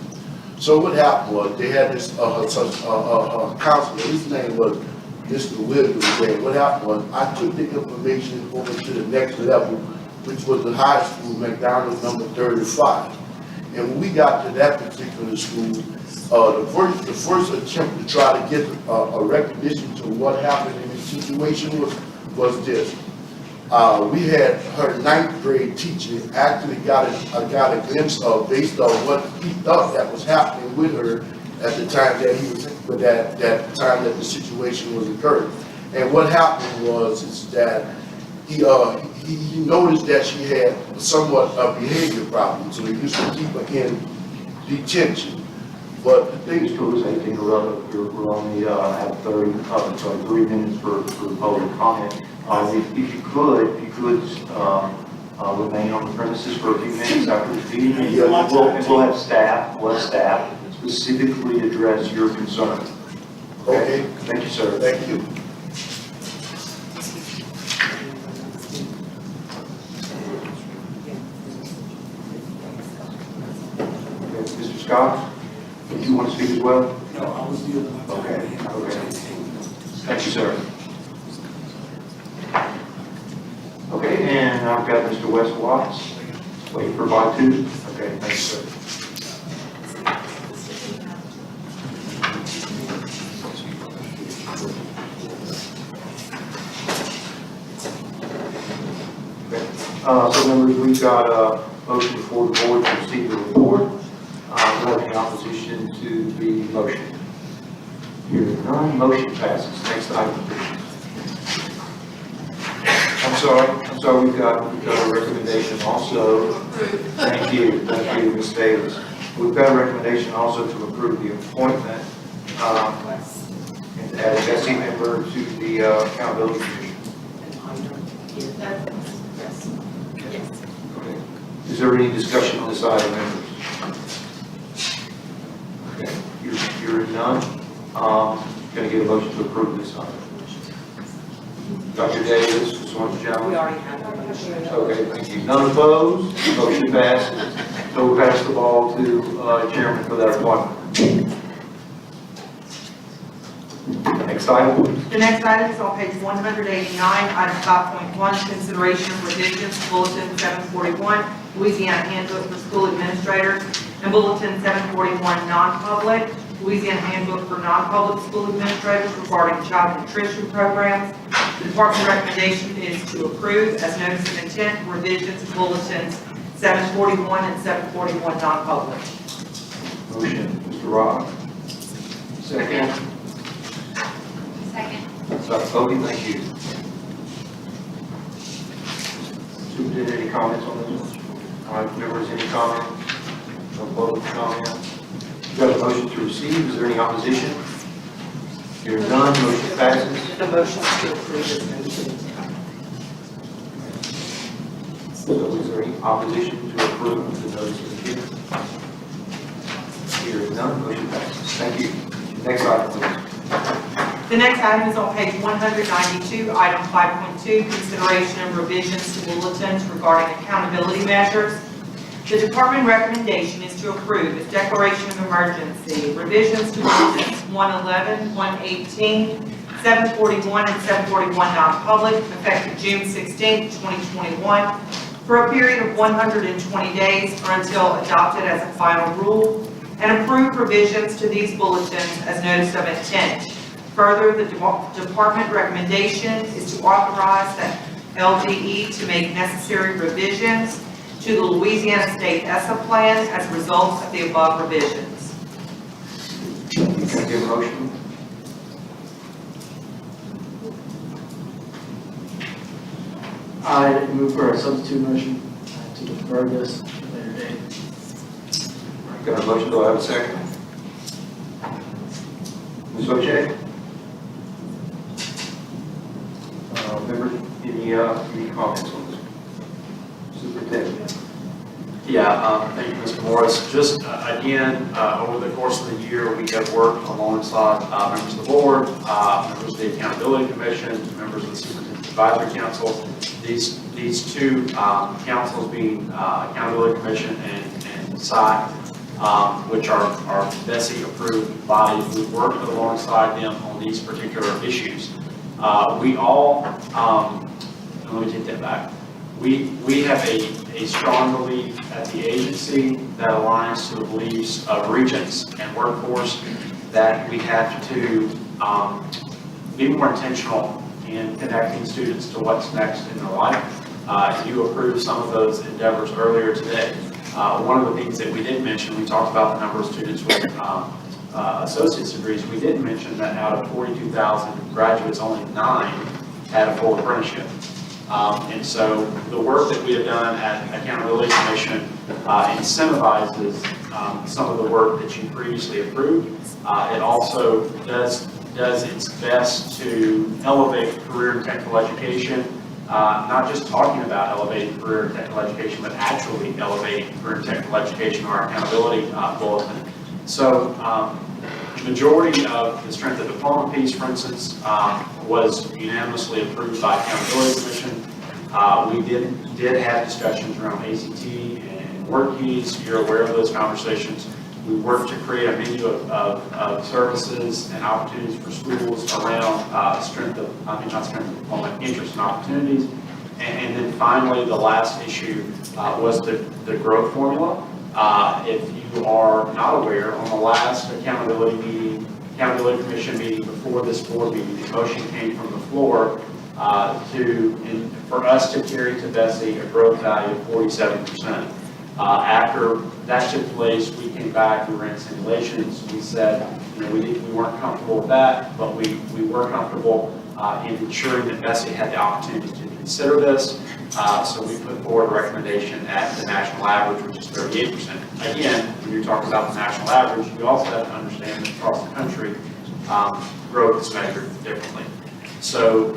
So what happened was they had this counselor, his name was Mr. Williams, and what happened was I took the information over to the next level, which was the high school, McDonald's number 35. And when we got to that particular school, the first attempt to try to get a recognition to what happened in this situation was this. We had her 9th grade teacher actually got a glimpse of based on what he thought that was happening with her at the time that he was with that time that the situation was occurring. And what happened was is that he noticed that she had somewhat of behavior problem, so he used to keep her in detention. But the thing is, Mr. Lewis, I hate to interrupt, we're only have 3 minutes for public comment. If you could remain on the premises for a few minutes after the meeting, we'll have staff specifically address your concern. Okay? Thank you, sir. Thank you. Mr. Scott, did you want to speak as well? No, I was the other. Okay. Thank you, sir. Okay, and I've got Mr. Wes Watts. Wait for by 2. Okay, thank you, sir. So members, we've got a motion before the board to receive the report. Do I have any opposition to the motion? Hearing none, motion passes. Next item, please. I'm sorry, we've got a recommendation also. Thank you, Ms. Davis. We've got a recommendation also to approve the appointment and add a SE member to the Accountability Commission. Okay. Is there any discussion on this item, members? Okay, you're none. Can I get a motion to approve this item? Dr. Davis, Ms. Jones? We already have that motion. Okay, thank you. None opposed, motion passes. So we'll pass the ball to Chairman for that appointment. Next item. The next item is on page 189, item 5.1, consideration of revisions to Bulletin 741, Louisiana Handbook for School Administrators, and Bulletin 741, non-public, Louisiana Handbook for Non-Public School Administrators regarding child nutrition programs. The department recommendation is to approve as notice of intent revisions to Bulletins 741 and 741 non-public. Motion, Mr. Rock. Second. Second. Dr. Cody, thank you. Superintendent, any comments on this? All right, members, any comments? No public comment? We got a motion to receive. Is there any opposition? Hearing none, motion passes. The motion is to approve as notice of intent. So is there any opposition to approve the notice of intent? Hearing none, motion passes. Thank you. Next item, please. The next item is on page 192, item 5.2, consideration of revisions to bulletins regarding accountability measures. The department recommendation is to approve as declaration of emergency revisions to bulletins 111, 118, 741, and 741 non-public, effective June 16, 2021, for a period of 120 days or until adopted as a final rule, and approve revisions to these bulletins as notice of intent. Further, the department recommendation is to authorize the LDE to make necessary revisions to the Louisiana State ESSA plan as a result of the above revisions. Can I get a motion? I move for a substitute motion to defer this to a later date. Got a motion, do I have a second? Ms. O'Shea? Members, any comments on this? Superintendent? Yeah, thank you, Mr. Morris. Just again, over the course of the year, we have worked alongside members of the board, members of the Accountability Commission, members of the Superintendent Advisory Council. These two councils being Accountability Commission and SAC, which are BESI approved bodies. We've worked alongside them on these particular issues. We all, let me take that back. We have a strong belief at the agency that aligns to the beliefs of regents and workforce that we have to be more intentional in connecting students to what's next in their life. You approved some of those endeavors earlier today. One of the things that we did mention, we talked about the number of students with associate's degrees. We didn't mention that out of 42,000 graduates, only 9 had a full apprenticeship. And so the work that we have done at Accountability Commission incentivizes some of the work that you previously approved. It also does its best to elevate career and technical education, not just talking about elevating career and technical education, but actually elevating career and technical education in our accountability bulletin. So the majority of the strength of diploma piece, for instance, was unanimously approved by Accountability Commission. We did have discussions around ACT and work keys. You're aware of those conversations. We worked to create a menu of services and opportunities for schools around interest and opportunities. And then finally, the last issue was the growth formula. If you are not aware, on the last Accountability Commission meeting before this board meeting, the motion came from the floor for us to carry to BESI a growth value of 47%. After that took place, we came back, we ran simulations, we said, we weren't comfortable with that, but we were comfortable in ensuring that BESI had the opportunity to consider this. So we put forward a recommendation at the national average, which is 38%. Again, when you're talking about the national average, you also have to understand that across the country, growth is measured differently. So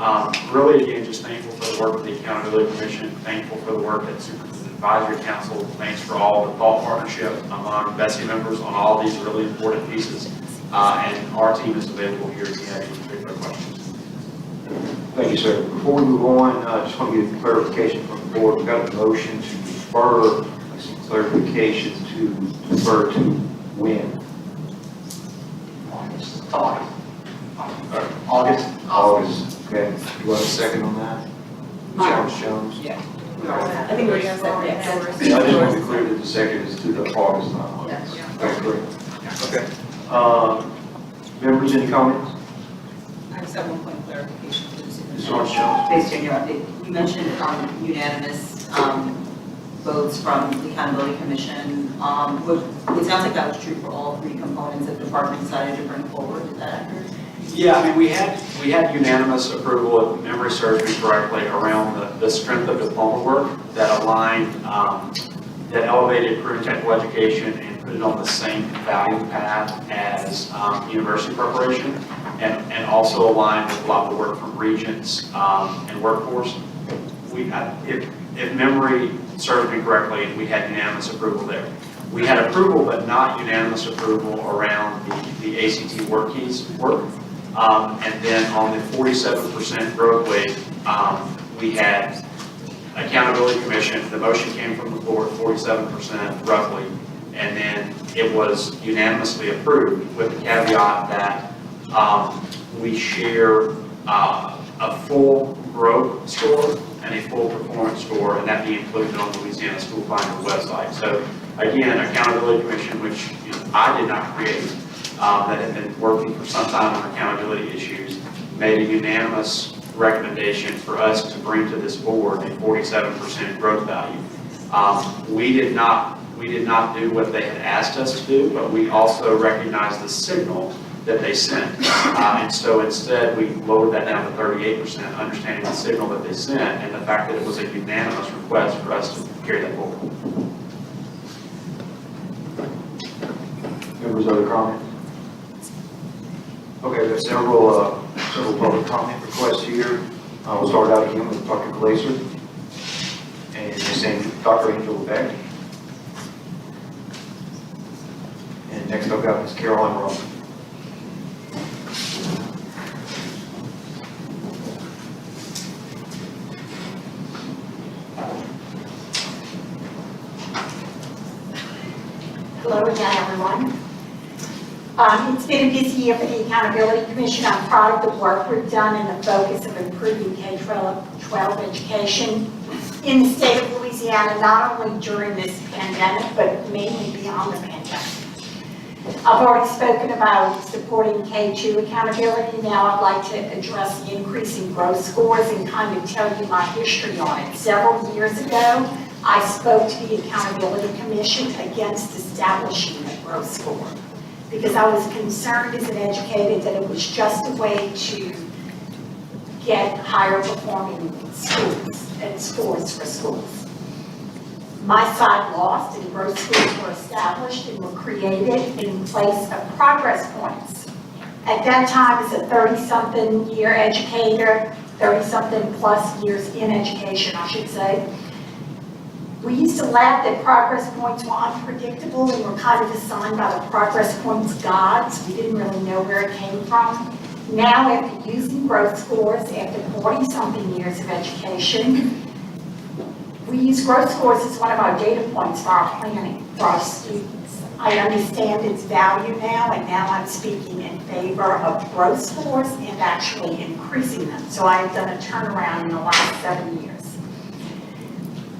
really, again, just thankful for the work of the Accountability Commission, thankful for the work that Superintendent Advisory Council. Thanks for all the thought partnership among Bessie members on all these really important pieces. And our team is available here if you have any particular questions. Thank you, sir. Before we move on, I just want to get clarification from the board. We've got a motion to defer some clarification to defer to when? August. Okay. Do you want a second on that? Jones? Yeah. I think we're gonna say, I just want to be clear that the second is to the August, not August. That's great. Okay. Members, any comments? I just have one point of clarification, please. Ms. Orange Jones? Based on your update, you mentioned unanimous votes from the Accountability Commission. It sounds like that was true for all three components that the department decided to bring forward. Is that accurate? Yeah, I mean, we had unanimous approval, if memory serves me correctly, around the strength of diploma work that aligned, that elevated career and technical education and put it on the same value path as university preparation, and also aligned with a lot of the work from regents and workforce. If memory serves me correctly, we had unanimous approval there. We had approval, but not unanimous approval around the ACT work keys work. And then on the 47% growth rate, we had Accountability Commission, the motion came from the board, 47% roughly, and then it was unanimously approved with the caveat that we share a full growth score and a full performance score, and that be included on the Louisiana School Finder website. So again, Accountability Commission, which I did not create, that had been working for some time on accountability issues, made a unanimous recommendation for us to bring to this board a 47% growth value. We did not do what they had asked us to do, but we also recognized the signal that they sent. And so instead, we lowered that down to 38%, understanding the signal that they sent and the fact that it was a unanimous request for us to carry that forward. Members, other comments? Okay, there's several public comment requests here. We'll start out again with Dr. Glaser and Dr. Angel Beck. And next I've got Ms. Caroline Roman. Hello again, everyone. It's been a busy year for the Accountability Commission. I'm proud of the work we've done and the focus of improving K-12 education in the state of Louisiana, not only during this pandemic, but mainly beyond the pandemic. I've already spoken about supporting K-2 accountability. Now I'd like to address the increasing growth scores and kind of tell you my history on it. Several years ago, I spoke to the Accountability Commission against establishing a growth score because I was concerned as an educator that it was just a way to get higher performing schools and scores for schools. My side lost and growth scores were established and were created in place of progress points. At that time, as a 30-something year educator, 30-something plus years in education, I should say, we used to laugh that progress points were unpredictable and were kind of assigned by the progress points gods. We didn't really know where it came from. Now, after using growth scores, after 40-something years of education, we use growth scores as one of our data points for our planning for our students. I understand its value now, and now I'm speaking in favor of growth scores and actually increasing them. So I have done a turnaround in the last 7 years.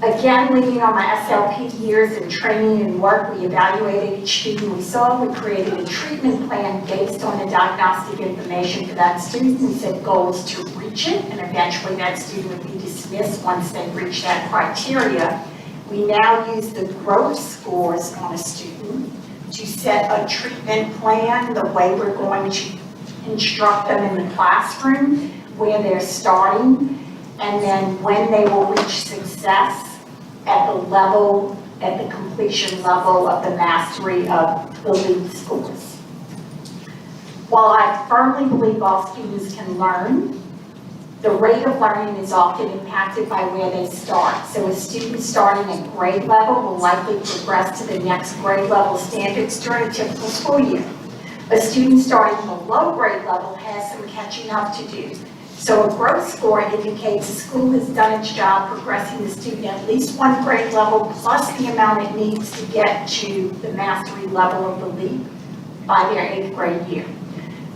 Again, leaning on my SLP years in training and work, we evaluated each student we saw. We created a treatment plan based on the diagnostic information for that student. We set goals to reach it, and eventually that student would be dismissed once they reach that criteria. We now use the growth scores on a student to set a treatment plan, the way we're going to instruct them in the classroom, where they're starting, and then when they will reach success at the level, at the completion level of the mastery of the LEAD scores. While I firmly believe all students can learn, The rate of learning is often impacted by where they start. So a student starting at grade level will likely progress to the next grade level standards during a typical school year. A student starting below grade level has some catching up to do. So a growth score indicates a school has done its job progressing the student at least one grade level plus the amount it needs to get to the mastery level of the leap by their 8th grade year.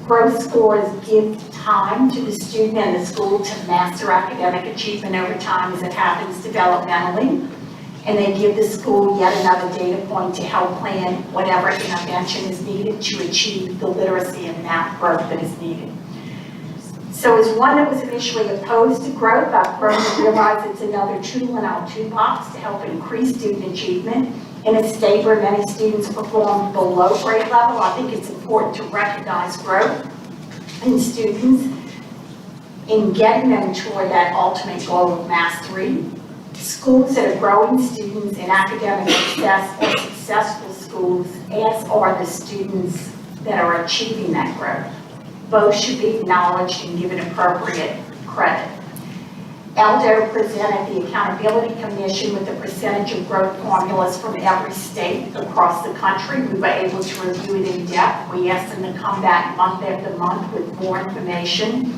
Growth scores give time to the student and the school to master academic achievement over time as it happens developmentally. And they give the school yet another data point to help plan whatever intervention is needed to achieve the literacy and math growth that is needed. So as one that was initially opposed to growth, I've grown to realize it's another tool in our toolbox to help increase student achievement. In a state where many students perform below grade level, I think it's important to recognize growth in students in getting them toward that ultimate goal of mastery. Schools that are growing students in academic success are successful schools, as are the students that are achieving that growth. Both should be acknowledged and given appropriate credit. Aldo presented the Accountability Commission with a percentage of growth formulas from every state across the country. We were able to review it in depth. We asked them to come back month after month with more information.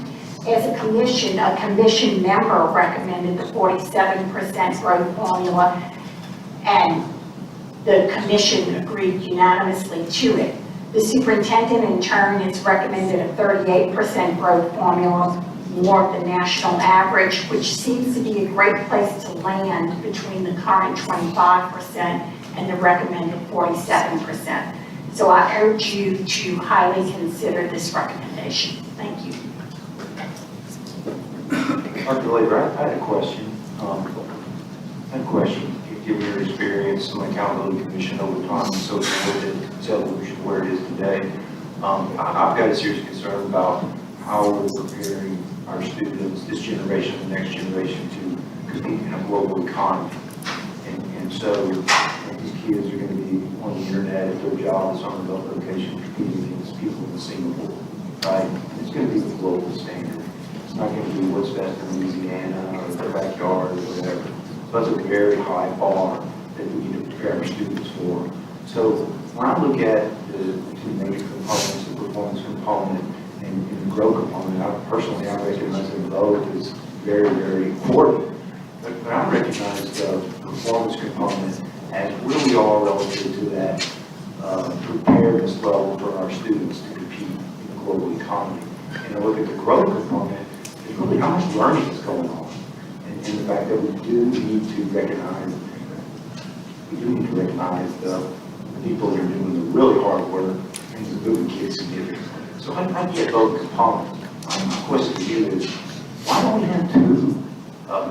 As a commission member recommended the 47% growth formula, and the commission agreed unanimously to it. The superintendent, in turn, has recommended a 38% growth formula, more of the national average, which seems to be a great place to land between the current 25% and the recommended 47%. So I urge you to highly consider this recommendation. Thank you. Dr. Labor, I had a question. Given your experience on the Accountability Commission over time, so its evolution where it is today, I've got a serious concern about how we're preparing our students, this generation and the next generation, to compete in a global economy. And so these kids are going to be on the internet at their jobs on remote location competing against people in Singapore, right? It's going to be the global standard. It's not going to be what's best in Louisiana or their backyard or whatever. So that's a very high bar that we need to prepare our students for. So when I look at the two major components, the performance component and the growth component, I recognize them both as very, very important. But I recognize the performance component as where we are relative to that preparedness level for our students to compete in the global economy. And I look at the growth component, it's really how much learning is going on. And the fact that we do need to recognize the people that are doing the really hard work and the moving kids significantly. So I get both components. My question to you is, why don't we have two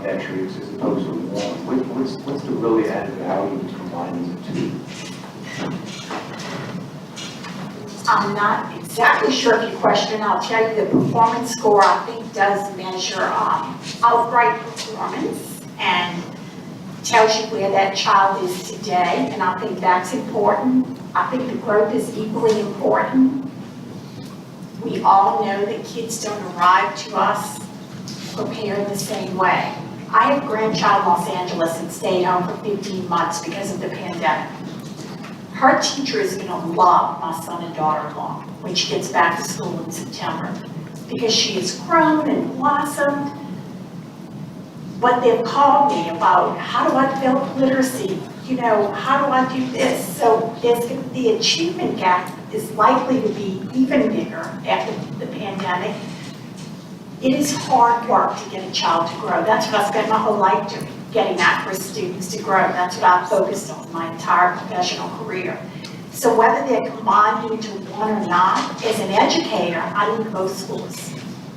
metrics as opposed to one? What's the really added value of combining the two? I'm not exactly sure of your question. I'll tell you the performance score, I think, does measure outright performance and tells you where that child is today, and I think that's important. I think the growth is equally important. We all know that kids don't arrive to us prepared the same way. I have a grandchild in Los Angeles and stayed home for 15 months because of the pandemic. Her teacher is going to love my son and daughter-in-law when she gets back to school in September because she has grown and blossomed. But they've called me about how do I develop literacy? You know, how do I do this? So the achievement gap is likely to be even bigger after the pandemic. It is hard work to get a child to grow. That's what I spent my whole life doing, getting at for students to grow. That's what I've focused on my entire professional career. So whether they're combined into one or not, as an educator, I need both schools.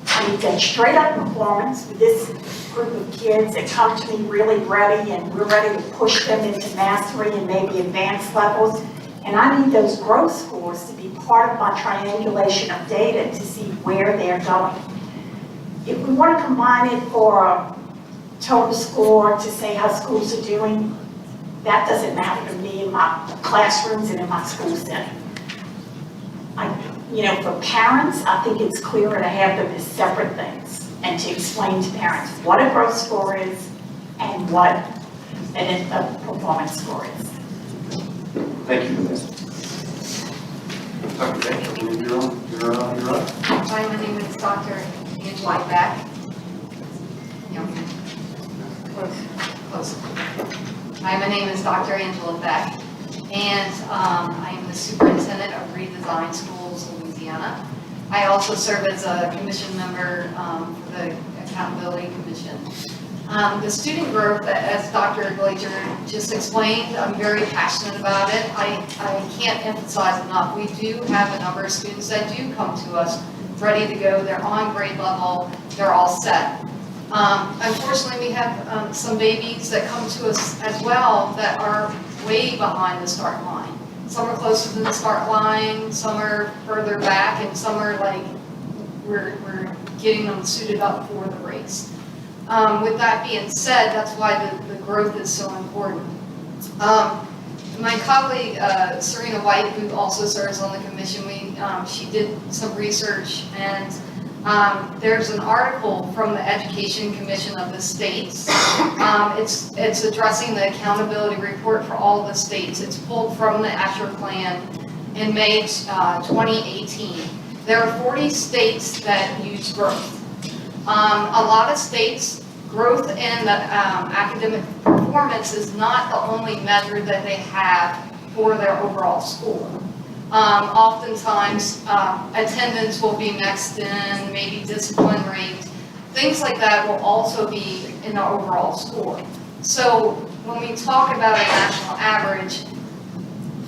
I need that straight up performance with this group of kids that come to me really ready, and we're ready to push them into mastery and maybe advanced levels. And I need those growth scores to be part of my triangulation of data to see where they're going. If we want to combine it for a total score to say how schools are doing, that doesn't matter to me in my classrooms and in my school setting. For parents, I think it's clearer to have them as separate things. and to explain to parents what a growth score is and what a performance score is. Thank you, Vanessa. Dr. Banks, I believe you're up. Hi, my name is Dr. Angela Beck. Close. Hi, my name is Dr. Angela Beck, and I am the superintendent of Redesign Schools, Louisiana. I also serve as a commission member for the Accountability Commission. The student growth, as Dr. Glazer just explained, I'm very passionate about it. I can't emphasize enough. We do have a number of students that do come to us ready to go. They're on grade level. They're all set. Unfortunately, we have some babies that come to us as well that are way behind the start line. Some are closer to the start line, some are further back, and some are like, we're getting them suited up for the race. With that being said, that's why the growth is so important. My colleague, Serena White, who also serves on the commission, she did some research, and there's an article from the Education Commission of the states. It's addressing the accountability report for all the states. It's pulled from the Asher Plan in May 2018. There are 40 states that use growth. A lot of states, growth in the academic performance is not the only measure that they have for their overall score. Oftentimes, attendance will be next in, maybe discipline rate. Things like that will also be in the overall score. So when we talk about a national average,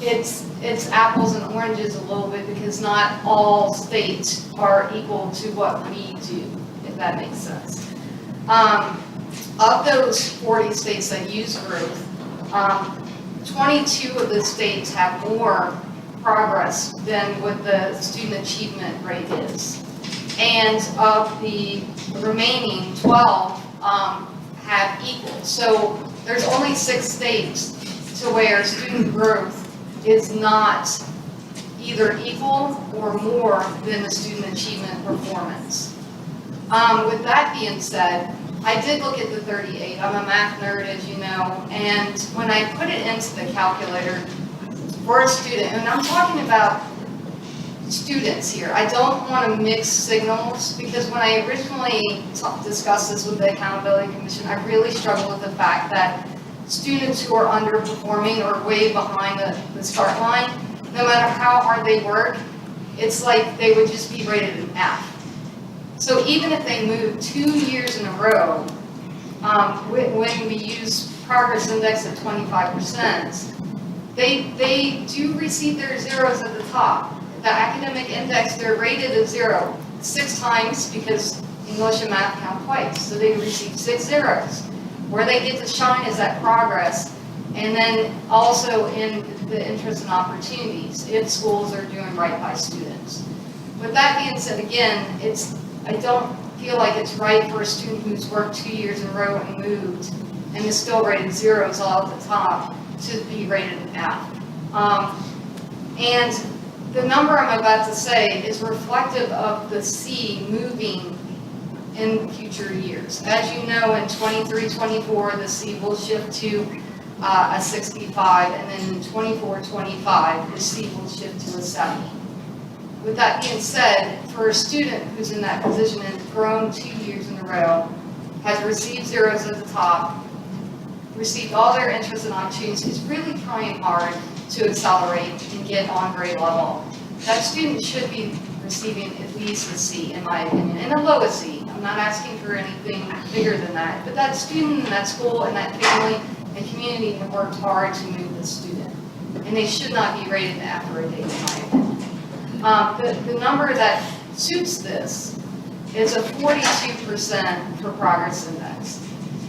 it's apples and oranges a little bit because not all states are equal to what we do, if that makes sense. Of those 40 states that use growth, 22 of the states have more progress than what the student achievement rate is. And of the remaining 12 have equal. So there's only 6 states to where student growth is not either equal or more than the student achievement performance. With that being said, I did look at the 38. I'm a math nerd, as you know, and when I put it into the calculator for a student, and I'm talking about students here, I don't want to mix signals, because when I originally discussed this with the Accountability Commission, I really struggled with the fact that students who are underperforming or way behind the start line, no matter how hard they work, it's like they would just be rated an F. So even if they move 2 years in a row, when we use progress index at 25%, they do receive their zeros at the top. The academic index, they're rated a 0 6 times because English and math count twice, so they receive 6 zeros. Where they get to shine is at progress, and then also in the interest and opportunities, if schools are doing right by students. With that being said, again, I don't feel like it's right for a student who's worked 2 years in a row and moved and is still rated zeros all at the top to be rated an F. And the number I'm about to say is reflective of the C moving in future years. As you know, in 23-24, the C will shift to a 65, and then in 24-25, the C will shift to a 70. With that being said, for a student who's in that position and grown 2 years in a row, has received zeros at the top, received all their interests and opportunities, is really trying hard to accelerate and get on grade level, that student should be receiving at least a C, in my opinion, and a low C. I'm not asking for anything bigger than that, but that student and that school and that family and community have worked hard to move the student, and they should not be rated an F or a D, in my opinion. The number that suits this is a 42% for progress index.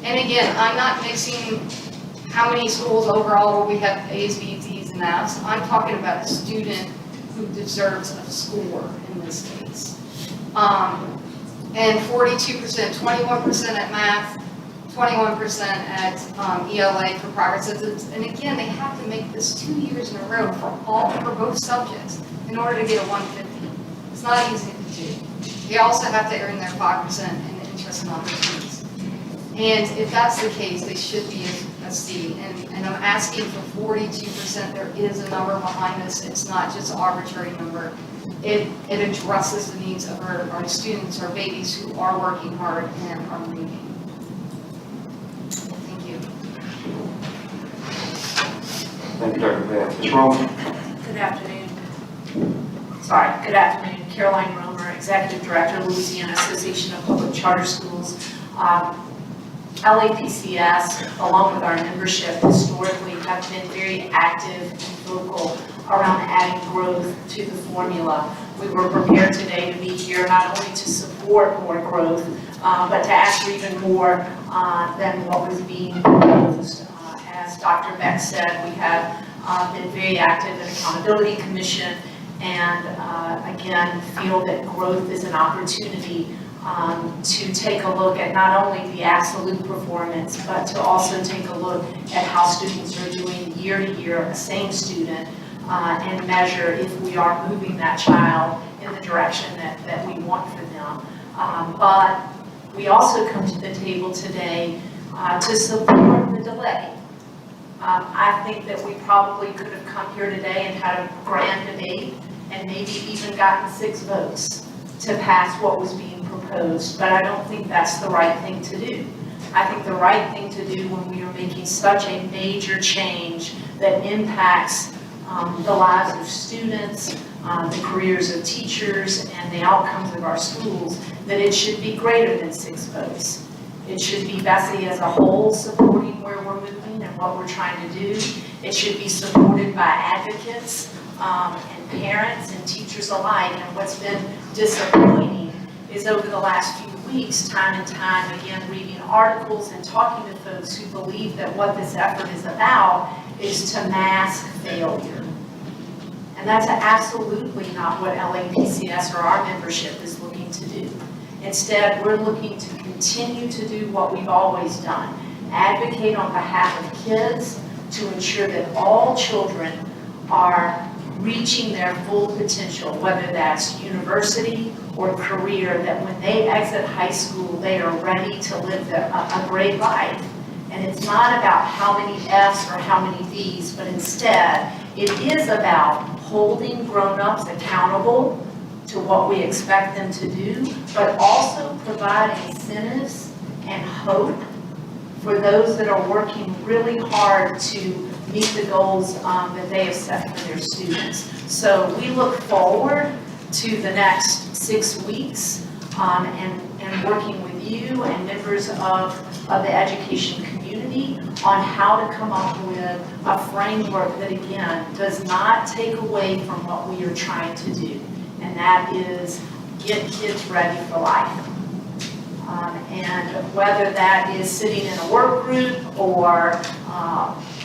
And again, I'm not mixing how many schools overall where we have A's, B's, D's, and F's. I'm talking about a student who deserves a score in this case. And 42%, 21% at math, 21% at ELA for progress. And again, they have to make this 2 years in a row for both subjects in order to get a 150. It's not easy to do. They also have to earn their 5% interests, and opportunities. And if that's the case, they should be a C. And I'm asking for 42%. There is a number behind this. It's not just an arbitrary number. It addresses the needs of our students, our babies who are working hard and are leaving. Thank you. Thank you, Dr. Beck. Ms. Roman? Good afternoon. Good afternoon. Caroline Romer, Executive Director, Louisiana Association of Public Charter Schools. LAPCS, along with our membership, historically have been very active and vocal around adding growth to the formula. We were prepared today to be here not only to support more growth, but to ask for even more than what was being proposed. As Dr. Beck said, we have been very active in Accountability Commission and again feel that growth is an opportunity to take a look at not only the absolute performance, but to also take a look at how students are doing year to year, a same student, and measure if we are moving that child in the direction that we want for them. But we also come to the table today to support the delay. I think that we probably could have come here today and had a grand debate and maybe even gotten 6 votes to pass what was being proposed, but I don't think that's the right thing to do. I think the right thing to do when we are making such a major change that impacts the lives of students, the careers of teachers, and the outcomes of our schools, that it should be greater than 6 votes. It should be Bessie as a whole supporting where we're moving and what we're trying to do. It should be supported by advocates and parents and teachers alike. And what's been disappointing is over the last few weeks, time and time again, reading articles and talking to folks who believe that what this effort is about is to mask failure. And that's absolutely not what LAPCS or our membership is looking to do. Instead, we're looking to continue to do what we've always done, advocate on behalf of kids to ensure that all children are reaching their full potential, whether that's university or career, that when they exit high school, they are ready to live a great life. And it's not about how many F's or how many D's, but instead, it is about holding grown-ups accountable to what we expect them to do, but also providing incentives and hope for those that are working really hard to meet the goals that they have set for their students. So we look forward to the next 6 weeks and working with you and members of the education community on how to come up with a framework that, again, does not take away from what we are trying to do, and that is get kids ready for life. And whether that is sitting in a work group or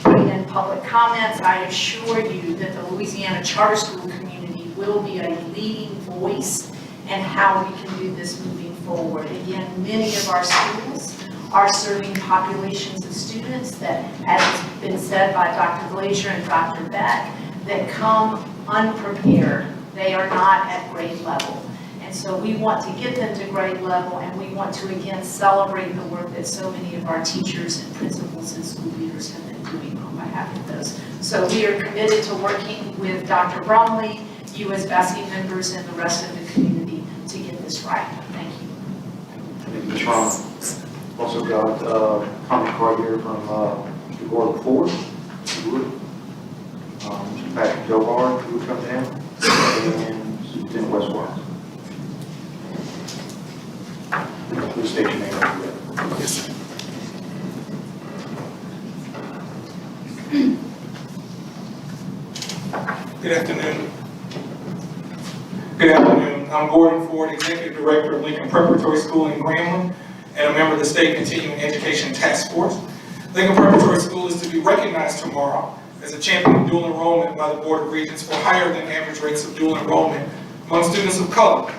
putting in public comments, I assure you that the Louisiana charter school community will be a leading voice in how we can do this moving forward. Again, many of our schools are serving populations of students that, as has been said by Dr. Glazier and Dr. Beck, that come unprepared. They are not at grade level. And so we want to get them to grade level, and we want to again celebrate the work that so many of our teachers and principals and school leaders have been doing on behalf of those. So we are committed to working with Dr. Bromley, you as Bessie members, and the rest of the community to get this right. Thank you. Thank you, Ms. Ron. Also got a comment card here from Mr. Gordon Ford, if you would. Mr. Patrick Jobar, if you would come down, and Superintendent West Watts. Please state your name after that. Yes, sir. Good afternoon. Good afternoon. I'm Gordon Ford, Executive Director of Lincoln Preparatory School in Grambling, and a member of the State Continuing Education Task Force. Lincoln Preparatory School is to be recognized tomorrow as a champion of dual enrollment by the Board of Regents for higher than average rates of dual enrollment among students of color.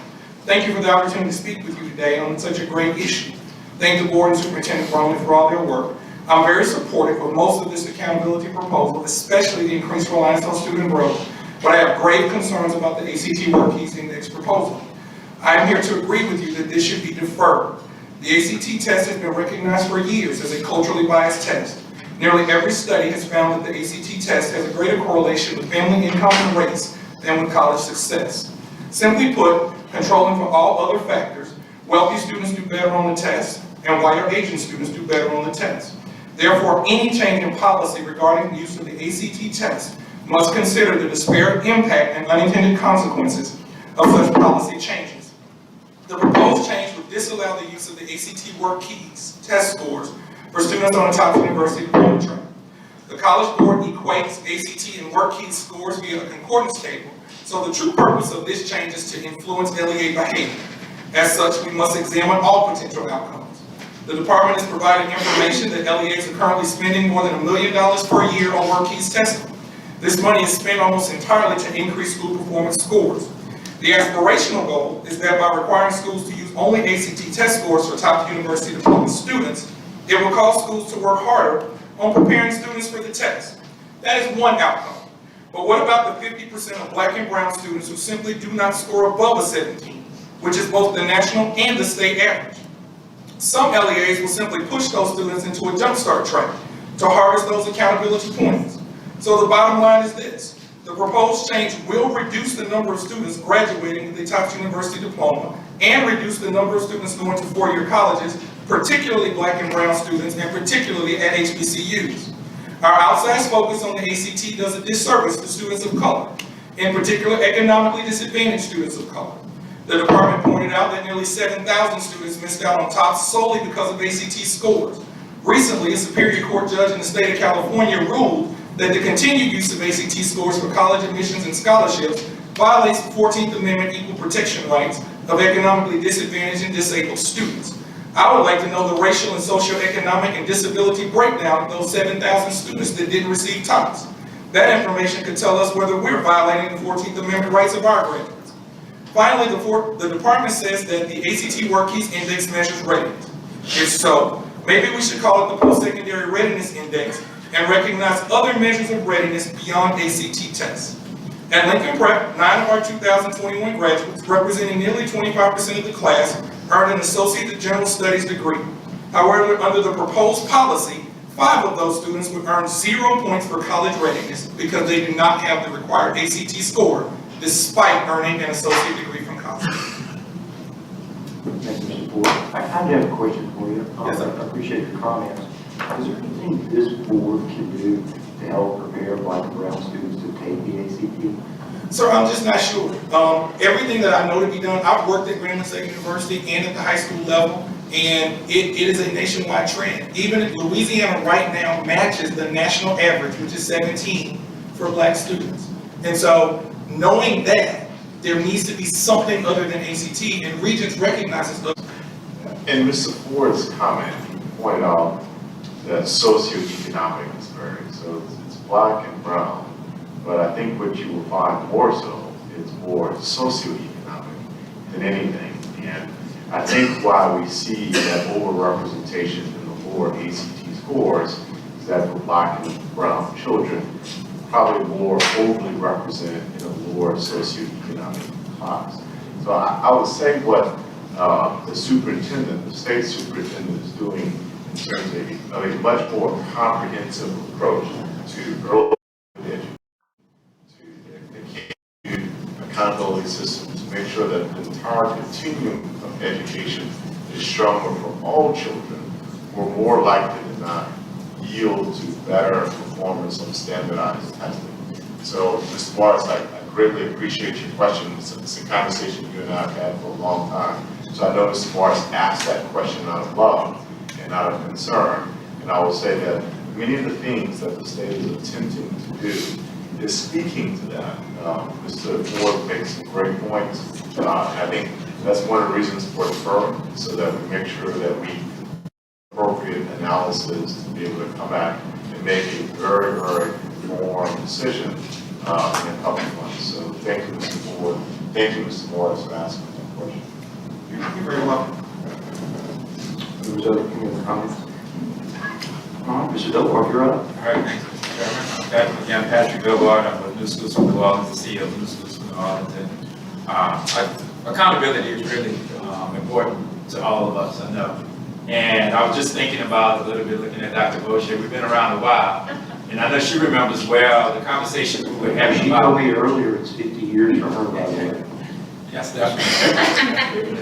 Thank you for the opportunity to speak with you today on such a great issue. Thank the board and Superintendent Bromley for all their work. I'm very supportive of most of this accountability proposal, especially the increased reliance on student growth, but I have grave concerns about the ACT Workkeys Index proposal. I am here to agree with you that this should be deferred. The ACT test has been recognized for years as a culturally biased test. Nearly every study has found that the ACT test has a greater correlation with family income and race than with college success. Simply put, controlling for all other factors, wealthy students do better on the test, and whiter Asian students do better on the test. Therefore, any change in policy regarding the use of the ACT test must consider the disparate impact and unintended consequences of such policy changes. The proposed change would disallow the use of the ACT work keys, test scores, for students on a top university diploma track. The College Board equates ACT and work keys scores via a concordance table, so the true purpose of this change is to influence LEA behavior. As such, we must examine all potential outcomes. The department has provided information that LEAs are currently spending more than $1 million per year on work keys testing. This money is spent almost entirely to increase school performance scores. The aspirational goal is that by requiring schools to use only ACT test scores for top university diploma students, it will cause schools to work harder on preparing students for the test. That is one outcome. But what about the 50% of black and brown students who simply do not score above a 17, which is both the national and the state average? Some LEAs will simply push those students into a jumpstart track to harvest those accountability points. So the bottom line is this: the proposed change will reduce the number of students graduating with a top university diploma and reduce the number of students going to four-year colleges, particularly black and brown students, and particularly at HBCUs. Our outsized focus on the ACT does a disservice to students of color, in particular economically disadvantaged students of color. The department pointed out that nearly 7,000 students missed out on TOPS solely because of ACT scores. Recently, a Superior Court judge in the state of California ruled that the continued use of ACT scores for college admissions and scholarships violates the 14th Amendment equal protection rights of economically disadvantaged and disabled students. I would like to know the racial and socioeconomic and disability breakdown of those 7,000 students that didn't receive TOPS. That information could tell us whether we're violating the 14th Amendment rights of our graduates. Finally, the department says that the ACT Work Keys Index measures readiness. If so, maybe we should call it the Post-Secondary Readiness Index and recognize other measures of readiness beyond ACT tests. At Lincoln Prep, 9 of our 2021 graduates, representing nearly 25% of the class, earned an Associate of General Studies degree. However, under the proposed policy, 5 of those students would earn 0 points for college readiness because they do not have the required ACT score, despite earning an associate degree from college. Thank you, Mr. Ford. I do have a question for you. Yes, sir. I appreciate your comments. Is there anything this board can do to help prepare black and brown students to take the ACT? Sir, I'm just not sure. Everything that I know to be done, I've worked at Grambling State University and at the high school level, and it is a nationwide trend. Even Louisiana right now matches the national average, which is 17 for black students. And so, knowing that, there needs to be something other than ACT, and Regents recognizes us. In Mr. Ford's comment, he pointed out that socioeconomic is very, so it's black and brown. But I think what you will find more so is more socioeconomic than anything. And I think why we see that overrepresentation in the lower ACT scores is that for black and brown children, probably more overly represented in a lower socioeconomic class. So I would say what the superintendent, the state superintendent is doing in terms of a much more comprehensive approach to early education, to the accountability system, to make sure that the entire continuum of education is stronger for all children, we're more likely than not yield to better performance on standardized testing. So, Mr. Morris, I greatly appreciate your question. It's a conversation you and I have had for a long time. So I know Mr. Morris asked that question out of love and out of concern. And I will say that many of the things that the state is attempting to do is speaking to that. Mr. Ford makes some great points. And I think that's one of the reasons for deferral, so that we make sure that we appropriate analysis to be able to come back and make a very, very informed decision in a couple of months. So thank you, Mr. Ford. Thank you, Mr. Morris, for asking that question. You're very welcome. Who's other comments? Mr. Delaware, you're up. All right, thank you, Mr. Chairman. Again, Patrick Delaware, I'm with New Schools from New Orleans, the CEO of New Schools from New Orleans. And accountability is really important to all of us, I know. And I was just thinking about a little bit, looking at Dr. Bosher, we've been around a while, and I know she remembers well the conversation we were having She about. told me earlier it's 50 years from her, by the way. Yes, definitely.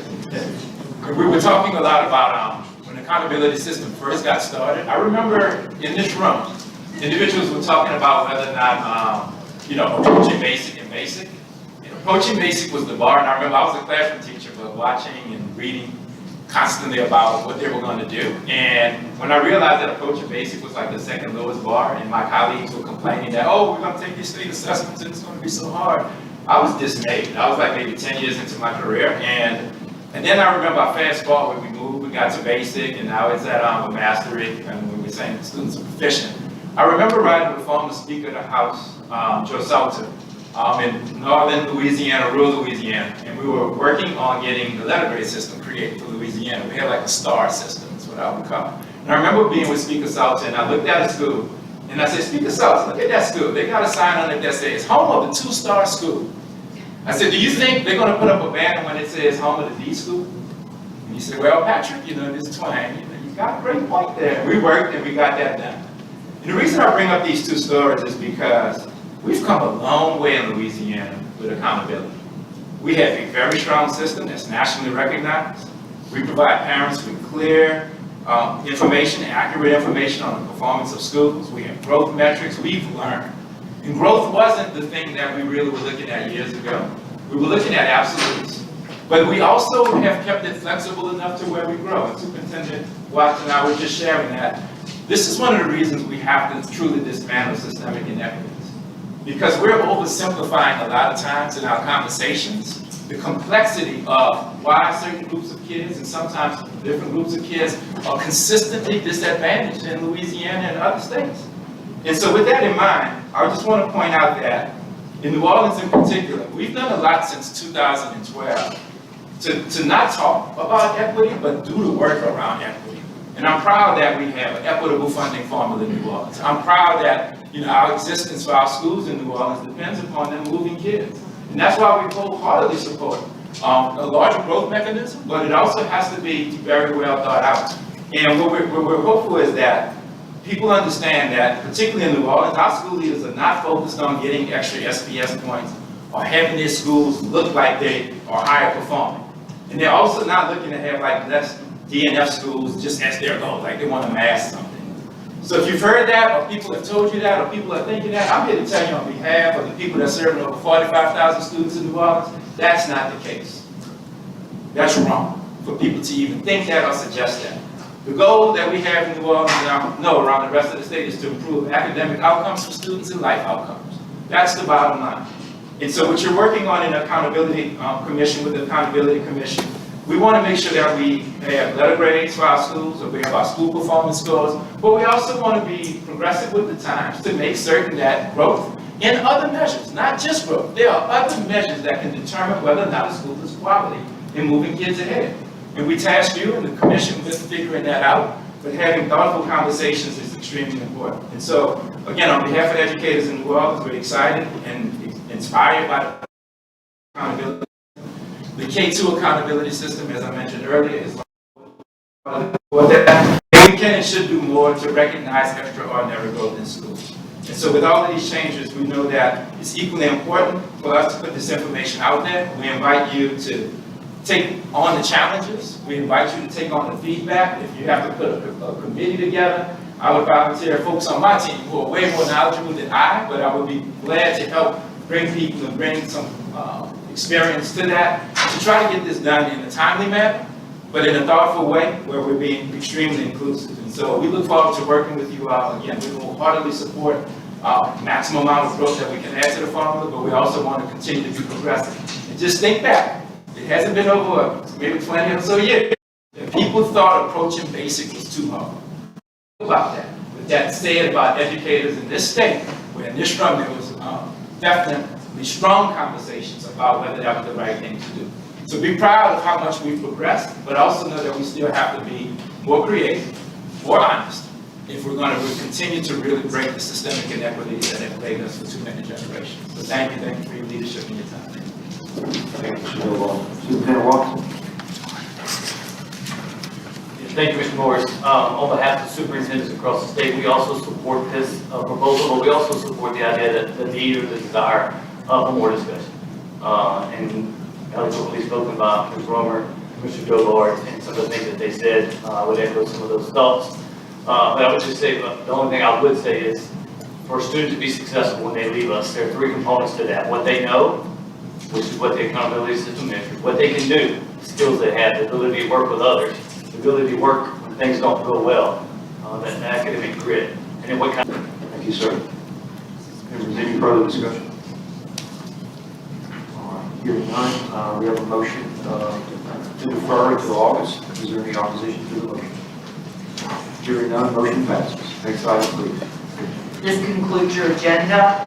We were talking a lot about when the accountability system first got started. I remember in this room, individuals were talking about whether or not, approaching basic and basic. And approaching basic was the bar, and I remember I was a classroom teacher, but watching and reading constantly about what they were going to do. And when I realized that approaching basic was like the second lowest bar, and my colleagues were complaining that, oh, we're going to take these state assessments and it's going to be so hard, I was dismayed. I was like maybe 10 years into my career, and then I remember I fast forward, we moved, we got to basic, and now it's at a mastery, and we were saying the students are proficient. I remember riding with the former Speaker of the House, Joe Salter, in northern Louisiana, rural Louisiana, and we were working on getting the letter grade system created for Louisiana. We had like a star system, is what I would call it. And I remember being with Speaker Salter, and I looked at a school, and I said, Speaker Salter, look at that school. They got a sign on it that says, home of the 2-star school. I said, do you think they're going to put up a banner when it says home of the D school? And he said, well, Patrick, this twang, you got a great point there. We worked and we got that done. And the reason I bring up these two stories is because we've come a long way in Louisiana with accountability. We have a very strong system that's nationally recognized. We provide parents with clear information, accurate information on the performance of schools. We have growth metrics. We've learned. And growth wasn't the thing that we really were looking at years ago. We were looking at absolutes. But we also have kept it flexible enough to where we grow. And Superintendent Watts and I were just sharing that. This is one of the reasons we have to truly dismantle systemic inequities. Because we're oversimplifying a lot of times in our conversations the complexity of why certain groups of kids and sometimes different groups of kids are consistently disadvantaged in Louisiana and other states. And so with that in mind, I just want to point out that in New Orleans in particular, we've done a lot since 2012 to not talk about equity, but do the work around equity. And I'm proud that we have an equitable funding formula in New Orleans. I'm proud that our existence for our schools in New Orleans depends upon them moving kids. And that's why we wholeheartedly support a larger growth mechanism, but it also has to be very well thought out. And what we're hopeful is that people understand that, particularly in New Orleans, our school leaders are not focused on getting extra SPS points or having their schools look like they are higher performing. And they're also not looking to have like less DNF schools just as their goal, like they want to mask something. So if you've heard that, or people have told you that, or people are thinking that, I'm here to tell you on behalf of the people that are serving over 45,000 students in New Orleans, that's not the case. That's wrong for people to even think that or suggest that. The goal that we have in New Orleans and around the rest of the state is to improve academic outcomes for students and life outcomes. That's the bottom line. And so what you're working on in the Accountability Commission, with the Accountability Commission, we want to make sure that we have letter grades for our schools, or we have our school performance scores, but we also want to be progressive with the times to make certain that growth in other measures, not just growth, there are other measures that can determine whether or not a school is quality in moving kids ahead. And we task you and the commission with figuring that out, but having thoughtful conversations is extremely important. And so, again, on behalf of educators in New Orleans, we're excited and inspired by the accountability. The K2 accountability system, as I mentioned earlier, is what that. We can and should do more to recognize extraordinary growth in schools. And so with all of these changes, we know that it's equally important for us to put this information out there. We invite you to take on the challenges. We invite you to take on the feedback. If you have to put a committee together, I would volunteer folks on my team who are way more knowledgeable than I, but I would be glad to help bring people and bring some experience to that, to try to get this done in a timely manner, but in a thoughtful way where we're being extremely inclusive. And so we look forward to working with you all. Again, we will heartily support maximum amount of growth that we can add to the formula, but we also want to continue to be progressive. And just think back. It hasn't been over maybe 20 or so years. And people thought approaching basic was too hard. Think about that. With that said about educators in this state, where in this room there was definitely strong conversations about whether that was the right thing to do. So be proud of how much we've progressed, but also know that we still have to be more creative, more honest, if we're going to continue to really break the systemic inequities that have plagued us for too many generations. So thank you for your leadership and your time. Thank you, Superintendent Watson. Thank you, Mr. Morris. On behalf of the superintendents across the state, we also support this proposal, but we also support the idea that the need or the desire for more discussion. And eloquently spoken by Ms. Romer, Mr. Dovard, and some of the things that they said, I would echo some of those thoughts. But I would just say, the only thing I would say is, for a student to be successful when they leave us, there are three components to that. What they know, which is what the accountability system measures, what they can do, the skills they have, the ability to work with others, the ability to work when things don't go well, that academic grit, and then what kind of... Thank you, sir. Is there any further discussion? All right, hearing none, we have a motion to defer until August. Is there any opposition to the motion? Hearing none, motion passes. Next item, please. This concludes your agenda.